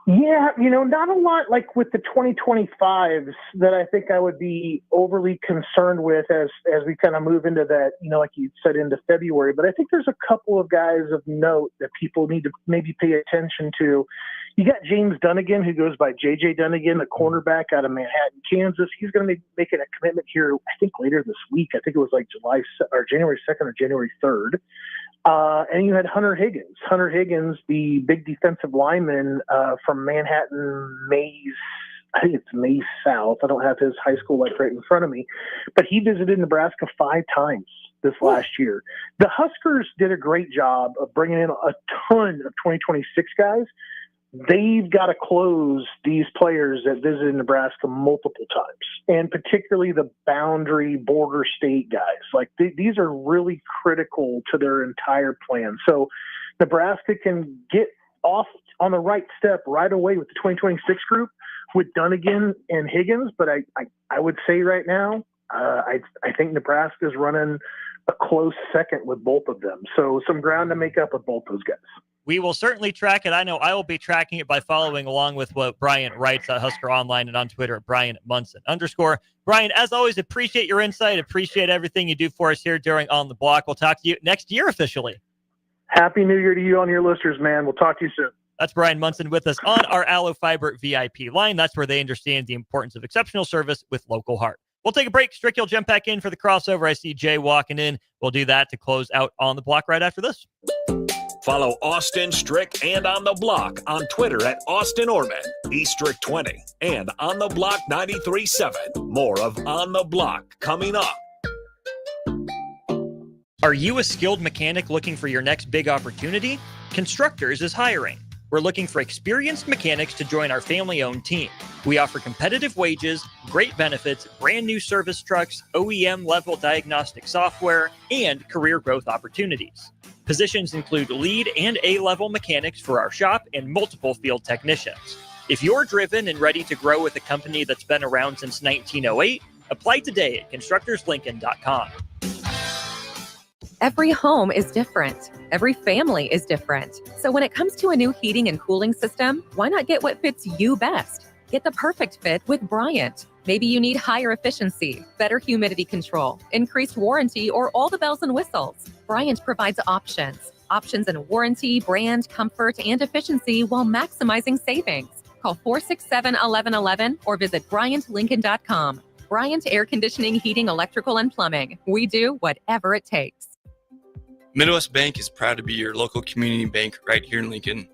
Yeah, not a lot like with the 2025s that I think I would be overly concerned with as we kind of move into that, like you said, into February. But I think there's a couple of guys of note that people need to maybe pay attention to. You got James Dunnigan, who goes by JJ Dunnigan, the cornerback out of Manhattan, Kansas. He's going to be making a commitment here, I think, later this week. I think it was like January 2nd or January 3rd. And you had Hunter Higgins. Hunter Higgins, the big defensive lineman from Manhattan, Mays. I think it's Mays South. I don't have his high school like right in front of me. But he visited Nebraska 5 times this last year. The Huskers did a great job of bringing in a ton of 2026 guys. They've got to close these players that visited Nebraska multiple times, and particularly the boundary border state guys. Like these are really critical to their entire plan. So Nebraska can get off on the right step right away with the 2026 group with Dunnigan and Higgins. But I would say right now, I think Nebraska is running a close second with both of them. So some ground to make up with both those guys. We will certainly track it. I know I will be tracking it by following along with what Bryant writes at Husker Online and on Twitter at Bryant Munson _ Bryant, as always, appreciate your insight. Appreciate everything you do for us here during On the Block. We'll talk to you next year officially. Happy New Year to you and your listeners, man. We'll talk to you soon. That's Brian Munson with us on our Allo Fiber VIP line. That's where they understand the importance of exceptional service with local heart. We'll take a break. Strick, you'll jump back in for the crossover. I see Jay walking in. We'll do that to close out On the Block right after this. Follow Austin Strick and On the Block on Twitter at Austin Orman, eStrick20, and On the Block 93.7. More of On the Block coming up. Are you a skilled mechanic looking for your next big opportunity? Constructors is hiring. We're looking for experienced mechanics to join our family-owned team. We offer competitive wages, great benefits, brand new service trucks, OEM-level diagnostic software, and career growth opportunities. Positions include lead and A-level mechanics for our shop and multiple field technicians. If you're driven and ready to grow with a company that's been around since 1908, apply today at constructorslincoln.com. Every home is different. Every family is different. So when it comes to a new heating and cooling system, why not get what fits you best? Get the perfect fit with Bryant. Maybe you need higher efficiency, better humidity control, increased warranty, or all the bells and whistles. Bryant provides options. Options in warranty, brand, comfort, and efficiency while maximizing savings. Call 467-1111 or visit BryantLincoln.com. Bryant Air Conditioning, Heating, Electrical, and Plumbing. We do whatever it takes. Midwest Bank is proud to be your local community bank right here in Lincoln.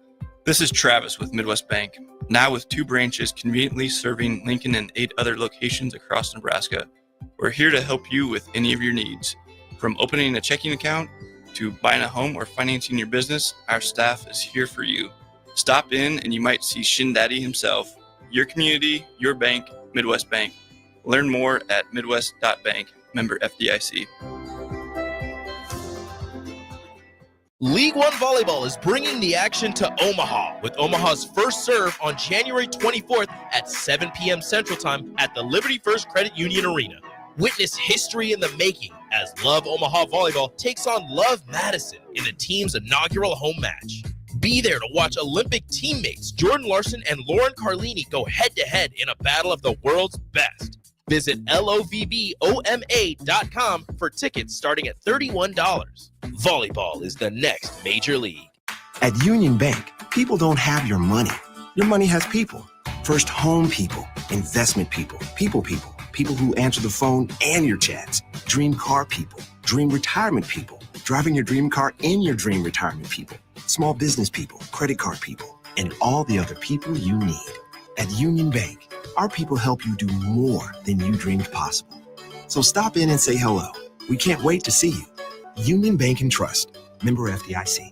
This is Travis with Midwest Bank, now with 2 branches conveniently serving Lincoln and 8 other locations across Nebraska. We're here to help you with any of your needs. From opening a checking account to buying a home or financing your business, our staff is here for you. Stop in and you might see Shin Daddy himself. Your community, your bank, Midwest Bank. Learn more at midwest.bank, member FDIC. League One Volleyball is bringing the action to Omaha with Omaha's first serve on January 24th at 7 p.m. Central Time at the Liberty First Credit Union Arena. Witness history in the making as Love Omaha Volleyball takes on Love Madison in the team's inaugural home match. Be there to watch Olympic teammates Jordan Larson and Lauren Carlini go head-to-head in a battle of the world's best. Visit lovboma.com for tickets starting at $31. Volleyball is the next major league. At Union Bank, people don't have your money. Your money has people. First home people, investment people, people who answer the phone and your chats, dream car people, dream retirement people, driving your dream car in your dream retirement people, small business people, credit card people, and all the other people you need. At Union Bank, our people help you do more than you dreamed possible. So stop in and say hello. We can't wait to see you. Union Bank and Trust. Member FDIC.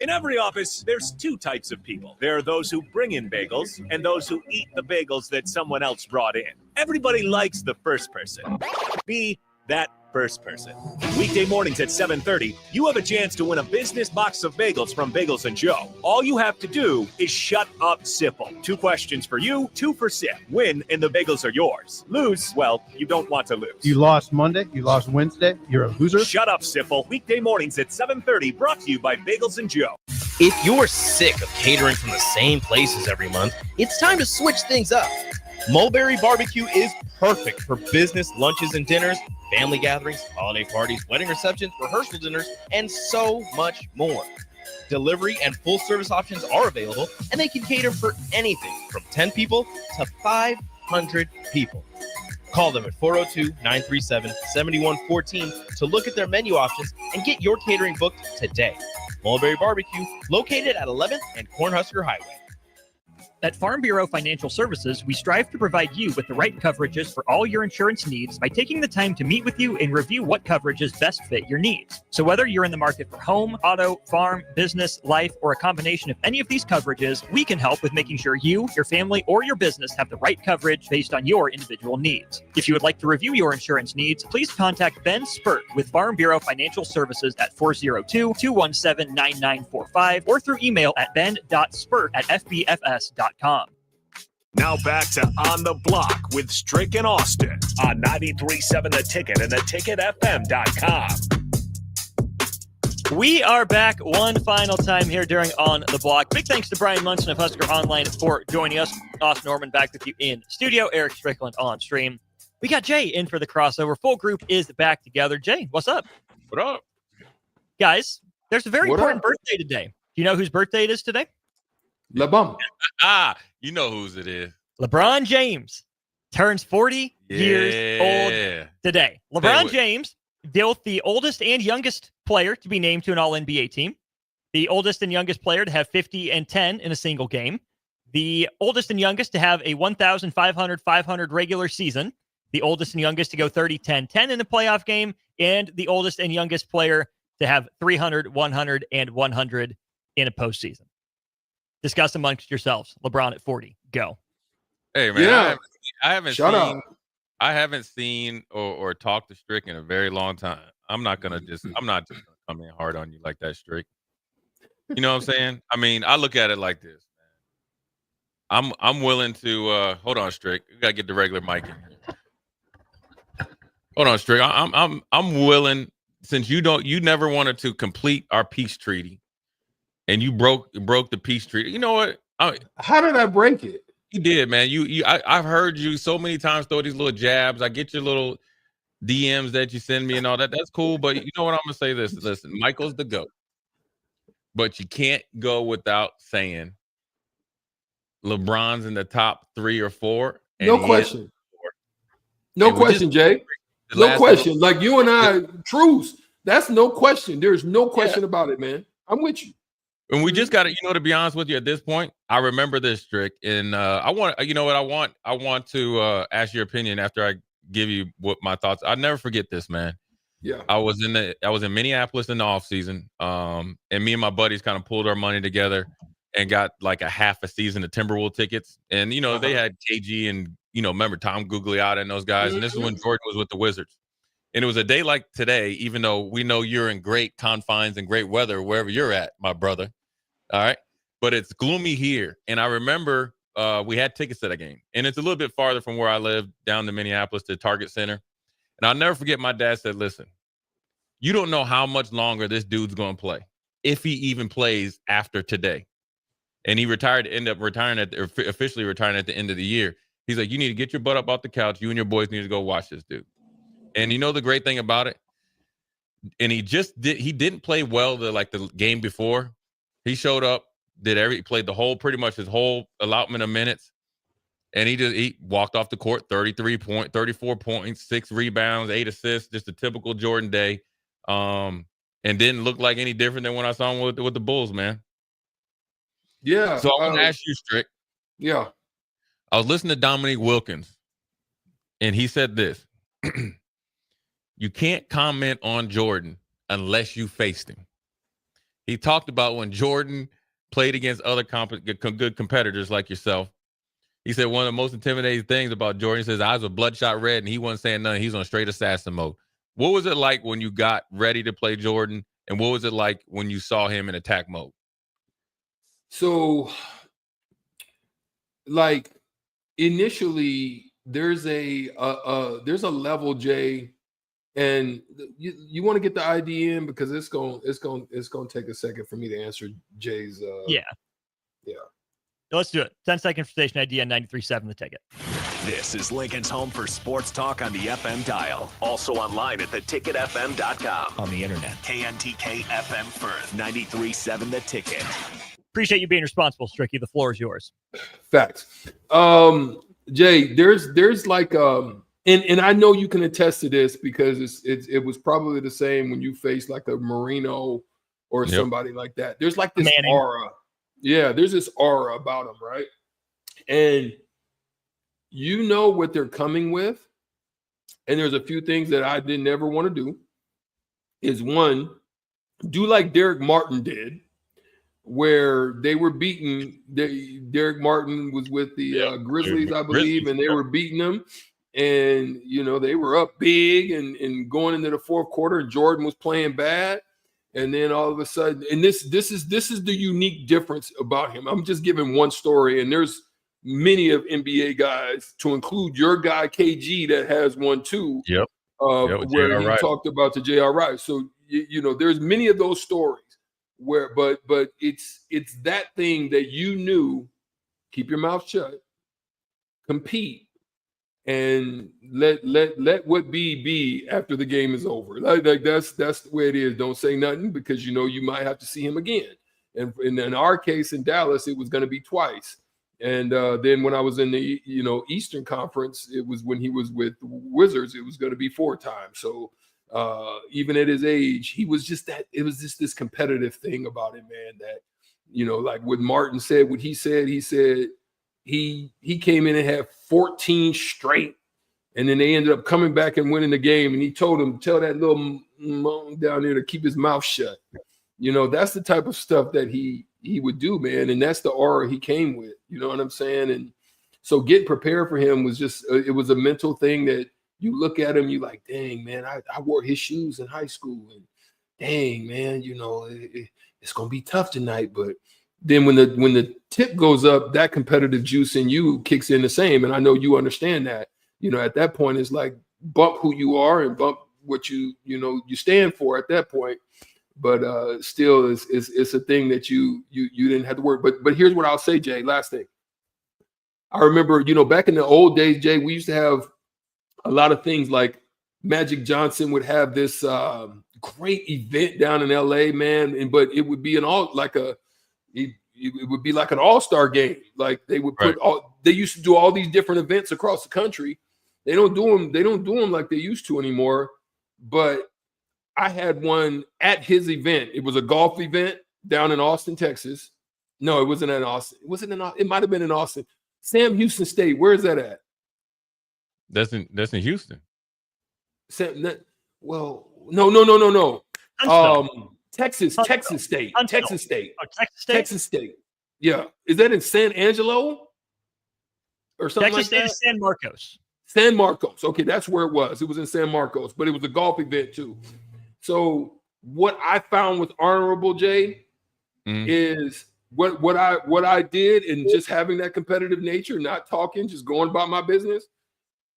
In every office, there's 2 types of people. There are those who bring in bagels and those who eat the bagels that someone else brought in. Everybody likes the first person. Be that first person. Weekday mornings at 7:30, you have a chance to win a business box of bagels from Bagels & Joe. All you have to do is shut up, Sipple. 2 questions for you, 2 for Sip. Win, and the bagels are yours. Lose, well, you don't want to lose. You lost Monday, you lost Wednesday, you're a loser. Shut up, Sipple. Weekday mornings at 7:30, brought to you by Bagels & Joe. If you're sick of catering from the same places every month, it's time to switch things up. Mulberry Barbecue is perfect for business lunches and dinners, family gatherings, holiday parties, wedding receptions, rehearsal dinners, and so much more. Delivery and full service options are available, and they can cater for anything from 10 people to 500 people. Call them at 402-937-7114 to look at their menu options and get your catering booked today. Mulberry Barbecue, located at 11th and Cornhusker Highway. At Farm Bureau Financial Services, we strive to provide you with the right coverages for all your insurance needs by taking the time to meet with you and review what coverages best fit your needs. So whether you're in the market for home, auto, farm, business, life, or a combination of any of these coverages, we can help with making sure you, your family, or your business have the right coverage based on your individual needs. If you would like to review your insurance needs, please contact Ben Spurt with Farm Bureau Financial Services at 402-217-9945 or through email at ben.spurt@fbfs.com. Now back to On the Block with Strick and Austin on 93.7 The Ticket and theticketfm.com. We are back one final time here during On the Block. Big thanks to Brian Munson of Husker Online for joining us. Austin Norman back with you in studio. Eric Strickland on stream. We got Jay in for the crossover. Full group is back together. Jay, what's up? What up? Guys, there's a very important birthday today. Do you know whose birthday it is today? LeBron. You know whose it is. LeBron James turns 40 years old today. LeBron James, both the oldest and youngest player to be named to an All-NBA team. The oldest and youngest player to have 50 and 10 in a single game. The oldest and youngest to have a 1,500 regular season. The oldest and youngest to go 30-10-10 in a playoff game. And the oldest and youngest player to have 300, 100, and 100 in a postseason. Discuss amongst yourselves. LeBron at 40. Go. Hey, man. Yeah. I haven't seen or talked to Strick in a very long time. I'm not just gonna come in hard on you like that, Strick. You know what I'm saying? I mean, I look at it like this, man. I'm willing to hold on, Strick. You gotta get the regular mic in here. Hold on, Strick. I'm willing, since you never wanted to complete our peace treaty. And you broke the peace treaty. You know what? How did I break it? You did, man. I've heard you so many times throw these little jabs. I get your little DMs that you send me and all that. That's cool. But you know what? I'm gonna say this. Listen, Michael's the GOAT. But you can't go without saying LeBron's in the top 3 or 4. No question. No question, Jay. No question. Like you and I, truce. That's no question. There's no question about it, man. I'm with you. And we just got to, to be honest with you at this point, I remember this, Strick, and I want to ask your opinion after I give you what my thoughts. I'll never forget this, man. Yeah. I was in Minneapolis in the off season. And me and my buddies kind of pulled our money together and got like a half a season of Timberwolves tickets. And, they had KG and, remember Tom Gugliotta and those guys. And this is when Jordan was with the Wizards. And it was a day like today, even though we know you're in great confines and great weather wherever you're at, my brother. All right. But it's gloomy here. And I remember we had tickets to that game. And it's a little bit farther from where I live, down to Minneapolis to Target Center. And I'll never forget my dad said, listen, you don't know how much longer this dude's going to play, if he even plays after today. And he ended up retiring officially retiring at the end of the year. He's like, you need to get your butt up off the couch. You and your boys need to go watch this dude. And the great thing about it, and he didn't play well the game before. He showed up, played pretty much his whole allotment of minutes. And he walked off the court, 34 points, 6 rebounds, 8 assists, just a typical Jordan day. And didn't look like any different than when I saw him with the Bulls, man. Yeah. So I want to ask you, Strick. Yeah. I was listening to Dominique Wilkins, and he said this. You can't comment on Jordan unless you faced him. He talked about when Jordan played against other good competitors like yourself. He said one of the most intimidating things about Jordan, he says, eyes were bloodshot red, and he wasn't saying nothing. He's on straight assassin mode. What was it like when you got ready to play Jordan, and what was it like when you saw him in attack mode? So, initially, there's a level, Jay. And you want to get the ID in because it's going to take a second for me to answer Jay's. Yeah. Let's do it. 10 seconds for station ID on 93.7 The Ticket. This is Lincoln's home for sports talk on the FM dial. Also online at theticketfm.com. On the internet, KNTK FM Firth, 93.7 The Ticket. Appreciate you being responsible, Stricky. The floor is yours. Facts. Jay, there's like and I know you can attest to this because it was probably the same when you faced like a Marino or somebody like that. There's like this aura. Yeah, there's this aura about them, right? And you know what they're coming with. And there's a few things that I didn't ever want to do. Is one, do like Derek Martin did, where they were beating. Derek Martin was with the Grizzlies, I believe, and they were beating them. And, you know, they were up big and going into the fourth quarter, and Jordan was playing bad. And then all of a sudden, and this is the unique difference about him. I'm just giving one story, and there's many of NBA guys, to include your guy KG, that has one too. Yep. Where he talked about the J.R. Wright. So you know, there's many of those stories where, but it's that thing that you knew, keep your mouth shut, compete, and let what be after the game is over. Like that's the way it is. Don't say nothing, because you know you might have to see him again. And in our case in Dallas, it was going to be twice. And then when I was in the Eastern Conference, it was when he was with the Wizards, it was going to be 4 times. So even at his age, he was just that. It was just this competitive thing about him, man. That, you know, like what Martin said, what he said he came in and had 14 straight, and then they ended up coming back and winning the game. And he told him, tell that little moan down there to keep his mouth shut. You know, that's the type of stuff that he would do, man. And that's the aura he came with, you know what I'm saying? And so getting prepared for him was just, it was a mental thing that you look at him, you like, dang, man, I wore his shoes in high school. And dang, man, you know, it's going to be tough tonight. But then when the tip goes up, that competitive juice in you kicks in the same. And I know you understand that, you know, at that point, it's like bump who you are and bump what you stand for at that point. But still, it's a thing that you didn't have to work. But here's what I'll say, Jay. Last thing, I remember, you know, back in the old days, Jay, we used to have a lot of things like Magic Johnson would have this great event down in LA, man. But it would be it would be like an all-star game. Like they would put they used to do all these different events across the country. They don't do them like they used to anymore. But I had one at his event. It was a golf event down in Austin, Texas. No, it wasn't in Austin. It might have been in Austin. Sam Houston State. Where is that at? That's in Houston. No. Texas State. Texas State. Oh, Texas State. Yeah. Is that in San Angelo? Or something Texas State like that? is San Marcos. San Marcos. Okay, that's where it was. It was in San Marcos, but it was a golf event too. So what I found with Honorable Jay is what I did, and just having that competitive nature, not talking, just going about my business.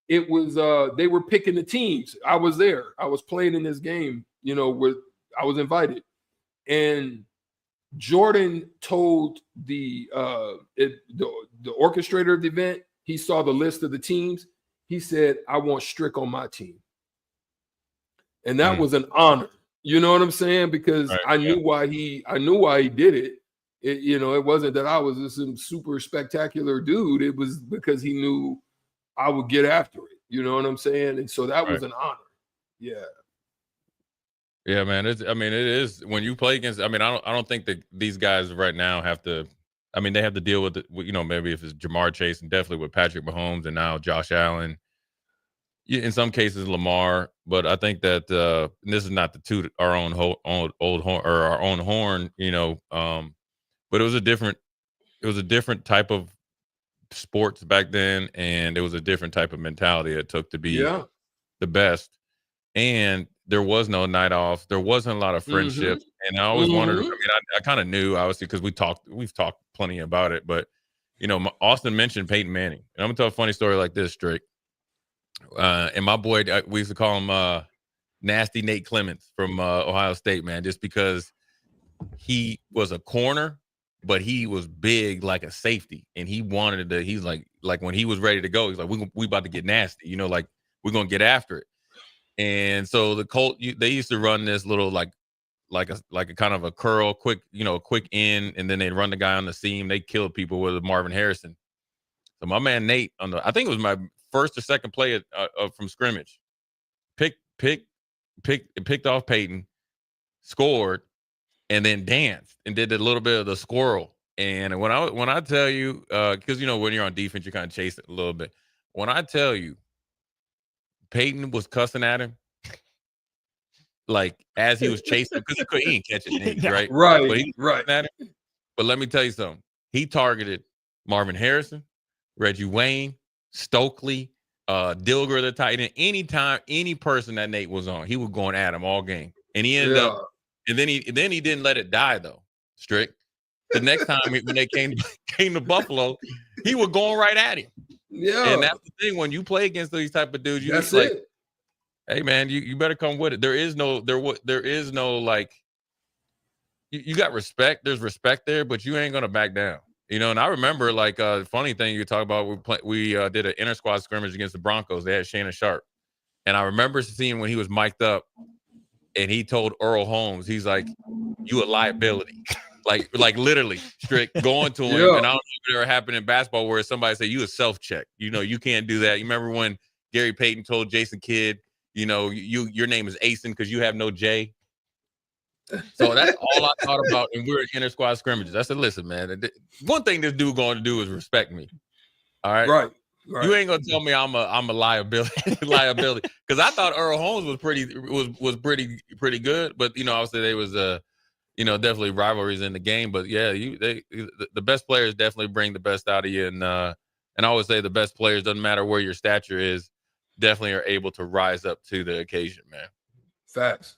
It was they were picking the teams. I was there. I was playing in this game, you know, I was invited. And Jordan told the orchestrator of the event, he saw the list of the teams. He said, I want Strick on my team. And that was an honor. You know what I'm saying? Because I knew why he did it. You know, it wasn't that I was some super spectacular dude. It was because he knew I would get after it. You know what I'm saying? And so that was an honor. Yeah. Yeah, man. It is when you play against. I don't think that these guys right now have to. I mean, they have to deal with it. You know, maybe if it's Jamar Chase, and definitely with Patrick Mahomes, and now Josh Allen. In some cases, Lamar. But I think that and this is not to toot our own old horn or our own horn. You know, but it was a different type of sports back then, and it was a different type of mentality it took to be the best. And there was no night off. There wasn't a lot of friendship. And I always wondered, I kind of knew, obviously, because we've talked plenty about it, but you know, Austin mentioned Peyton Manning. And I'm gonna tell a funny story like this, Strick. And my boy, we used to call him Nasty Nate Clements from Ohio State, man, just because he was a corner, but he was big like a safety, and he wanted to. He's like, like when he was ready to go, he's like, we about to get nasty, like we're gonna get after it. And so the Colt, they used to run this little like a kind of a curl, quick in, and then they'd run the guy on the seam. They killed people with Marvin Harrison. So my man Nate I think it was my first or second play from scrimmage, picked off Peyton, scored, and then danced and did a little bit of the squirrel. And when I tell you, because when you're on defense, you kind of chase it a little bit. When I tell you, Peyton was cussing at him, like as he was chasing, because he ain't catching things, right? Right. At him. But let me tell you something. He targeted Marvin Harrison, Reggie Wayne, Stokely, Dilger the tight end. Anytime any person that Nate was on, he was going at him all game, and he ended up. And then he didn't let it die though. Strick. The next time when they came to Buffalo, he was going right at him. Yeah. And that's the thing, when you play against these type of dudes, That's like, it. hey man, you better come with it. There is no like, you got respect. There's respect there, but you ain't gonna back down. And I remember like funny thing you talk about. We did an inter squad scrimmage against the Broncos. They had Shannon Sharp, and I remember seeing when he was mic'd up, and he told Earl Holmes, he's like, "You a liability." Like literally, Strick going to him. Yeah. And I don't know if it ever happened in basketball where somebody say you a self-check. You can't do that. You remember when Gary Payton told Jason Kidd, your name is Asen because you have no J. So that's all I thought about. And we were in inter squad scrimmages. I said, listen, man, one thing this dude going to do is respect me. All right. Right. You ain't gonna tell me I'm a liability, because I thought Earl Holmes was pretty good, but obviously they was definitely rivalries in the game. But yeah, the best players definitely bring the best out of you, and I always say the best players, doesn't matter where your stature is, definitely are able to rise up to the occasion, man. Facts.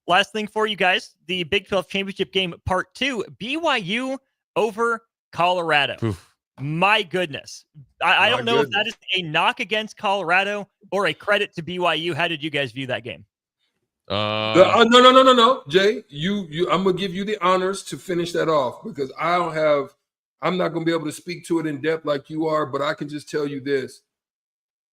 Last thing for you guys, the Big 12 Championship game Part 2, BYU over Colorado. Oof. My goodness. I don't know if that is a knock against Colorado or a credit to BYU. How did you guys view that game? No. Jay, I'm going to give you the honors to finish that off, because I'm not going to be able to speak to it in depth like you are, but I can just tell you this.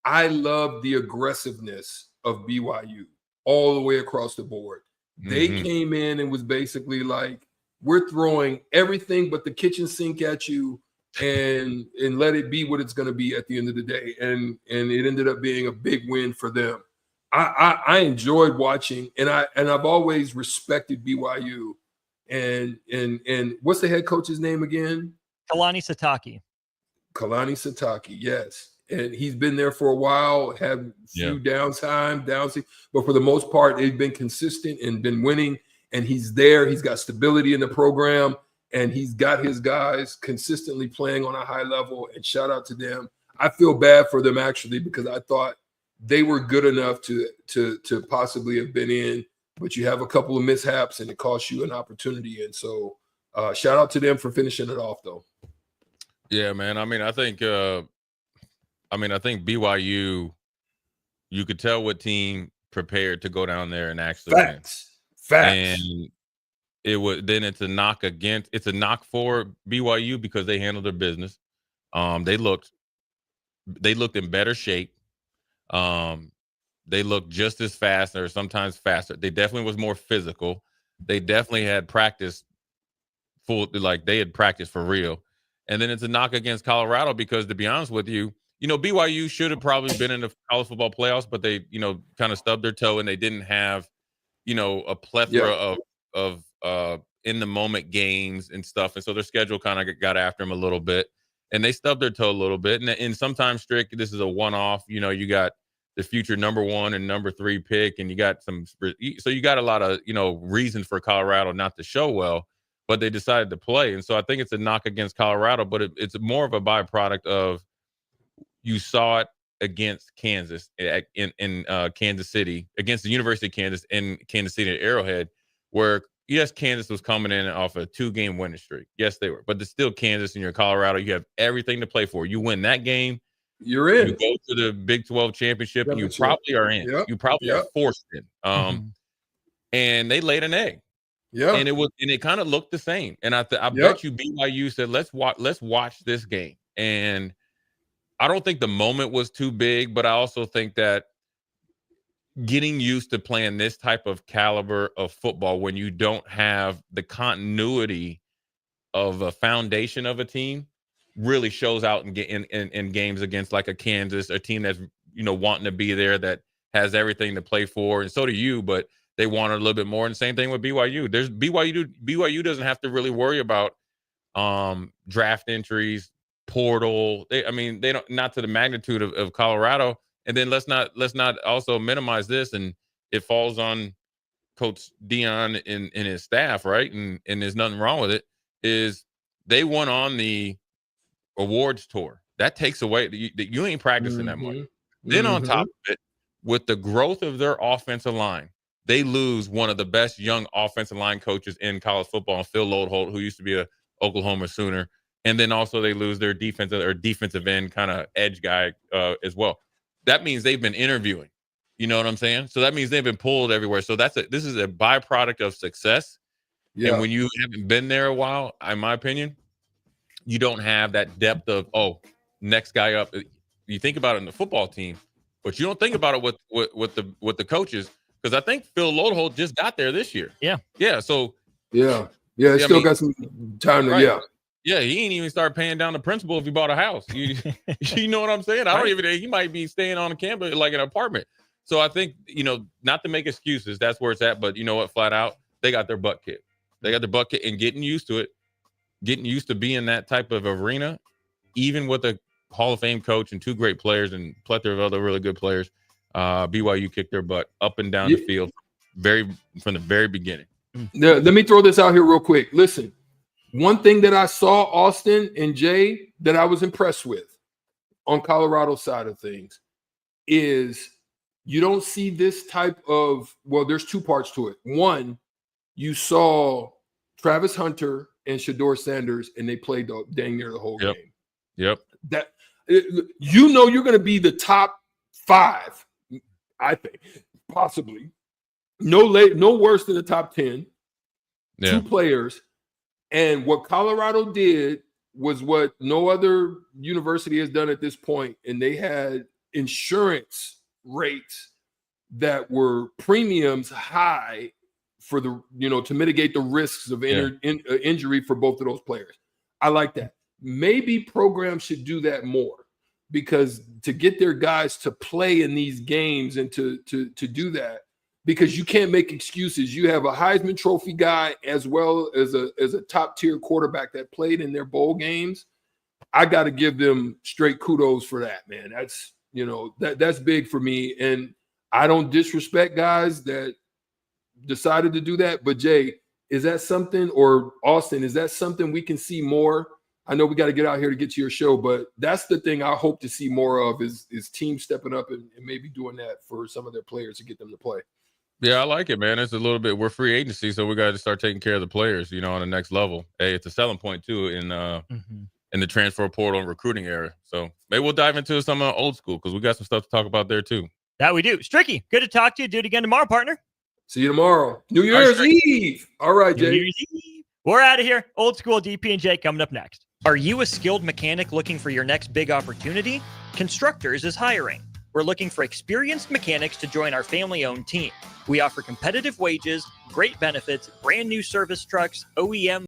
I love the aggressiveness of BYU all the way across the board. They came in and was basically like, we're throwing everything but the kitchen sink at you, and let it be what it's going to be at the end of the day. And it ended up being a big win for them. I enjoyed watching, and I've always respected BYU. And what's the head coach's name again? Kalani Sitake, yes. And he's been there for a while, had a few downtime, but for the most part, they've been consistent and been winning. And he's there. He's got stability in the program, and he's got his guys consistently playing on a high level. And shout out to them. I feel bad for them, actually, because I thought they were good enough to possibly have been in, but you have a couple of mishaps and it costs you an opportunity. And so shout out to them for finishing it off, though. Yeah, man. I think BYU, you could tell what team prepared to go down there and actually win. Facts. And it's a knock for BYU because they handled their business. They looked in better shape. They looked just as fast, or sometimes faster. They definitely was more physical. They definitely had practice they had practiced for real. And then it's a knock against Colorado because, to be honest with you, BYU should have probably been in the college football playoffs, but they, kind of stubbed their toe, and they didn't have, a plethora of in the moment games and stuff. And so their schedule kind of got after them a little bit, and they stubbed their toe a little bit. And sometimes, Strick, this is a one-off. You got the future number 1 and number 3 pick, and you got you got a lot of, reasons for Colorado not to show well, but they decided to play. And so I think it's a knock against Colorado, but it's more of a byproduct of, you saw it against Kansas in Kansas City, against the University of Kansas in Kansas City at Arrowhead, where, yes, Kansas was coming in off a 2-game winning streak. Yes, they were. But it's still Kansas, and you're Colorado. You have everything to play for. You win that game, you're in. You go to the Big 12 championship, and you probably are in. You probably are forced in. And they laid an egg. Yeah. And it kind of looked the same. And I bet you BYU said, let's watch this game. And I don't think the moment was too big, but I also think that getting used to playing this type of caliber of football when you don't have the continuity of a foundation of a team really shows out in games against like a Kansas, a team that's, wanting to be there, that has everything to play for. And so do you, but they want a little bit more. And same thing with BYU. BYU doesn't have to really worry about draft entries, portal. They don't, not to the magnitude of Colorado. And then let's not also minimize this, and it falls on Coach Dion and his staff, right? And there's nothing wrong with it. Is they went on the awards tour. That takes away you ain't practicing that much. Then on top of it, with the growth of their offensive line, they lose one of the best young offensive line coaches in college football, Phil Lodeholt, who used to be a Oklahoma Sooner. And then also they lose their defensive end kind of edge guy as well. That means they've been interviewing. You know what I'm saying? So that means they've been pulled everywhere. So this is a byproduct of success. Yeah. And when you haven't been there a while, in my opinion, you don't have that depth of, next guy up. You think about it in the football team, but you don't think about it with the coaches, because I think Phil Lodeholt just got there this year. Yeah. Yeah. So Still got some time to right. Yeah, he ain't even start paying down the principal if he bought a house. You know what I'm saying? I don't even. He might be staying on a campus like an apartment. So I think, not to make excuses, that's where it's at. But you know what? Flat out, they got their butt kicked. They got their butt kicked, and getting used to it, getting used to being that type of arena, even with a Hall of Fame coach and two great players and plethora of other really good players. BYU kicked their butt up and down the field from the very beginning. Now, let me throw this out here real quick. Listen. One thing that I saw, Austin and Jay, that I was impressed with on Colorado's side of things is you don't see this type of, there's two parts to it. One, you saw Travis Hunter and Shedeur Sanders, and they played dang near the whole game. Yep. That you're going to be the top 5, I think, possibly. No worse than the top 10. Yeah. 2 players. And what Colorado did was what no other university has done at this point. And they had insurance rates that were premiums high for the, to mitigate the risks of injury for both of those players. I like that. Maybe programs should do that more, because to get their guys to play in these games and to do that, because you can't make excuses. You have a Heisman Trophy guy as well as a top tier quarterback that played in their bowl games. I got to give them straight kudos for that, man. That's, that's big for me. And I don't disrespect guys that decided to do that. But Jay, is that something, or Austin, is that something we can see more? I know we got to get out here to get to your show, but that's the thing I hope to see more of is teams stepping up and maybe doing that for some of their players to get them to play. Yeah, I like it, man. It's a little bit, we're free agency, so we got to start taking care of the players, on the next level. Hey, it's a selling point too in the transfer portal and recruiting era. So maybe we'll dive into some old school, because we got some stuff to talk about there too. That we do. Stricky, good to talk to you. Do it again tomorrow, partner. See you tomorrow. New Year's Eve. All right, Jay. New Year's Eve. We're out of here. Old school DP and J coming up next. Are you a skilled mechanic looking for your next big opportunity? Constructors is hiring. We're looking for experienced mechanics to join our family-owned team. We offer competitive wages, great benefits, brand new service trucks, OEM